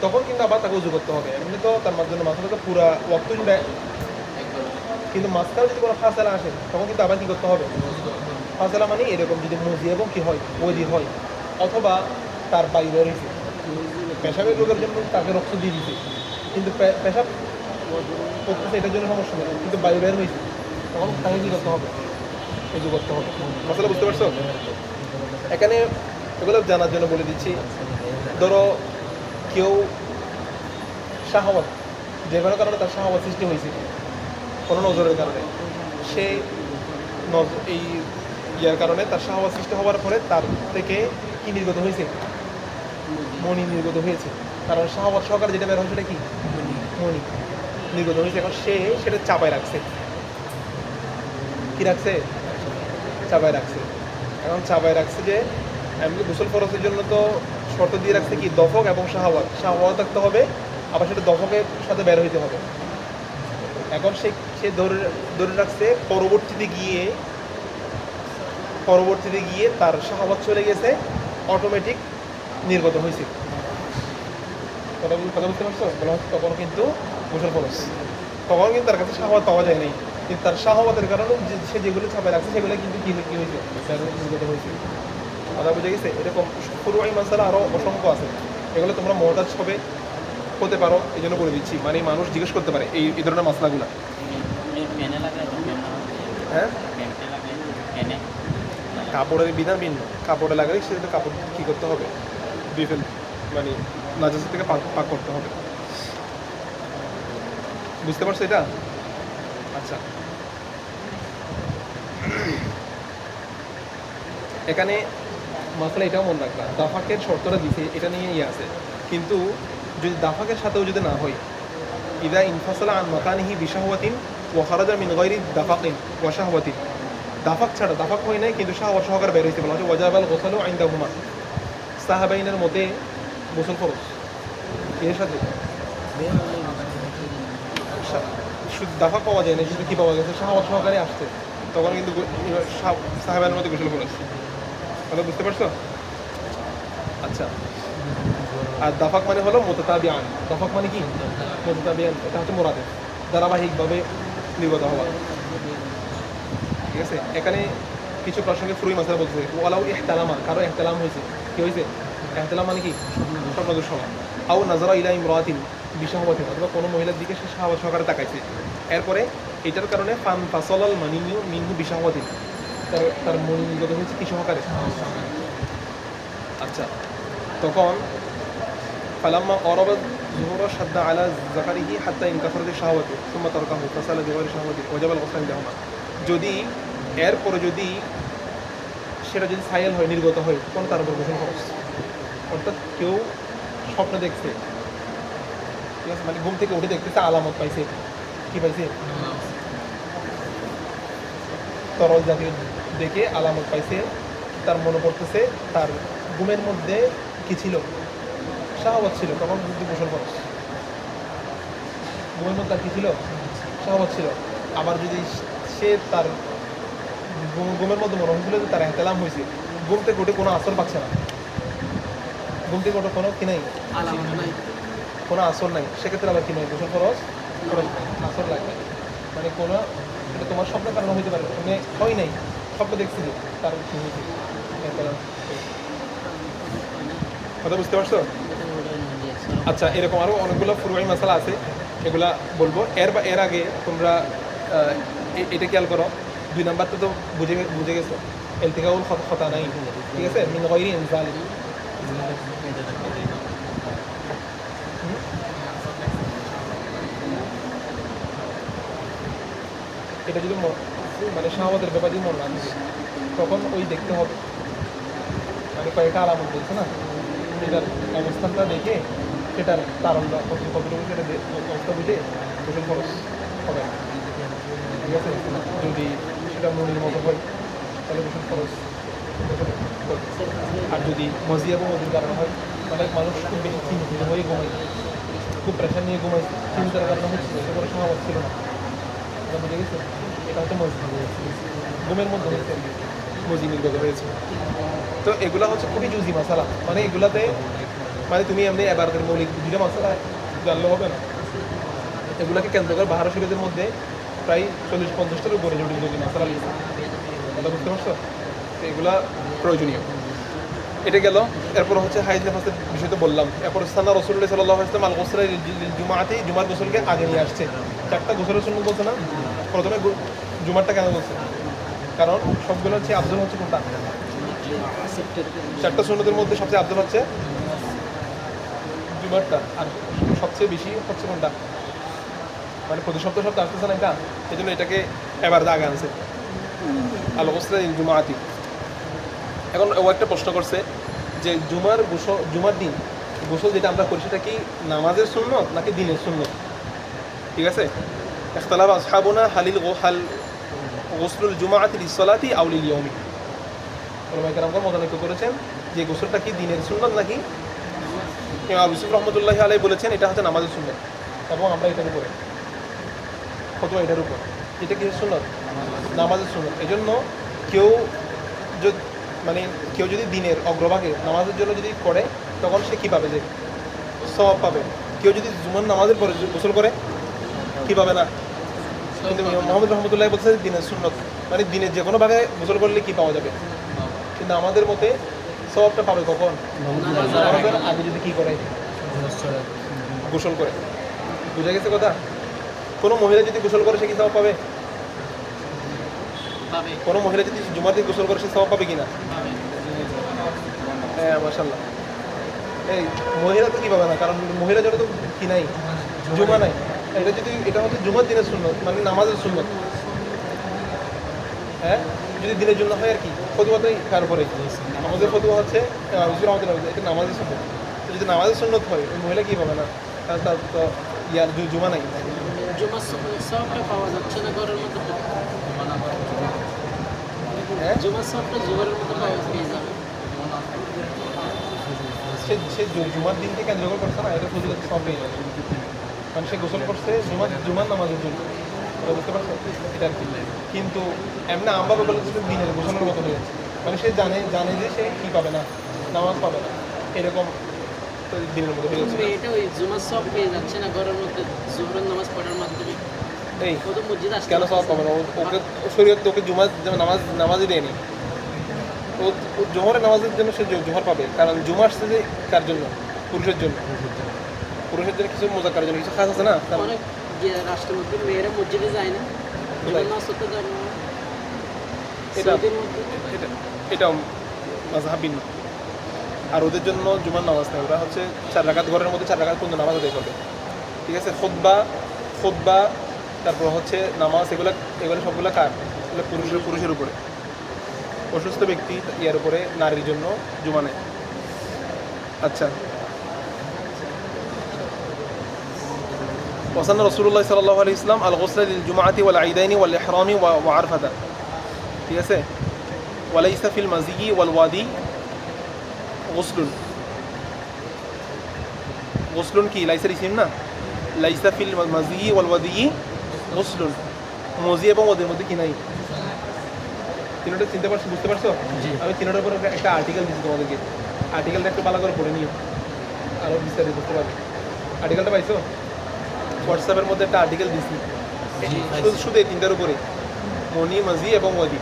তখন কিন্তু আবার তাকে উজু করতে হবে। এমনি তো তার জন্য মাসলা তো পুরা ওয়াক্ত জুড়ে, কিন্তু মাঝখানে যদি কোনো ফাসলা আসে তখন কিন্তু আবার কী করতে হবে? ফাসলা মানে এরকম যদি মজি এবং কি হয়, ওদি হয়, অথবা তার বাইরে রয়েছে, পেশাবের রোগের জন্য তাকে রক্ত দিয়ে দিতে, কিন্তু পেশাব করতেছে এটার জন্য সমস্যা নেই, কিন্তু বায়ু বের হয়েছে, তখন তাকে কী করতে হবে? উজু করতে হবে। মশলা বুঝতে পারছো? এখানে এগুলো জানার জন্য বলে দিচ্ছি। ধরো কেউ শাহওয়াত, যে কোনো কারণে তার শাহওয়াত সৃষ্টি হয়েছে, কোনো নজরের কারণে, সে এই ইয়ার কারণে তার শাহওয়াত সৃষ্টি হওয়ার পরে তার থেকে কি নির্গত হয়েছে? মণি নির্গত হয়েছে। কারণ শাহওয়াত সহকারে যেটা বের হয় সেটা কি? মণি নির্গত হয়েছে। এখন সে সেটা চাপায় রাখছে। কি রাখছে? চাপায় রাখছে। এখন চাপায় রাখছে যে এমনি গোসল ফরজের জন্য তো শর্ত দিয়ে রাখছে কি? দফক এবং শাহওয়াত থাকতে হবে, আবার সেটা দফকের সাথে বের হইতে হবে। এখন সে ধরে রাখছে, পরবর্তীতে গিয়ে তার শাহওয়াত চলে গেছে, অটোমেটিক নির্গত হয়েছে। কথা বুঝতে পারছো? তখন কিন্তু গোসল ফরজ। তখন কিন্তু তার কাছে শাহওয়াত পাওয়া যায় নাই, কিন্তু তার শাহওয়াতের কারণে সে যেগুলো ছাপায় রাখছে সেগুলো কিন্তু কী হয়েছে, নির্গত হয়েছে। কথা বুঝে গেছে? এরকম ফুরুই মাসালা আরও অসংখ্য আছে, এগুলো তোমরা মহতাজ হতে পারো, এই জন্য করে দিচ্ছি। মানে মানুষ জিজ্ঞেস করতে পারে এই ধরনের মাসলাগুলো। ফ্যানে লাগাই তো ফ্যান হ্যাঁ, ফ্যানটা লাগাই ফ্যানে কাপড়ের বিধান ভিন্ন। কাপড়ে লাগালে সেটা কাপড় কী করতে হবে, ধুয়ে ফেলতে, মানে নাজাসের থেকে পাক করতে হবে। বুঝতে পারছো এটা? আচ্ছা, এখানে মাসলা এটাও মনে রাখবা, দাফাকের শর্তটা দিছে, এটা নিয়ে আছে। কিন্তু যদি দাফাকের সাথেও যদি না হয়, ইদা ইনফাসালা আন মাকানিহি বিশাহওয়াতিন ওয়া খারাজা মিন গায়রি দাফাকিন ওয়া শাহওয়াতিন, দাফাক ছাড়া, দাফাক হয় নাই কিন্তু শাহওয়াত সহকারে বের হইছে, বলা হচ্ছে ওয়াজাবাল গোসলু ইনদাহুমা, সাহাবাইনের মতে গোসল ফরজ। এর সাথে শুধু দাফাক পাওয়া যায় না, শুধু কী পাওয়া গেছে, শাহওয়াত সহকারে আসছে, তখন কিন্তু সাহাবাইনের মতে গোসল ফরজ। কথা বুঝতে পারছো? আচ্ছা, আর দাফাক মানে হলো মুতাতাবিআন। দাফাক মানে কি? মুতাতাবিআন, এটা হচ্ছে মুরাদের, ধারাবাহিকভাবে নির্গত হওয়া। ঠিক আছে, এখানে কিছু প্রসঙ্গে ফুরুই মাসালা বলছে, ওয়ালাউ ইহতালামা, কারো ইহতালাম হয়েছে। কি হয়েছে? ইহতালাম মানে কি? স্বপ্নদোষ হওয়া। আও নাজারা ইলা ইমরাতিন বিশাহওয়াতিন, অথবা কোনো মহিলার দিকে সে শাহওয়াত সহকারে তাকাইছে, এরপরে এটার কারণে ফান ফাসলাল মানিউ মিনহু বিশাহওয়াতিন, তার মন নির্গত হয়েছে কি সহকারে? আচ্ছা, তখন ফালাম্মা অরবাদ জুহুরা শাদ্দা আলা যাকারিহি হাত্তা ইনকাসারাত শাহওয়াতু সুম্মা তারাকাহু ফাসালা বিগাইরি শাহওয়াতি ওয়াজাবাল গুসল ইনদাহুমা, যদি এরপরে যদি সেটা যদি সাইল হয়, নির্গত হয়, তখন তার উপর গোসল ফরজ। অর্থাৎ কেউ স্বপ্ন দেখছে, ঠিক আছে, মানে ঘুম থেকে উঠে দেখতেছে আলামত পাইছে, কি পাইছে? তরল জাতীয় দেখে আলামত পাইছে, তার মনে পড়তেছে তার ঘুমের মধ্যে কি ছিল, শাহওয়াত ছিল, তখন কিন্তু গোসল ফরজ। ঘুমের মধ্যে তার কি ছিল, শাহওয়াত ছিল। আবার যদি সে তার ঘুমের মধ্যে মনে হয়েছিল যে তার এহতেলাম হয়েছে, ঘুম থেকে উঠে কোনো আসর পাচ্ছে না, ঘুম থেকে উঠে কোনো কি নাই, কোনো আসর নাই, সেক্ষেত্রে আবার কি নয়, গোসল ফরজ আসর লাগবে। মানে কোনো, এটা তোমার স্বপ্নের কারণে হইতে পারে, তুমি হয় নাই, স্বপ্ন দেখছিলে তার কি হয়েছে, কথা বুঝতে পারছো? আচ্ছা, এরকম আরও অনেকগুলো ফুরুই মাসালা আছে, এগুলা বলবো। এর আগে তোমরা এটা খেয়াল করো, 2 নাম্বারটা তো বুঝে গেছো, ইলতিকাউল খতা নাই, ঠিক আছে, মিন গায়রি ইনজাল। এটা যদি মানে শাহওয়াতের ব্যাপারে যদি মনে না থাকে, তখন ওই দেখতে হবে, মানে কয়েকটা আলামত বলছে না, এটার অবস্থানটা দেখে সেটার কারণটা কতটুকু সেটা অবস্থা বুঝে গোসল খরচ হবে, ঠিক আছে। যদি সেটা মনির মতো হয় তাহলে গোসল খরচ। আর যদি মজি এবং মজির কারণে হয়, মানে মানুষ খুব বেশি চিন্তিত হয়ে ঘুমাই, খুব প্রেশার নিয়ে ঘুমাই, চিন্তার কারণে হচ্ছে, সে কোনো শাহওয়াত ছিল না, এটা বুঝে গেছে, এটা হচ্ছে মজি, ঘুমের মধ্যে হয়েছে মজি নির্গত হয়েছে। তো এগুলো হচ্ছে খুবই জুজি মশালা, মানে এগুলাতে মানে তুমি এমনি এবারদের মৌলিক 2টা মশলা জানলে হবে না, এগুলাকে কেন্দ্র করে বাহারা শরীরের মধ্যে প্রায় 40-50টার উপরে জটিল জটিল মশলা লিখছে, কথা বুঝতে পারছো? তো এগুলা প্রয়োজনীয়। এটা গেল। এরপর হচ্ছে হাইজ নেফাসের বিষয় তো বললাম। এরপর সান্না রাসূলুল্লাহ সাল্লাল্লাহু আলাইহি ওয়াসাল্লাম আল গোসল জুমাতে, জুমার গোসলকে আগে নিয়ে আসছে। 4টা গোসলের সুন্নাত বলছে না, প্রথমে জুমারটা কেন বলছে? কারণ সবগুলো হচ্ছে আফজল হচ্ছে কোনটা? 4টা সুন্নতের মধ্যে সবচেয়ে আফজল হচ্ছে জুমারটা, আর সবচেয়ে বেশি হচ্ছে কোনটা? মানে প্রতি সপ্তাহে আসতেছে না এটা, এই জন্য এটাকে এবার আগে আনছে আল গোসল জুমাতি। এখন ও একটা প্রশ্ন করছে যে জুমার দিন গোসল যেটা আমরা করি সেটা কি নামাজের সুন্নত নাকি দিনের সুন্নত? ঠিক আছে, ইখতিলাফ আসহাবুনা হালিল গোসলুল জুমাআতি লিসসালাতি আও লিল ইয়াউমি। ওলামায়ে কেরামগণ মতানৈক্য করেছেন যে গোসলটা কি দিনের সুন্নত নাকি। ইমাম আবু ইউসুফ রাহমাতুল্লাহি আলাইহি বলেছেন এটা হচ্ছে নামাজের সুন্নত, এবং আমরা এটার উপরে ফতোয়া, এটার উপর এটা কি সুন্নত? নামাজের সুন্নত। এই জন্য কেউ যদি দিনের অগ্রভাগে নামাজের জন্য যদি করে, তখন সে কী পাবে? যে সওয়াব পাবে। কেউ যদি জুমার নামাজের পরে গোসল করে কি পাবে না? কিন্তু মোহাম্মদ রহমতুল্লাহ বলছে দিনের সুন্নত, মানে দিনের যে কোনো ভাগে গোসল করলে কি পাওয়া যাবে। কিন্তু আমাদের মতে সবটা পাবে কখন? নামাজের আগে যদি কি করে, গোসল করে। বুঝা গেছে কথা? কোনো মহিলা যদি গোসল করে সে কি সওয়াব পাবে? পাবে কোনো মহিলা যদি জুমার দিন গোসল করে সে সওয়াব পাবে কিনা? পাবে হ্যাঁ মাশাআল্লাহ। এই মহিলা তো কি পাবে না, কারণ মহিলা জন্য তো কি নাই, জুমা নাই। এটা হচ্ছে জুমার দিনের সুন্নত, মানে নামাজের সুন্নত। হ্যাঁ, যদি দিনের জন্য হয় আর কি, ফতুয়া তো কার উপরে? আমাদের ফতুয়া হচ্ছে এটা নামাজের সুন্নত। তো যদি নামাজের সুন্নত হয় ওই মহিলা কি পাবে না? কারণ তার তো ইয়ার জুমা নাই। জুমার সবটা পাওয়া যাচ্ছে না ঘরের মধ্যে। হ্যাঁ, জুমার সবটা জোহরের মধ্যে পেয়ে যাবে। সে জুমার দিনকে কেন্দ্র করে করছে না, এটা ফজিলত সব পেয়ে যাবে। মানে সে গোসল করছে জুমার নামাজের জন্য, বুঝতে পারছো? এটা আর কি। কিন্তু এমনি আমভাবে বলে যে দিনের গোসলের মতো হয়ে যাচ্ছে, মানে সে জানে যে সে কি পাবে না, নামাজ পাবে না, এরকম তো দিনের মতো হয়ে যাচ্ছে। এটা ওই জুমার সব পেয়ে যাচ্ছে না ঘরের মধ্যে জোহরের নামাজ পড়ার মাধ্যমে। এই ও তো মসজিদ আসতে কেন সব পাবে না? ওকে শরীয়ত তোকে নামাজই দেয়নি। ও জোহরের নামাজের জন্য সে জোহর পাবে, কারণ জুমা আসছে যে কার জন্য? পুরুষের জন্য। পুরুষের জন্য কিছু মজা করার জন্য কিছু খাস আছে না? অনেক যে রাষ্ট্রের মধ্যে মেয়েরা মসজিদে যায় না, জুমার নামাজ পড়তে যায় না। এটা সৌদির মধ্যে এটা মাযহাব ভিন্ন। আর ওদের জন্য জুমার নামাজ নেই, ওরা হচ্ছে 4 রাকাত, ঘরের মধ্যে 4 রাকাত পর্যন্ত নামাজ আদায় করবে। ঠিক আছে, খুতবা তারপর হচ্ছে নামাজ, এগুলো সবগুলো কার? এগুলো পুরুষের উপরে। অসুস্থ ব্যক্তি ইয়ার উপরে, নারীর জন্য জুমা নেই। আচ্ছা, وسن رسول الله صلى الله عليه وسلم الغسل للجمعة والعيدين والإحرام وعرفة. ঠিক আছে, وليس في المزي والوادي غسل কি লাইসা ইসিম না? লাইসা ফিল মাজি ওয়াল ওয়াদি গুসলুন। মজি এবং ওদের মধ্যে কি নাই? তিনটা চিনতে পারছো, বুঝতে পারছো? আমি তিনটার উপর একটা আর্টিকেল দিচ্ছি তোমাদেরকে। আর্টিকেলটা একটু ভালো করে পড়ে নিও, আরও বিস্তারিত বুঝতে পারবে। আর্টিকেলটা পাইছো? হোয়াটসঅ্যাপের মধ্যে একটা আর্টিকেল দিচ্ছি, শুধু এই তিনটার উপরে, মনি, মাজি এবং ওয়াদি।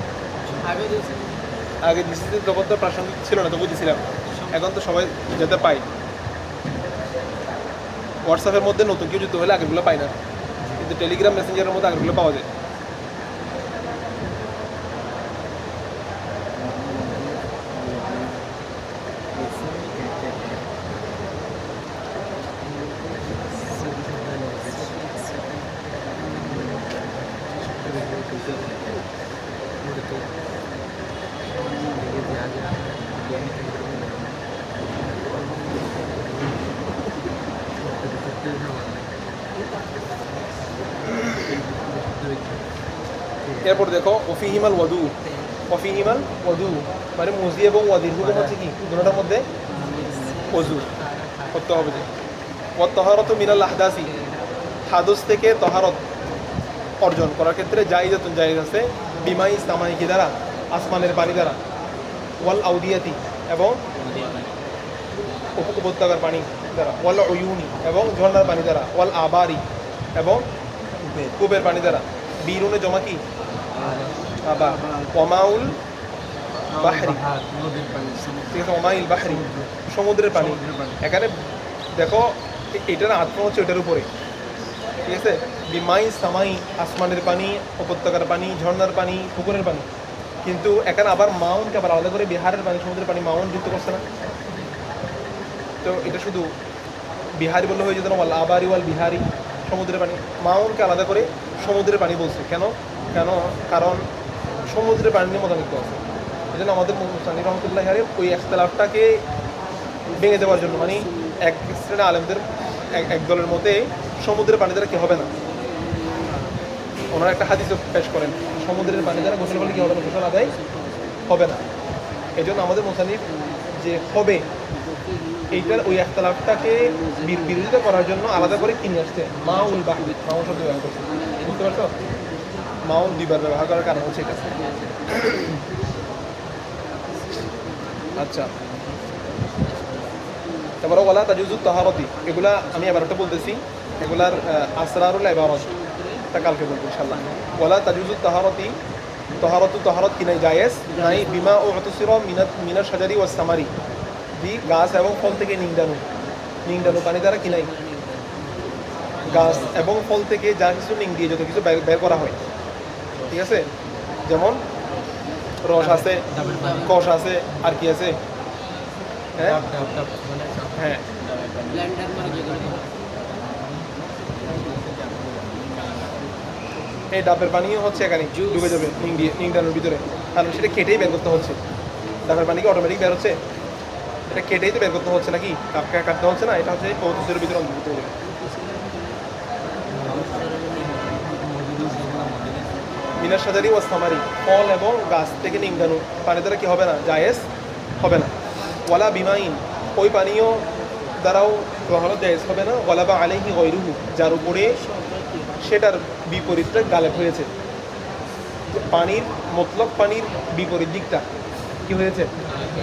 আগে দিচ্ছি তখন তো প্রাসঙ্গিক ছিল না, তবু দিছিলাম। এখন তো সবাই যেতে পাই। হোয়াটসঅ্যাপের মধ্যে নতুন কেউ যুক্ত হলে আগেরগুলো পাই না, কিন্তু টেলিগ্রাম মেসেঞ্জারের মধ্যে আগেরগুলো পাওয়া যায়। এরপর দেখো ওফিহিমাল ওয়াদু মানে মজি এবং ওয়াদির হুকুম হচ্ছে কি? দুটোটার মধ্যে ওযু করতে হবে। যে ওয়া তাহারাতু মিনাল আহদাসি, হাদস থেকে তাহারত অর্জন করার ক্ষেত্রে জায়েজ আছে বিমাই সামাই কি দ্বারা? আসমানের পানি দ্বারা। ওয়াল আউদিয়াতি, এবং উপত্যকার পানি দ্বারা। ওয়াল উয়ুনি, এবং ঝর্ণার পানি দ্বারা। ওয়াল আবারি, এবং কূপের পানি দ্বারা। বিরুনে জমা কি? আবার ওমাউল বাহরি, ঠিক আছে, ওমাইল বাহরি, সমুদ্রের পানি। এখানে দেখো এটার আত্ম হচ্ছে ওইটার উপরে। ঠিক আছে, বিমাই সামাই, আসমানের পানি, উপত্যকার পানি, ঝর্ণার পানি, পুকুরের পানি। কিন্তু এখানে আবার মাউন্টকে আবার আলাদা করে বিহারের পানি, সমুদ্রের পানি মাউন্ট যুক্ত করছে না। তো এটা শুধু বিহারি বললে হয়ে যেত না, ওয়াল আবারি ওয়াল বিহারি, সমুদ্রের পানি। মাউন্টকে আলাদা করে সমুদ্রের পানি বলছে কেন? কারণ সমুদ্রের পানি নিয়ে মতামত আছে। এই জন্য আমাদের মুসানি রহমতুল্লাহ ওই ইখতিলাফটাকে ভেঙে দেওয়ার জন্য, মানে এক শ্রেণী আলেমদের এক দলের মতে সমুদ্রের পানি দ্বারা কি হবে না, ওনারা একটা হাদিস পেশ করেন, সমুদ্রের পানি দ্বারা গোসল করলে কি হবে না? গোসল আদায় হবে না। এই জন্য আমাদের মুসানিফ যে হবে এইটার ওই ইখতিলাফটাকে বিরোধিতা করার জন্য আলাদা করে কিনে আসছে মাউল বাহরি, মাউল শব্দ ব্যবহার করছে। বুঝতে পারছো? মাউল দুইবার ব্যবহার করার কারণ হচ্ছে এটা। আচ্ছা, তারপরে ওয়ালা তাজুজু তাহারতি, এগুলা আমি আবার একটা বলতেছি, এগুলার আসরারুল ইবারত, তা কালকে বলবো ইনশাআল্লাহ। ওয়ালা তাজুজু তাহারাতি তাহারাত কি নাই জায়েজ নাই বিমা ও অতসিরা মিনার শাজারি ওয়াস সামারি, দি গাছ এবং ফল থেকে নিংডানো পানি দ্বারা কি নাই, গাছ এবং ফল থেকে যা কিছু নিং দিয়ে যত কিছু বের করা হয়, ঠিক আছে, যেমন রস আছে, কষ আছে, আর কি আছে, হ্যাঁ হ্যাঁ ব্লেন্ডার মানে যেগুলো এই ডাবের পানিও হচ্ছে এখানে ডুবে যাবে নিংডানোর ভিতরে, কারণ সেটা কেটেই বের করতে হচ্ছে। ডাবের পানি কি অটোমেটিক বের হচ্ছে? এটা কেটেই তো বের করতে হচ্ছে নাকি, কাটতে হচ্ছে না, এটা হচ্ছে পদ্ধতির ভিতরে অন্তর্ভুক্ত হয়ে যাবে। মিনার সাজারি ও সামারি, ফল এবং গাছ থেকে নিংডানো পানি দ্বারা কি হবে না, জায়েজ হবে না। ওয়ালা বিমাইন, ওই পানীয় দ্বারাও তহারত জায়েজ হবে না। ওয়ালা বা আলাইহি গৈরুহু, যার উপরে সেটার বিপরীতটা গালেব হয়েছে। পানির মতলব পানির বিপরীত দিকটা কি হয়েছে,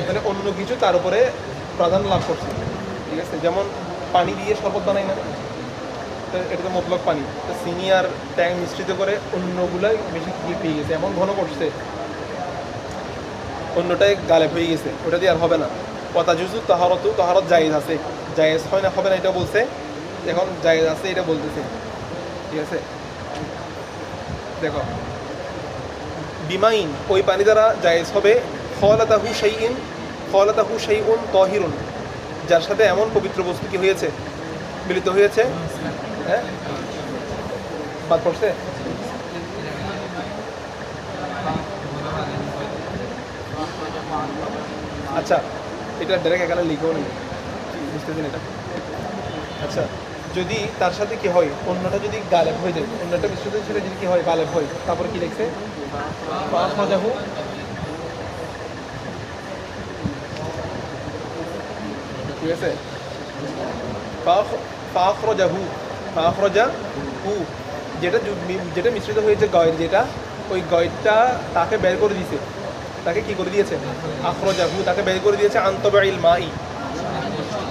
মানে অন্য কিছু তার উপরে প্রাধান্য লাভ করছে, ঠিক আছে। যেমন পানি দিয়ে শরবত বানাই না, তো এটা তো মতলব পানি, তো চিনি আর ট্যাং মিশ্রিত করে অন্যগুলাই বেশি কি পেয়ে গেছে, এমন ঘন করছে অন্যটাই গালেব হয়ে গেছে, ওটা দিয়ে আর হবে না। কথা জুজু তাহারত জায়েজ আছে, জায়েজ হয় না হবে না এটা বলছে, এখন জায়েজ আছে এটা বলতেছে, ঠিক আছে। দেখো বিমাইন, ওই পানি দ্বারা জায়েজ হবে। খলাতাহু শাইউন তাহিরুন, যার সাথে এমন পবিত্র বস্তু কি হয়েছে, মিলিত হয়েছে, হ্যাঁ বাদ পড়ছে। আচ্ছা এটা ডাইরেক্ট এখানে লিখেও নেই, বুঝতেছেন এটা। আচ্ছা যদি তার সাথে কি হয়, অন্যটা যদি গালেব হয়ে যায়, অন্যটা মিশ্রিত সেটা যদি কি হয় গালেব হয়, তারপরে কি লিখছে, ফাখরাজাহু, ঠিক আছে, ফাখরাজাহু, যেটা মিশ্রিত হয়েছে গয়ের, যেটা ওই গয়েরটা তাকে বের করে দিয়েছে, তাকে কি করে দিয়েছে, আখরাজাহু, তাকে বের করে দিয়েছে আনতাবাইল মাই,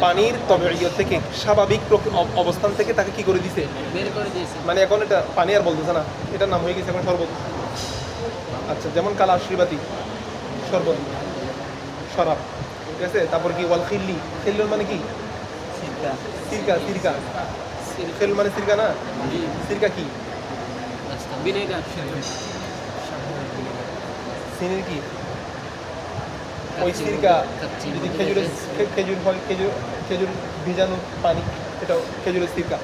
পানির তবেইয়ত থেকে, স্বাভাবিক অবস্থান থেকে তাকে কি করে দিছে, বের করে দিয়েছে। মানে এখন এটা পানি আর বলতেছে না, এটার নাম হয়ে গেছে এখন শরবত। আচ্ছা যেমন কালা শ্রীবাতি শরবত, শরাব, ঠিক আছে। তারপর কি ওয়াল খিল্লি, খিল্লুর মানে কি, সিরকা, খিল মানে সিরকা না, সিরকা কি, ভিনেগার, সিনির কি, ওই সিরকা যদি খেজুর হয়, খেজুর ভিজানো পানি, এটাও খেজুরের সিরকা।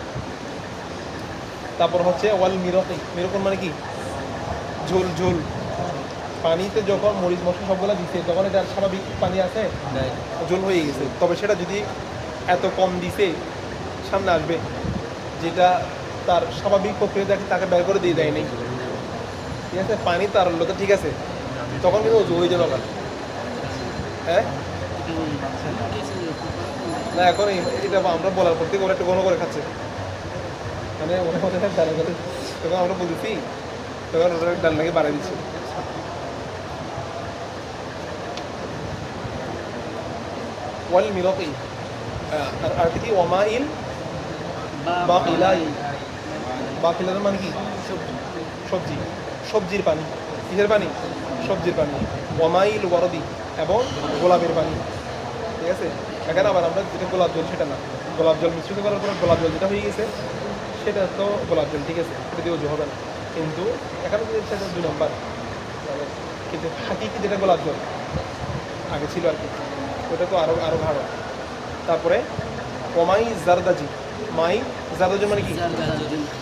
তারপর হচ্ছে ওয়াল মিরকন মানে কি, ঝোল, পানিতে যখন মরিচ মশলা সবগুলো দিচ্ছে তখন এটা স্বাভাবিক পানি আছে, ঝোল হয়ে গেছে। তবে সেটা যদি এত কম দিছে সামনে আসবে, যেটা তার স্বাভাবিক প্রক্রিয়া তাকে বের করে দিয়ে দেয় নেই, ঠিক আছে, পানি তার লোকে ঠিক আছে, তখন কিন্তু ও হয়ে যাবে না, হ্যাঁ না। এখন এটা আমরা বলার পর থেকে ওরা একটু ঘন করে খাচ্ছে, মানে ওরা ওদের ডাল করে, তখন আমরা বলতেছি, তখন ওরা ডাল নাকি বাড়াই দিচ্ছে। ওয়াল মিরকি, আর কি ওয়ামাইল বাকিলার মানে কি, সবজির পানি, কিসের পানি, সবজির পানি। ওয়ামাইল ওয়ারদি, এবং গোলাপের পানি, ঠিক আছে। এখানে আবার আমরা যেটা গোলাপ জল, সেটা না, গোলাপ জল মিশ্রিত করার পর গোলাপ জল যেটা হয়ে গেছে সেটা তো গোলাপ জল, ঠিক আছে, এটা দিয়ে উজু হবে না। কিন্তু এখানে সেটা 2 নম্বর, কিন্তু হাকিকি যেটা গোলাপ জল আগে ছিল আর কি, ওটা তো আরও ভালো। তারপরে ওমাই জারদাজি, জারদাজি মানে কি,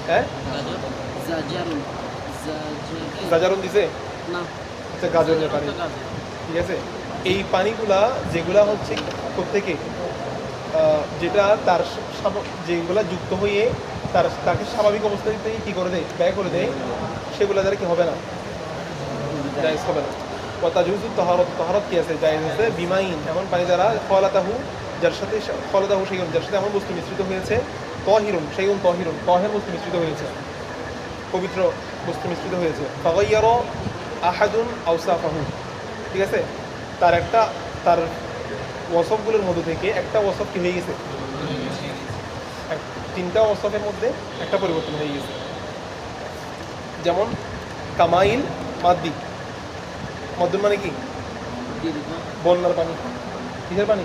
হ্যাঁ জাজারুন দিছে না, আচ্ছা গাজরের পানি, ঠিক আছে। এই পানিগুলা যেগুলা হচ্ছে প্রত্যেকে যেটা তার যেগুলা যুক্ত হয়ে তাকে স্বাভাবিক অবস্থাতে কী করে দেয়, ব্যয় করে দেয়, সেগুলো দ্বারা কি হবে না, জায়েজ হবে না। ওয়াতাজুজু তাহারত কি আছে, জায়েজ আছে বিমাইন, এমন পানি দ্বারা খলাতাহু, যার সাথে এমন বস্তু মিশ্রিত হয়েছে, তহির বস্তু মিশ্রিত হয়েছে, পবিত্র বস্তু মিশ্রিত হয়েছে। ফাগাইয়ার আহাদুন আওসাফাহু, ঠিক আছে, তার ওয়াসফগুলোর মধ্যে থেকে একটা ওয়াসফ কি হয়ে গেছে, 3টা ওয়াসফের মধ্যে একটা পরিবর্তন হয়ে গেছে। যেমন কামাইল মাদ্দি, মদ্দুন মানে কি? বন্যার পানি। কিসের পানি?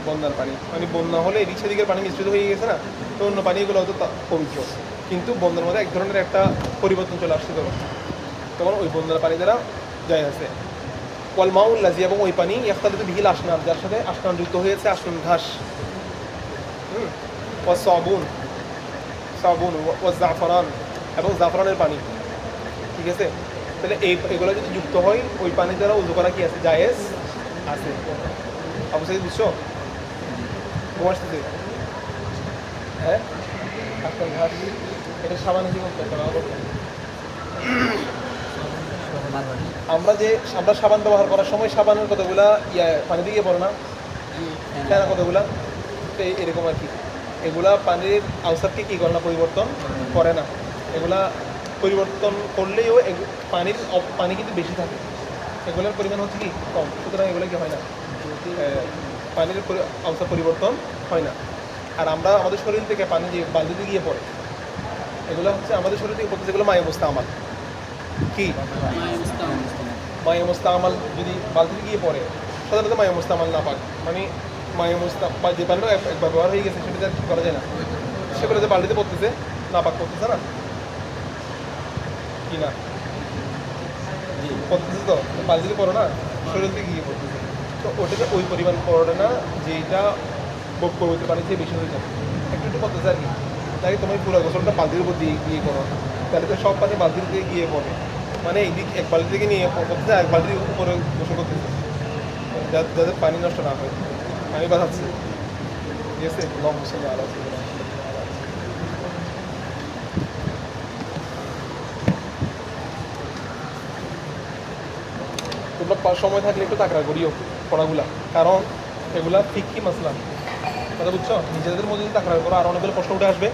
বন্যার পানি। মানে বন্যা হলে এদিক সেদিকের পানি মিশ্রিত হয়ে গেছে না, তো অন্য পানিগুলো হয়তো পবিত্র, কিন্তু বন্যার মধ্যে এক ধরনের একটা পরিবর্তন চলে আসছে, তখন ওই বন্যার পানি দ্বারা যায় আছে। ওয়াল মাউল লাজি, এবং ওই পানি ইয়াখতালিতু বিহিল আসনান, যার সাথে আসনান যুক্ত হয়েছে, আসনান ঘাস। ওয়া সাবুন, সাবুন ওয়া জাফরান, এবং জাফরানের পানি। ঠিক আছে, তাহলে এগুলো যদি যুক্ত হয় ওই পানি দ্বারা উযু করা কি আছে? জায়েজ আছে। অবশ্যই বুঝছো? ঘুমাসতেছে, হ্যাঁ আসনান ঘাস, এটা সাবান কি বলতে আমরা সাবান ব্যবহার করার সময় সাবানের কতগুলা পানিতে গিয়ে পড়ে না, তাই না? কতগুলা এরকম আর কি। এগুলা পানির আউসারকে কী করে না, পরিবর্তন করে না। এগুলা পরিবর্তন করলেও পানি কিন্তু বেশি থাকে, এগুলোর পরিমাণ হচ্ছে কি কম, সুতরাং এগুলো কি হয় না, পানির আউসার পরিবর্তন হয় না। আর আমরা আমাদের শরীর থেকে পানি যে বালতিতে গিয়ে পড়ে, এগুলো হচ্ছে আমাদের শরীর থেকে পড়তে, যেগুলো মায়ে মুস্তামাল। কি মায়ে মুস্তামাল যদি বালতিতে গিয়ে পড়ে, সাধারণত মায়ে মুস্তামাল না পাক, মানে মায়ে মুস্তামাল যে পানিটা একবার ব্যবহার হয়ে গেছে সেটা কি করা যায় না, সেগুলো যে বালতিতে পড়তেছে না পাক করতেছে না, কি না পড়তেছে, তো বালতিতে পড়ো না, শরীর থেকে গিয়ে পড়তেছে, তো ওটাতে ওই পরিমাণ পড়ে না যেটা পবিত্র পানি থেকে বেশি হয়ে যাবে, একটু একটু পড়তেছে আর কি। তাই তুমি পুরো গোসলটা বালতির উপর দিয়ে গিয়ে করো, তাহলে তো সব পানি বালতির দিকে গিয়ে পড়ে, মানে এই দিক এক বালতি থেকে নিয়ে করতেছে, এক বালতির উপরে গোসল করতেছে, যাতে পানি নষ্ট না হয়, পানি বাঁচাচ্ছে। ঠিক আছে, লং গোসলে আলাদা। তোমরা সময় থাকলে একটু তাকড়া করিও পড়াগুলা, কারণ এগুলা ফিকহি মাসলা, কথা বুঝছো? নিজেদের মধ্যে যদি তাকড়া করো আর অনেকগুলো প্রশ্ন উঠে আসবে,